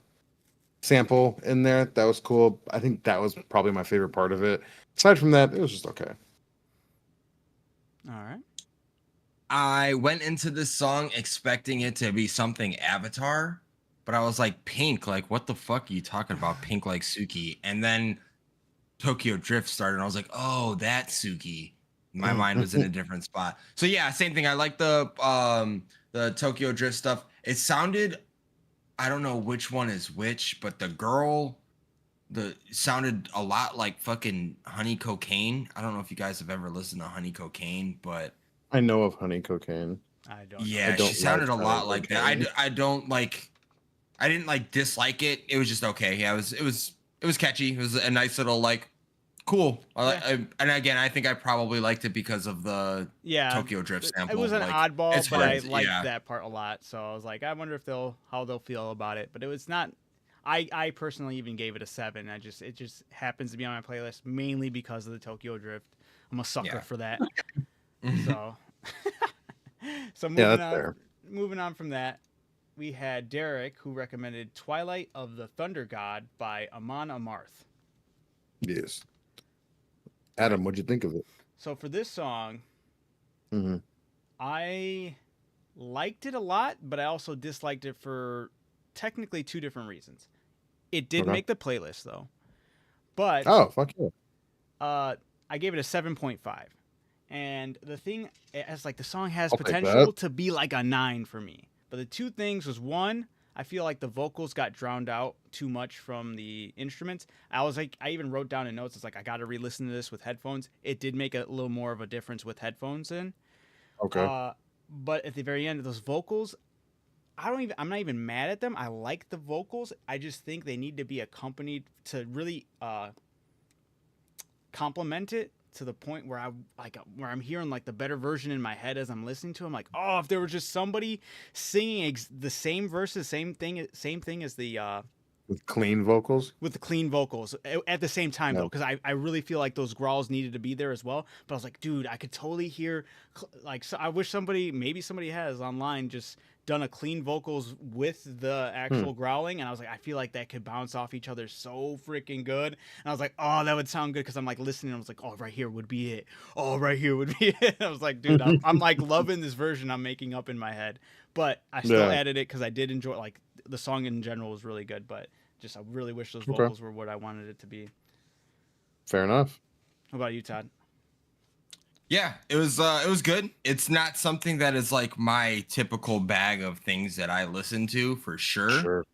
sample in there. That was cool. I think that was probably my favorite part of it. Aside from that, it was just okay.
All right.
I went into this song expecting it to be something Avatar, but I was like, Pink, like, what the fuck are you talking about? Pink like Suki. And then Tokyo Drift started, and I was like, oh, that's Suki. My mind was in a different spot. So yeah, same thing. I like the Tokyo Drift stuff. It sounded, I don't know which one is which, but the girl, the sounded a lot like fucking Honey Cocaine. I don't know if you guys have ever listened to Honey Cocaine, but
I know of Honey Cocaine.
I don't.
yeah,
I
she
don't
sounded a
like
lot
Honey
like that.
Cocaine.
I don't like, I didn't like dislike it. It was just okay. Yeah, it was catchy. It was a nice little like cool. And again, I think I probably liked it because of the Tokyo Drift sample.
It was an
like,
oddball,
it's
but
hard
I
to-
liked
yeah.
that part a lot. So I was like, I wonder if how they'll feel about it. But it was not. I personally even gave it a 7. It just happens to be on my playlist mainly because of the Tokyo Drift. I'm a sucker for that. So so
That's fair.
moving on from that, we had Derek who recommended Twilight of the Thunder God by Amon Amarth.
Yes. Adam, what'd you think of it?
So for this song,
Mm-hmm.
I liked it a lot, but I also disliked it for technically 2 different reasons. It did
Okay.
make the playlist though, but
Oh, fuck yeah.
I gave it a 7.5. And the thing is, like, the song has
I'll take
potential
that.
to be like a 9 for me. But the 2 things was, one, I feel like the vocals got drowned out too much from the instruments. I was like, I even wrote down in notes, it's like, I got to re-listen to this with headphones. It did make a little more of a difference with headphones in.
Okay.
But at the very end of those vocals, I'm not even mad at them. I like the vocals. I just think they need to be accompanied to really complement it to the point where I'm hearing like the better version in my head as I'm listening to them. Like, oh, if there was just somebody singing the same verses, same thing as the
With clean vocals?
with the clean vocals at the same time
Yeah.
though, because I really feel like those growls needed to be there as well. But I was like, dude, I could totally hear like, so I wish maybe somebody has online just done a clean vocals with the actual growling, and I was like, I feel like that could bounce off each other so freaking good. And I was like, oh, that would sound good, because I'm like listening and I was like, oh, right here would be it. Oh, right here would be it. I was like, dude, I'm like loving this version I'm making up in my head. But I still added it because I did enjoy, like, the song in general was really good, but just I really wish those vocals were what I wanted it to be.
Fair enough.
What about you, Todd?
Yeah, it was good. It's not something that is like my typical bag of things that I listen to for sure.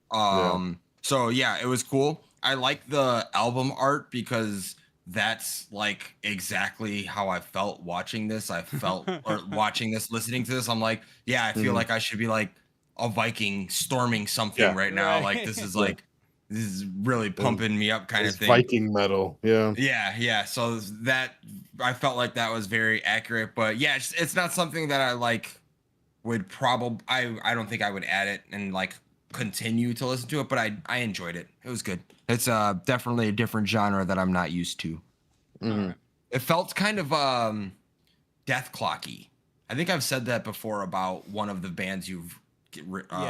So yeah, it was cool. I like the album art because that's like exactly how I felt watching this. I felt or watching this, listening to this. I'm like, yeah, I feel like I should be like a Viking storming something right now. Like this is like this is really pumping me up kind of thing.
Viking metal. Yeah.
Yeah. So that I felt like that was very accurate, but yeah, it's not something that I like would probably I don't think I would add it and like continue to listen to it, but I enjoyed it. It was good. It's definitely a different genre that I'm not used to.
Mm-hmm.
It felt kind of death clocky. I think I've said that before about one of the bands you've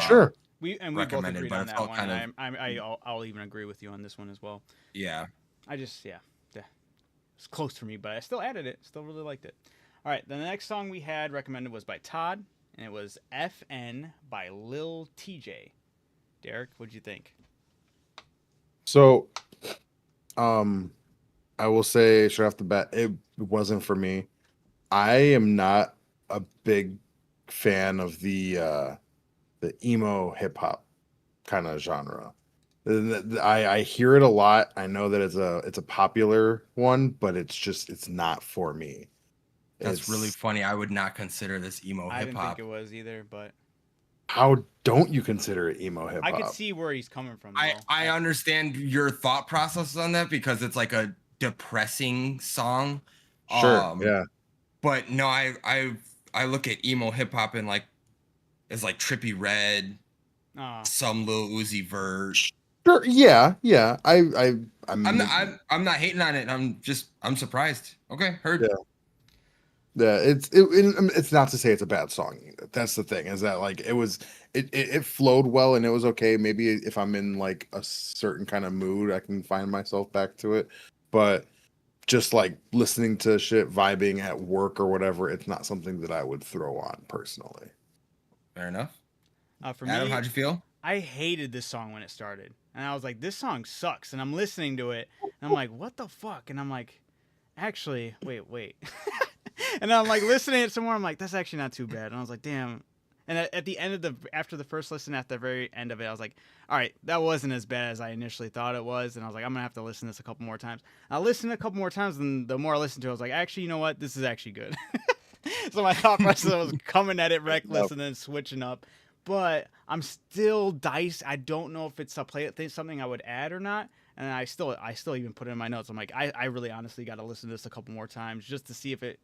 Sure.
We both
recommended,
agreed
but
on
it
that
felt
one.
kind
And
of-
I'll even agree with you on this one as well.
Yeah.
I just, it's close for me, but I still added it. Still really liked it. All right, the next song we had recommended was by Todd, and it was FN by Lil TJ. Derek, what'd you think?
So, I will say straight off the bat, it wasn't for me. I am not a big fan of the emo hip hop kind of genre. I hear it a lot. I know that it's a popular one, but it's not for me.
That's really funny. I would not consider this emo
I
hip
didn't
hop.
think it was either, but
How don't you consider it emo hip hop?
I could see where he's coming from.
I understand your thought process on that because it's like a depressing song.
Sure. Yeah.
But no, I look at emo hip hop and like it's like Trippy Red, some Lil Uzi Vert.
Sure. Yeah. Yeah. I'm
not hating on it. I'm surprised. Okay, heard.
Yeah. Yeah, it's not to say it's a bad song either. That's the thing, is that like it flowed well and it was okay. Maybe if I'm in like a certain kind of mood, I can find myself back to it. But just like listening to shit, vibing at work or whatever, it's not something that I would throw on personally.
Fair enough.
For
Adam,
me,
how'd you feel?
I hated this song when it started, and I was like, "This song sucks." And I'm listening to it, and I'm like, what the fuck? And I'm like, actually, wait. And I'm like listening to it some more. I'm like, that's actually not too bad. And I was like, damn. And at the end of after the first listen, at the very end of it, I was like, all right, that wasn't as bad as I initially thought it was. And I was like, I'm gonna have to listen to this a couple more times. I listened a couple more times, and the more I listened to it, I was like, actually, you know what? This is actually good. So my thought process was coming at it reckless and then switching up. But I'm still diced. I don't know if it's something I would add or not. And I still even put it in my notes. I'm like, I really honestly got to listen to this a couple more times just to see if it.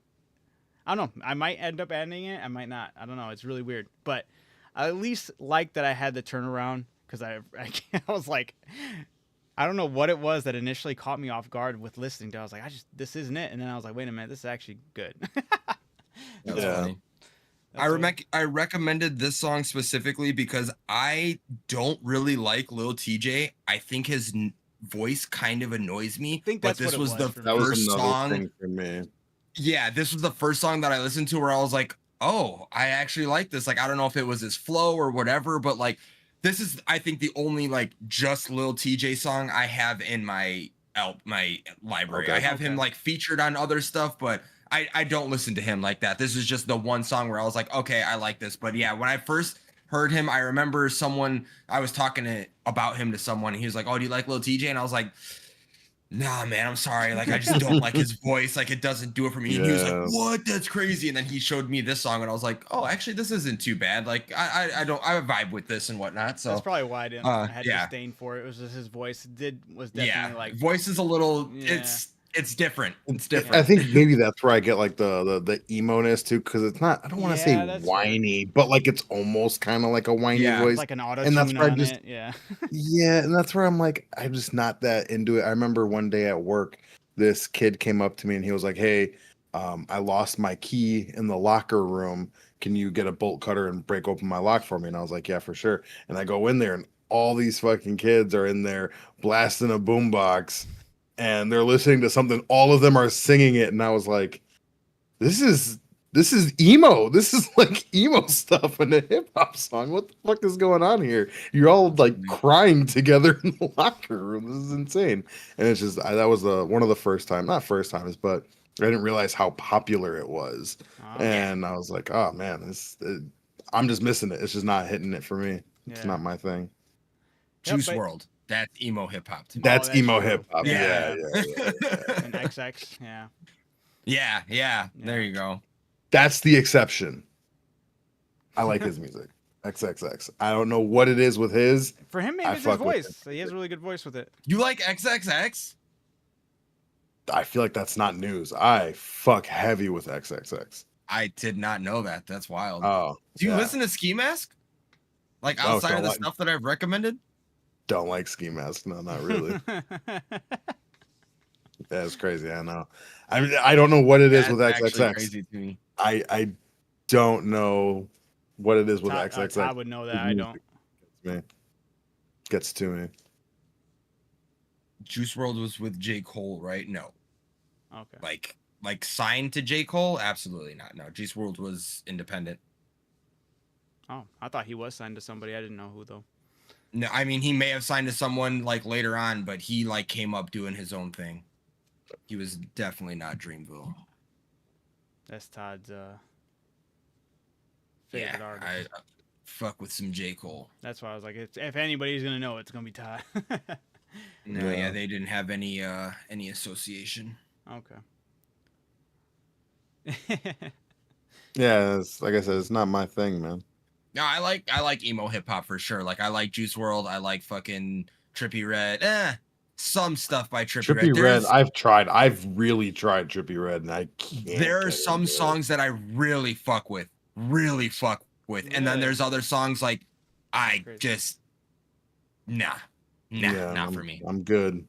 I don't know. I might end up adding it. I might not. I don't know. It's really weird. But I at least like that I had the turnaround because I was like, I don't know what it was that initially caught me off guard with listening to it. I was like, this isn't it. And then I was like, wait a minute, this is actually good.
That's
Yeah.
funny.
That's
I recommended this song specifically because I don't really like Lil TJ. I think his voice kind of annoys me.
I think
but
that's
this
what it
was the
was for me.
That was
first
another
song.
thing for me.
Yeah, this was the first song that I listened to where I was like, oh, I actually like this. Like, I don't know if it was his flow or whatever, but like, this is, I think, the only like just Lil TJ song I have in my library.
Okay.
I have him
Okay.
like featured on other stuff, but I don't listen to him like that. This is just the one song where I was like, okay, I like this. But yeah, when I first heard him, I remember I was talking about him to someone, and he was like, oh, do you like Lil TJ? And I was like, nah, man, I'm sorry. Like, I just don't like his voice. Like, it doesn't do it for me. And he was like,
Yeah.
what? That's crazy. And then he showed me this song, and I was like, oh, actually, this isn't too bad. Like, I vibe with this and whatnot. So
That's probably why I had
yeah.
disdain for it. It was just his voice was
yeah,
definitely like
voice is a little,
Yeah.
it's different. It's
I
different.
think maybe that's where I get like the emo-ness too, because it's not. I don't want to
Yeah,
say
that's
whiny, but like it's almost kind of like a whiny
Yeah.
voice.
like an auto
and that's
tune
where I
on
just-
it. Yeah.
Yeah, and that's where I'm like, I'm just not that into it. I remember one day at work, this kid came up to me and he was like, "Hey, I lost my key in the locker room. Can you get a bolt cutter and break open my lock for me?" And I was like, "Yeah, for sure." And I go in there, and all these fucking kids are in there blasting a boombox, and they're listening to something. All of them are singing it, and I was like, "This is emo. This is like emo stuff in a hip hop song. What the fuck is going on here? You're all like crying together in the locker room. This is insane." And it's just that was one of the not first times, but I didn't realize how popular it was.
Oh,
And I was like, oh man, I'm just missing it. It's just not hitting it for me. It's
Yeah.
not my thing.
Yep,
Juice
but-
World. That's emo hip hop to me.
That's
that's
emo
true.
hip hop.
Yeah.
Yeah.
and XX. Yeah.
yeah. There you go.
That's the exception. I like his music. XXX. I don't know what it is with his.
For him, maybe
I
it's his
fuck with
voice. He has a really good voice with it.
You like XXX?
I feel like that's not news. I fuck heavy with XXX.
I did not know that. That's wild.
Oh,
Do you
yeah.
listen to Ski Mask? Like
No,
outside of
don't
the
like-
stuff that I've recommended?
Don't like Ski Mask. No, not really. That's crazy. I know. I don't know what it is
That's
with
actually
XXX.
crazy to me.
I don't know what it is with
Todd,
XXX.
Todd would know that. I don't.
Gets to me.
Juice World was with J. Cole, right? No.
Okay.
Like signed to J. Cole? Absolutely not. No. Juice World was independent.
Oh, I thought he was signed to somebody. I didn't know who though.
No, I mean he may have signed to someone like later on, but he like came up doing his own thing. He was definitely not Dreamville.
That's Todd's favorite
Yeah,
artist.
I fuck with some J. Cole.
That's why I was like, if anybody's gonna know, it's gonna be Todd.
No,
Yeah.
yeah, they didn't have any association.
Okay.
Yeah, like I said, it's not my thing, man.
No, I like emo hip hop for sure. Like I like Juice World. I like fucking Trippie Redd. Some stuff by Trippie Redd.
Trippie Red, I've really tried Trippie Red, and I can't.
There are
get
some
into it.
songs that I really fuck with, and then
Really?
there's other songs like I
Crazy.
just not for me.
I'm good.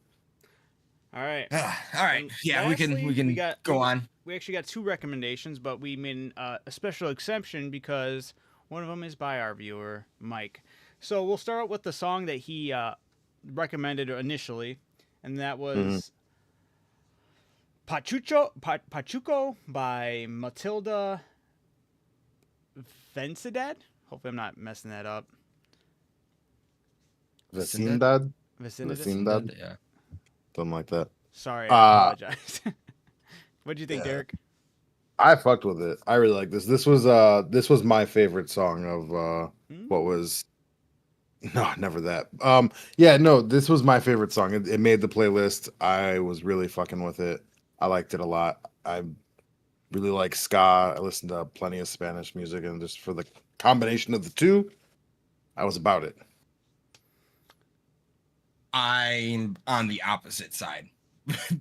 All right.
All right,
And
yeah, we
lastly,
can go on.
We actually got 2 recommendations, but we made a special exception because one of them is by our viewer, Mike. So we'll start out with the song that he recommended initially, and that was Pachuco by Matilda Vecindad. Hopefully I'm not messing that up.
Vecindad,
Vecindad?
Vecindad,
Yeah.
something like that.
Sorry, I apologize. What'd you think,
Yeah.
Derek?
I fucked with it. I really like this. This was my favorite song of what was no, never that. Yeah, no, this was my favorite song. It made the playlist. I was really fucking with it. I liked it a lot. I really like ska. I listened to plenty of Spanish music, and just for the combination of the two, I was about it.
I'm on the opposite side.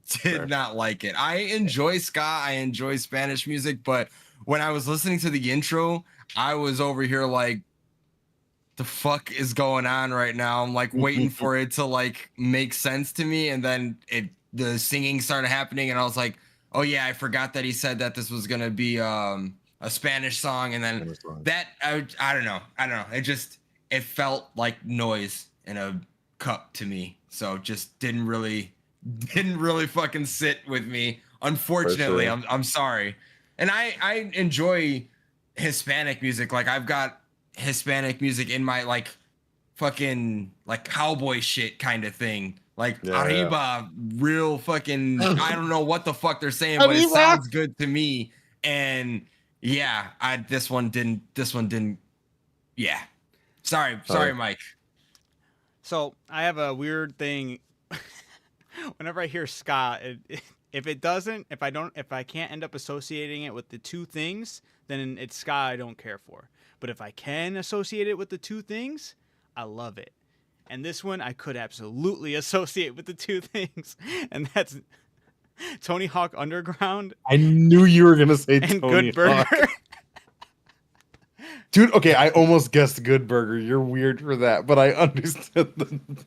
Fair.
Did not like it. I enjoy ska, I enjoy Spanish music, but when I was listening to the intro, I was over here like, the fuck is going on right now? I'm like waiting for it to like make sense to me, and then the singing started happening, and I was like, oh yeah, I forgot that he said that this was gonna be a Spanish song, and then that I don't know. It felt like noise in a cup to me, so just didn't really fucking sit with me, unfortunately.
sure.
I'm sorry. And I enjoy Hispanic music. Like I've got Hispanic music in my like fucking like cowboy shit kind of thing, like
Yeah,
arriba, real fucking I don't know what the fuck they're saying, but it sounds good to me. And yeah, this one didn't yeah. Sorry, Mike.
So I have a weird thing. Whenever I hear ska, if I can't end up associating it with the two things, then it's ska I don't care for. But if I can associate it with the two things, I love it. And this one I could absolutely associate with the two things, and that's Tony Hawk Underground.
I knew you were gonna say
and
Tony
Good Burger.
Hawk. Dude, okay, I almost guessed Good Burger. You're weird for that, but I understood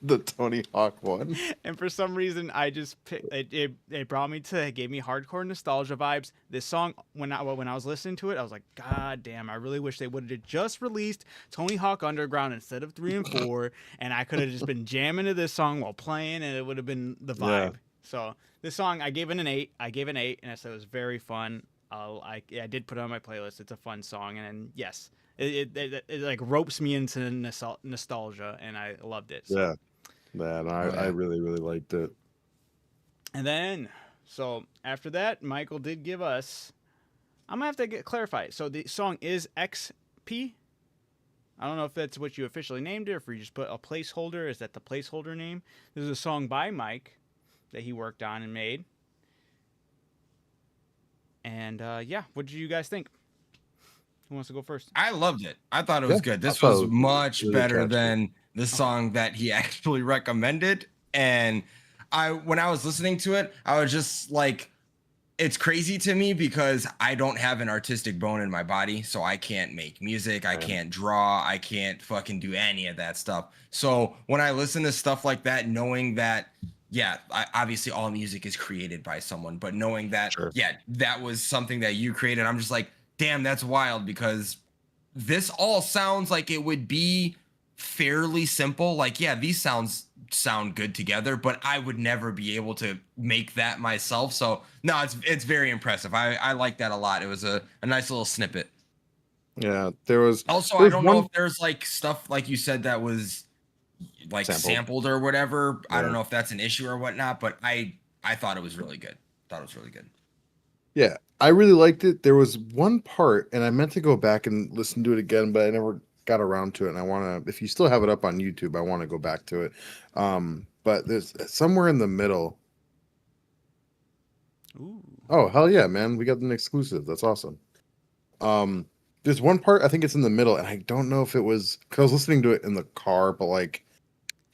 the Tony Hawk one.
And for some reason, I just picked it brought me to, it gave me hardcore nostalgia vibes. This song, when I was listening to it, I was like, God damn, I really wish they would have just released Tony Hawk Underground instead of 3 and 4, and I could have just been jamming to this song while playing, and it would have been the vibe. Yeah. So this song, I gave it an 8. And I said it was very fun. I did put it on my playlist. It's a fun song, and yes. It like ropes me into nostalgia, and I loved it. So.
Yeah, I really liked it.
And then, so after that, Michael did give us. I'm gonna have to clarify. So the song is XP. I don't know if that's what you officially named it, or if you just put a placeholder. Is that the placeholder name? This is a song by Mike that he worked on and made. And yeah, what did you guys think? Who wants to go first?
I loved it. I thought it was good. This was much really better than the song that he actually recommended. And when I was listening to it, I was just like, it's crazy to me because I don't have an artistic bone in my body. So I can't make music. I can't draw. I can't fucking do any of that stuff. So when I listen to stuff like that, knowing that, yeah, obviously all music is created by someone, but knowing that, yeah, that was something that you created, I'm just like, damn, that's wild, because this all sounds like it would be fairly simple. Like, yeah, these sound good together, but I would never be able to make that myself. So no, it's very impressive. I like that a lot. It was a nice little snippet.
Yeah, there was
also, I don't know if there's like stuff like you said that was like sampled or whatever. Yeah. I don't know if that's an issue or whatnot, but I thought it was really good.
Yeah, I really liked it. There was one part, and I meant to go back and listen to it again, but I never got around to it. And I want to, if you still have it up on YouTube, I want to go back to it. But there's somewhere in the middle.
Ooh.
Oh, hell yeah, man. We got an exclusive. That's awesome. There's one part, I think it's in the middle, and I don't know if it was, because I was listening to it in the car, but like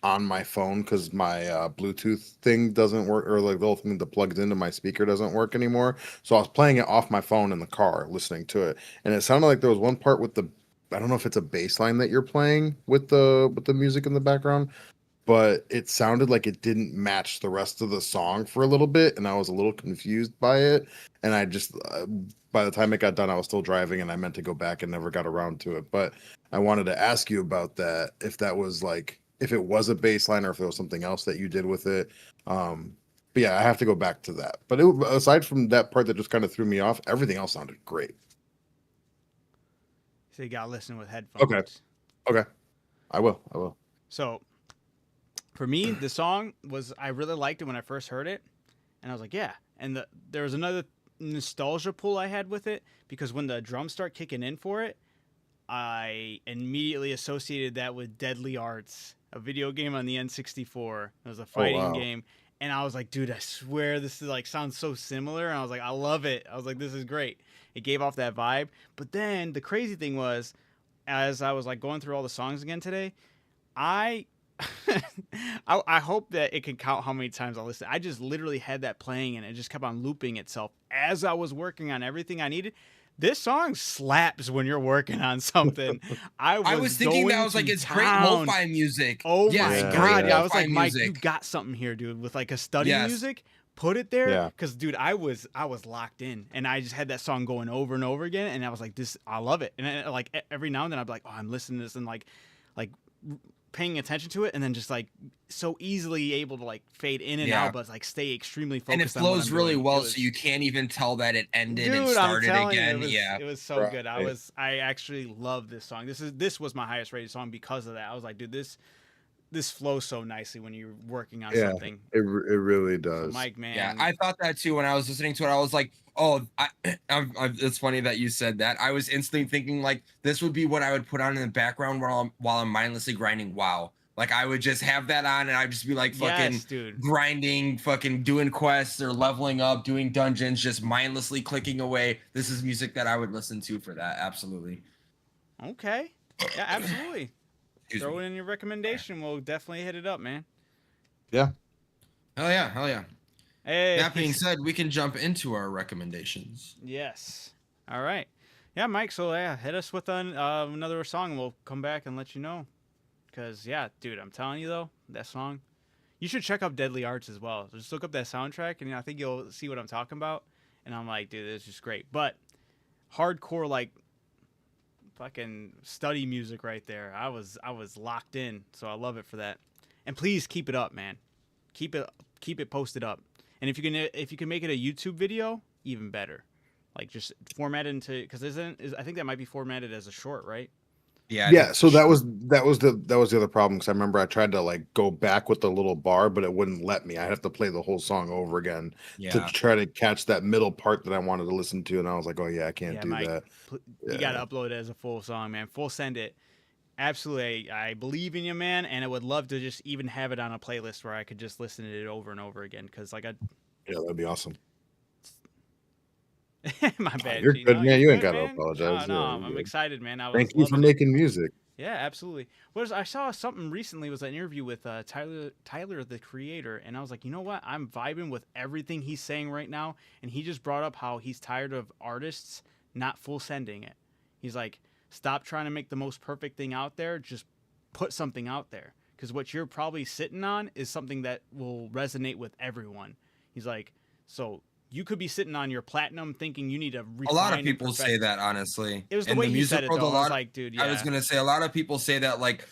on my phone, because my Bluetooth thing doesn't work, or like the whole thing that plugs into my speaker doesn't work anymore. So I was playing it off my phone in the car, listening to it, and it sounded like there was one part with the, I don't know if it's a bass line that you're playing with the music in the background, but it sounded like it didn't match the rest of the song for a little bit, and I was a little confused by it. And I just, by the time it got done, I was still driving, and I meant to go back and never got around to it. But I wanted to ask you about that, if that was like, if it was a bass line or if there was something else that you did with it. But yeah, I have to go back to that. But aside from that part that just kind of threw me off, everything else sounded great.
So you got to listen with headphones.
Okay. I will.
So for me, the song was, I really liked it when I first heard it. And I was like, yeah. And there was another nostalgia pull I had with it because when the drums start kicking in for it, I immediately associated that with Deadly Arts, a video game on the N64. It was a fighting
wow.
game. And I was like, dude, I swear this is like sounds so similar. And I was like, I love it. I was like, this is great. It gave off that vibe. But then the crazy thing was, as I was like going through all the songs again today, I I hope that it can count how many times I listened. I just literally had that playing and it just kept on looping itself as I was working on everything I needed. This song slaps when you're working on something. I
was thinking that was like it's great
town.
lo-fi music.
Oh
Yes,
my
Yeah,
god!
yeah.
Yeah, I was
lo-fi
like, Mike, you
music.
got something here, dude. With like a study
Yes.
music, put it there.
Yeah.
Because, dude, I was locked in, and I just had that song going over and over again, and I was like, this, I love it. And then, like every now and then, I'd be like, oh, I'm listening to this, and like paying attention to it, and then just like so easily able to like fade in and
Yeah.
out, but like stay extremely focused.
And it
on what
flows
I'm
really
doing.
well,
It was-
so you can't even tell that it ended
Dude,
and
I'm
started
telling you,
again.
it was so good.
Right.
I actually love this song. This was my highest rated song because of that. I was like, dude, this flows so nicely when you're working on
Yeah,
something.
it really
So
does.
Mike, man,
Yeah, I thought that too when I was listening to it. I was like, "Oh, it's funny that you said that." I was instantly thinking like this would be what I would put on in the background while I'm mindlessly grinding WoW. Like I would just have that on, and I'd just be like fucking
yes, dude.
grinding, fucking doing quests or leveling up, doing dungeons, just mindlessly clicking away. This is music that I would listen to for that. Absolutely.
Okay, yeah, absolutely.
Excuse
Throw
me.
it in your recommendation. We'll definitely hit it up, man.
Hell yeah, hell yeah.
Hey,
That being said, we can jump into our recommendations.
yes. All right. Yeah, Mike. So yeah, hit us with another song, and we'll come back and let you know. Cause yeah, dude, I'm telling you though, that song, you should check out Deadly Arts as well. Just look up that soundtrack, and I think you'll see what I'm talking about. And I'm like, dude, this is just great. But hardcore, like fucking study music right there. I was locked in, so I love it for that. And please keep it up, man. Keep it posted up. And if you can make it a YouTube video, even better. Like just format it into because I think that might be formatted as a short, right?
Yeah. I
Yeah,
think
so
for sure.
that was the other problem because I remember I tried to like go back with the little bar, but it wouldn't let me. I have to play the whole song over again to
Yeah.
try to catch that middle part that I wanted to listen to, and I was like, oh yeah, I can't
Yeah,
do
Mike,
that.
you gotta upload it as a full song, man. Full send it. Absolutely, I believe in you, man, and I would love to just even have it on a playlist where I could just listen to it over and over again. Because like
Yeah, that'd be awesome.
my bad.
You're
G,
good,
no,
man.
you're
You ain't
good,
gotta
man.
apologize.
No,
Yeah,
I'm
you're good.
excited, man. I was
Thank you for
loving it.
making music.
Yeah, absolutely. I saw something recently was an interview with Tyler the Creator, and I was like, you know what? I'm vibing with everything he's saying right now, and he just brought up how he's tired of artists not full sending it. He's like, stop trying to make the most perfect thing out there. Just put something out there, because what you're probably sitting on is something that will resonate with everyone. He's like, so you could be sitting on your platinum thinking you need to refine
A lot of
and
people say
perfect-
that, honestly.
It was the
In
way
the
he
music
said it,
world,
though.
a
I was
lot.
like, dude, yeah.
I was gonna say a lot of people say that like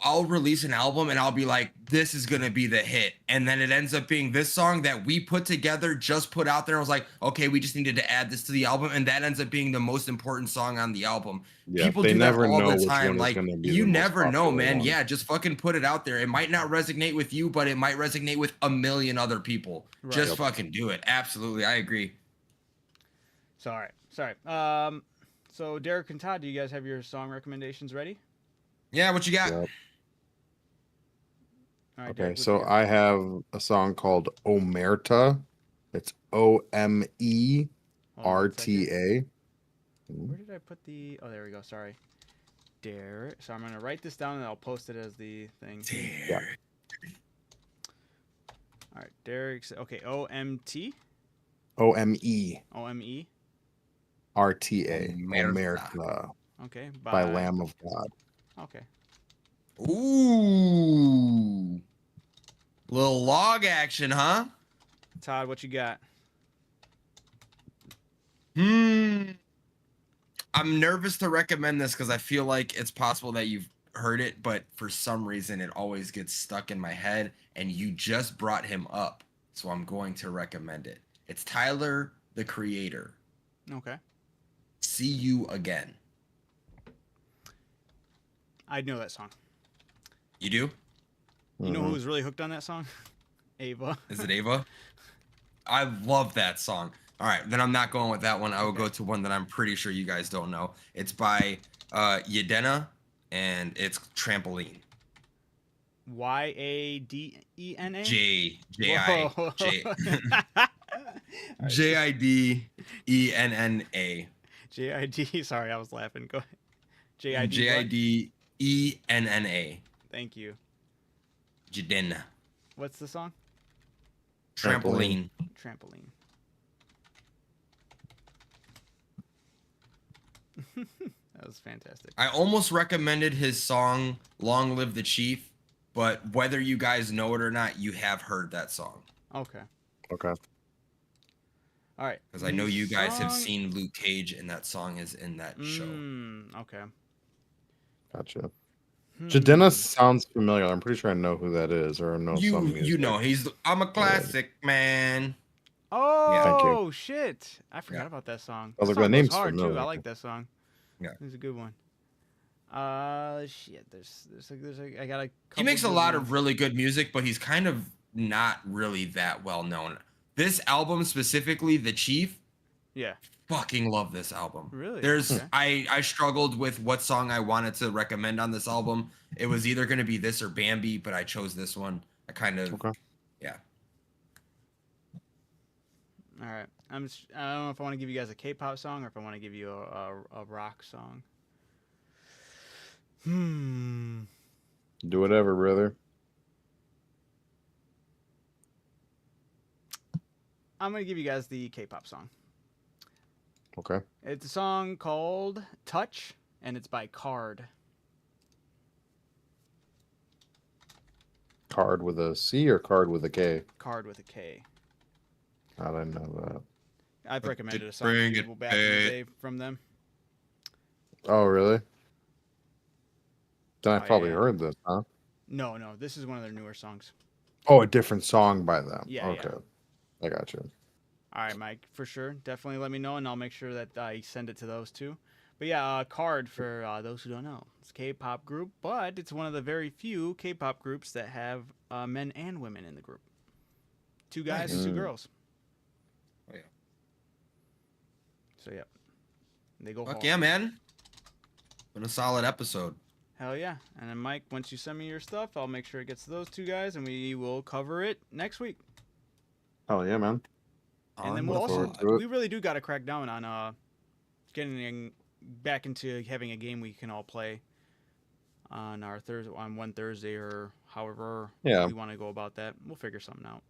I'll release an album and I'll be like, this is gonna be the hit, and then it ends up being this song that we put together, just put out there. I was like, okay, we just needed to add this to the album, and that ends up being the most important song on the album.
Yeah,
People
they
do that
never
all
know
the
which
time.
one is
Like
gonna be
you
the most
never know,
popular
man.
one.
Yeah, just fucking put it out there. It might not resonate with you, but it might resonate with a million other people.
Right.
Just
Yep.
fucking do it. Absolutely, I agree.
Sorry. So Derek and Todd, do you guys have your song recommendations ready?
Yeah, what you got?
Yep.
All right,
Okay,
Derek,
so I have a song called Omerta. It's OMERTA.
Where did I put the? Oh, there we go. Sorry, Derek. So I'm gonna write this down and I'll post it as the thing.
Yeah.
All right, Derek's okay. OMT.
OMERTA.
OME.
Omerta.
Omerta
Okay.
by Lamb of God.
Okay.
Ooh. Little log action, huh?
Todd, what you got?
I'm nervous to recommend this because I feel like it's possible that you've heard it, but for some reason it always gets stuck in my head, and you just brought him up, so I'm going to recommend it. It's Tyler, the Creator.
Okay.
See You Again.
I know that song.
You do?
You know who was really hooked on that song? Ava.
Is it Ava? I love that song. All right, then I'm not going with that one. I will go to one that I'm pretty sure you guys don't know. It's by Yadena, and it's Trampoline.
Yadena.
Whoa. JidennA.
JID. Sorry, I was laughing. Go ahead. JID.
Jidenna.
Thank you.
Jidena.
What's the song?
Trampoline.
Trampoline. That was fantastic.
I almost recommended his song "Long Live the Chief," but whether you guys know it or not, you have heard that song.
Okay.
Okay.
All right.
Because I know you guys have seen Luke Cage, and that song is in that show.
Okay.
Gotcha. Jadena sounds familiar. I'm pretty sure I know who that is, or I know some music.
You know, I'm a classic man.
Oh,
Thank you.
Shit. I forgot about that song.
I was like,
That
that
song
name's
goes hard, too.
familiar.
I like that song.
Yeah.
It's a good one. Shit. There's I got a
He makes a lot of really good music, but he's kind of not really that well known. This album specifically, The Chief.
Yeah.
Fucking love this album.
Really?
There's
Okay.
I struggled with what song I wanted to recommend on this album. It was either going to be this or Bambi, but I chose this one. I kind of yeah.
All right. I don't know if I want to give you guys a K-pop song or if I want to give you a rock song.
Do whatever, brother.
I'm going to give you guys the K-pop song.
Okay.
It's a song called Touch, and it's by Card.
Card with a C or card with a K?
Card with a K.
I didn't know that.
I've recommended a song to people back in the day from them.
Oh, really? Then I probably
yeah.
heard this, huh?
No, this is one of their newer songs.
Oh, a different song by them.
Yeah,
Okay.
yeah.
I got you.
All right, Mike, for sure. Definitely let me know, and I'll make sure that I send it to those two. But yeah, Card, for those who don't know, it's a K-pop group, but it's one of the very few K-pop groups that have men and women in the group. 2 guys and 2 girls.
Oh, yeah.
So yeah, they go
Fuck
hard.
yeah, man. Been a solid episode.
Hell yeah. And then Mike, once you send me your stuff, I'll make sure it gets to those 2 guys, and we will cover it next week.
Oh, yeah, man.
And then we'll also, we really do got to crack down on getting back into having a game we can all play on our one Thursday or however we want to go about that. We'll figure something out.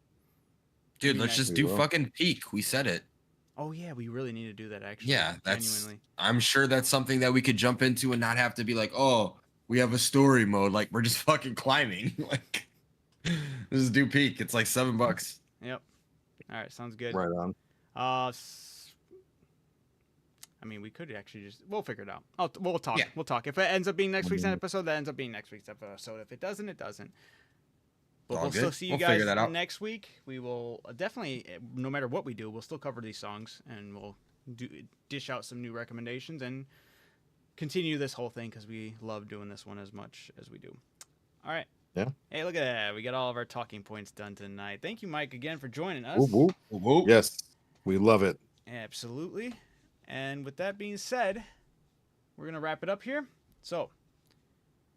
Dude, let's just do fucking Peak. We said it.
Oh yeah, we really need to do that actually.
Yeah,
genuinely.
I'm sure that's something that we could jump into and not have to be like, oh, we have a story mode. Like we're just fucking climbing. Like, just do Peak. It's like $7.
Yep. All right, sounds good.
Right on.
I mean, we could actually we'll figure it out. We'll talk.
Yeah.
We'll talk. If it ends up being next week's episode, that ends up being next week's episode. If it doesn't, it doesn't. But we'll still see you guys next week. We will definitely, no matter what we do, we'll still cover these songs, and we'll dish out some new recommendations and continue this whole thing because we love doing this one as much as we do. All right.
Yeah.
Hey, look at that. We got all of our talking points done tonight. Thank you, Mike, again for joining us.
Whoop, whoop.
Whoop, whoop.
Yes, we love it.
Absolutely. And with that being said, we're going to wrap it up here. So,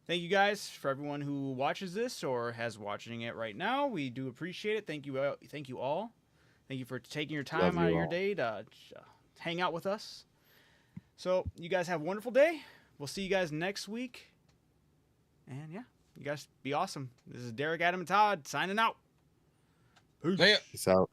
thank you guys for everyone who watches this or has watching it right now. We do appreciate it. Thank you all. Thank you for taking your time out of your day to hang out with us. So, you guys have a wonderful day. We'll see you guys next week. And yeah, you guys be awesome. This is Derek, Adam, and Todd signing out.
See ya.
Peace out.